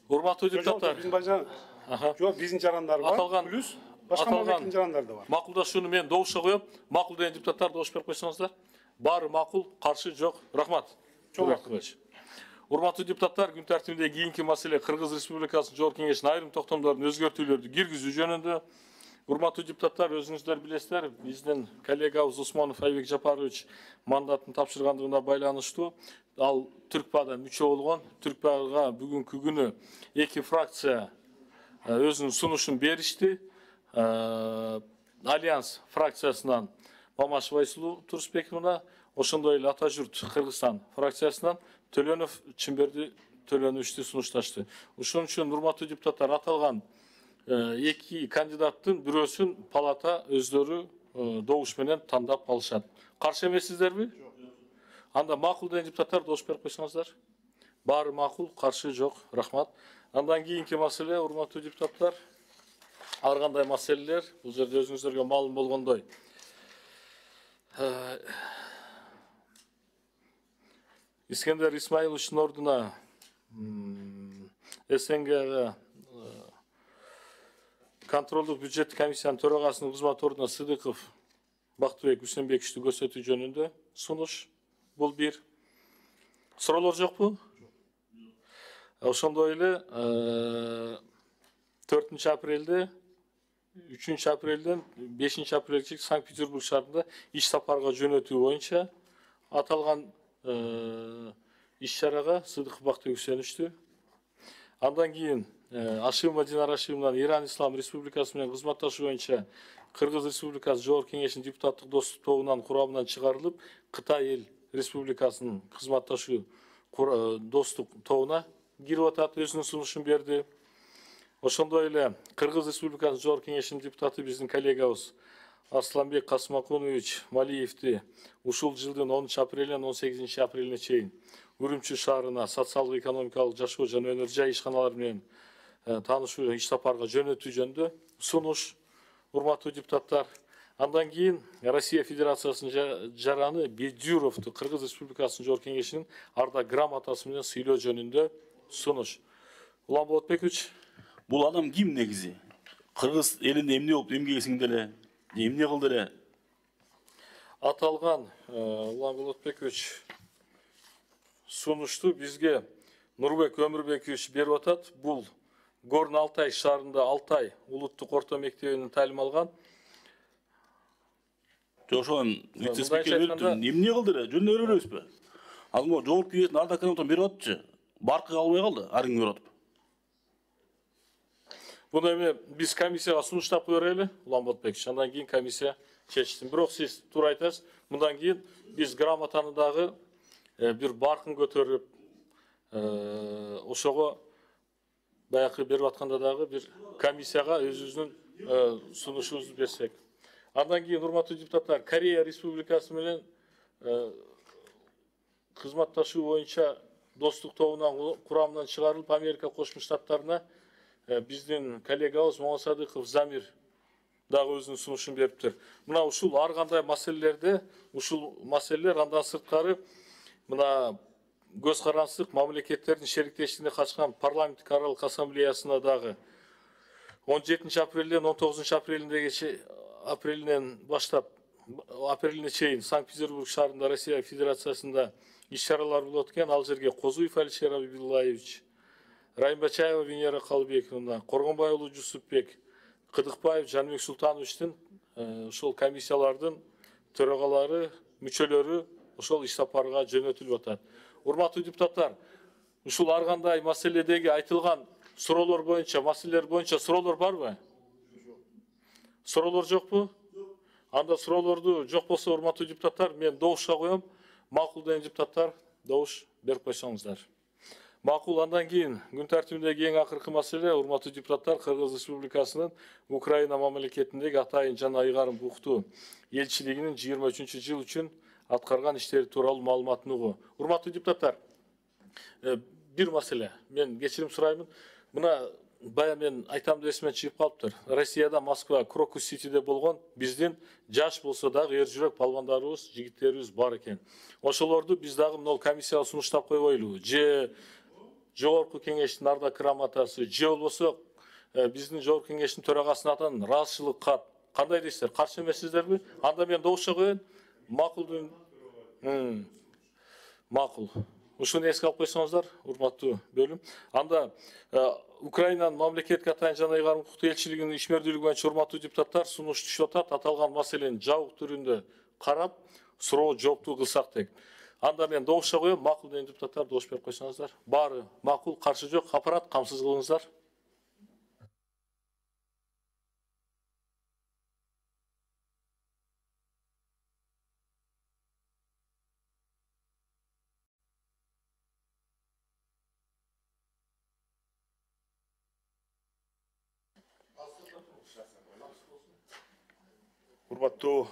Speaker 1: Урматтуу депутаттар.
Speaker 19: Жок, биздин жарандар бар. Плюс башка мамлекеттин жарандары да бар.
Speaker 1: Макулдашууну мен добушка коём. Макул деген депутаттар добуш берип койсоңуздар. Баары макул, каршы жок. Рахмат. Чоң рахмат. Урматтуу депутаттар, күн тартибинде кийинки маселе Кыргыз Республикасынын Жогорку Кеңешинин айрым токтомдорун өзгөртүүлөрдү киргизүү жөнүндө Урматтуу депутаттар, өзүңүздөр билесиздер, биздин коллегабыз Усманов Айбек Жапарович мандатын тапшыргандыгына байланыштуу ал Түркпада мүчө болгон. Түркпага бүгүнкү күнү 2 фракция өзүнүн сунушун беришти. Альянс фракциясынан Мамашев Айсулуу Турсбек мына, ошондой эле Ата журт Кыргызстан фракциясынан Төлөнов Чымберди Төлөнүштү сунушташты. Ошон үчүн урматтуу депутаттар, аталган 2 кандидаттын бирөөсүн палата өздөрү добуш менен тандап алышат. Каршы эмессиздерби? Анда макул деген депутаттар добуш берип койсоңуздар. Баары макул, каршы жок. Рахмат. Андан кийинки маселе, урматтуу депутаттар, ар кандай маселелер, бул жерде өзүңүздөргө маалым болгондой, Искендер Исмаиловичтин ордуна СНГ контролдук бюджеттик комиссиянын төрагасынын кызмат ордуна Сыдыков Бактыбек Үсенбековичти көрсөтүү жөнүндө сунуш. Бул бир. Суроолор жокпу? Ошондой эле 4 апрелде 3 апрелден 5 апрелге Санкт-Петербург шаарында иш сапарга жөнөтүү боюнча аталган иш чарага Сыдыков Бактыбек Үсеновичти. Андан кийин Ашимова Динара Ашимовнан Иран Ислам Республикасы менен кызматташуу боюнча Кыргыз Республикасы Жогорку Кеңешинин депутаттык достук тобунан курамынан чыгарылып, Кытай Эл Республикасынын кызматташуу достук тобуна кирип атат, өзүнүн сунушун берди. Ошондой эле Кыргыз Республикасынын Жогорку Кеңешинин депутаты биздин коллегабыз Арсланбек Касмакунович Малиевти ушул жылдын 10 апрелинен 18 апрелине чейин Үрүмчү шаарына социалдык экономикалык жашоо жана өнөр жай ишканалары менен таанышуу иш сапарга жөнөтүү жөнүндө сунуш. Урматтуу депутаттар, андан кийин Россия Федерациясынын жараны Бедюровду Кыргыз Республикасынын Жогорку Кеңешинин ардак грамотасы менен сыйлоо жөнүндө сунуш. Улан Болотбекович,
Speaker 8: Бул адам ким негизи? Кыргыз элинде эмне болуп эмгеги сиңди эле, эмне кылды эле?
Speaker 1: Аталган Улан Болотбекович сунушту бизге Нурбек Өмүрбекович берип атат. Бул Горный Алтай шаарында Алтай улуттук орто мектебинин таалим алган.
Speaker 8: Ошон вице-спикер эмне кылды эле? Жөн эле көрөбүзбү? Ал могу Жогорку Кеңештин ардак грамотасын берип атчы. Баркы албай калды, арың берип атып.
Speaker 1: Буну эми биз комиссияга сунуштап кое берели, Улан Болотбекович. Андан кийин комиссия чечсин. Бирок сиз туура айтасыз. Мындан кийин биз грамотаны дагы бир баркын көтөрүп, ошого баягы берип атканда дагы бир комиссияга өзүбүздүн сунушубузду берсек. Андан кийин, урматтуу депутаттар, Корея Республикасы менен кызматташуу боюнча достук тобунан курамынан чыгарылып, Америка Кошмо Штаттарына биздин коллегабыз Момосадыков Замир дагы өзүнүн сунушун бериптир. Мына ушул ар кандай маселелерде, ушул маселелер андан сырткары мына көз карансыздык мамлекеттердин шериктештигине катышкан парламенттик аралык ассамблеясына дагы 17 апрелден 19 апрелинен баштап апрелине чейин Санкт-Петербург шаарында Россия Федерациясында иш чаралар болот экен. Ал жерге Козуев Алишер Абибуллаевич, Райымбачаева Венера Калыбековна, Коргонбай уулу Жусупбек, Кыдыкбаев Жанбек Султановичтин ошол комиссиялардын төрагалары, мүчөлөрү ошол иш сапарга жөнөтүлүп атат. Урматтуу депутаттар, ушул ар кандай маселедеги айтылган суроолор боюнча, маселелер боюнча суроолор барбы? Суроолор жокпу? Анда суроолорду жок болсо, урматтуу депутаттар, мен добушка коем. Макул деген депутаттар, добуш берип койсоңуздар. Макул. Андан кийин күн тартибиндеги эң акыркы маселе, урматтуу депутаттар, Кыргыз Республикасынын Украина мамлекетиндеги атайын жана ыйгарым укуктуу элчилигинин 23-жыл үчүн аткарган иштери тууралуу маалыматын угуу. Урматтуу депутаттар, бир маселе, мен кечирим сураймын. Мына бая мен айтам деп эсимен чыгып калыптыр. Россияда Москва Крокус Ситиде болгон биздин жаш болсо дагы эр жүрөк палвандарыбыз, жигиттерибиз бар экен. Ошолорду биз дагы мына комиссияга сунуштап койбойлубу? Же Жогорку Кеңештин ардак грамотасы, же болбосо биздин Жогорку Кеңештин төрагасынын атынан ыраазычылык кат. Кандай дейсиздер? Каршы эмессиздерби? Анда мен добушка коеюн. Макул. Макул. ушуну эске алып койсоңуздар, урматтуу бөлүм. Анда Украинанын мамлекетке атайын жана ыйгарым укуктуу элчилигинин ишмердүүлүгү боюнча урматтуу депутаттар сунуш түшүп атат. Аталган маселени жабык түрүндө карап, суроо жооптуу кылсак дейт. Анда мен добушка коем, макул деген депутаттар добуш берип койсоңуздар. Баары макул, каршы жок. Аппарат камсыз кылыңыздар.
Speaker 20: Урматтуу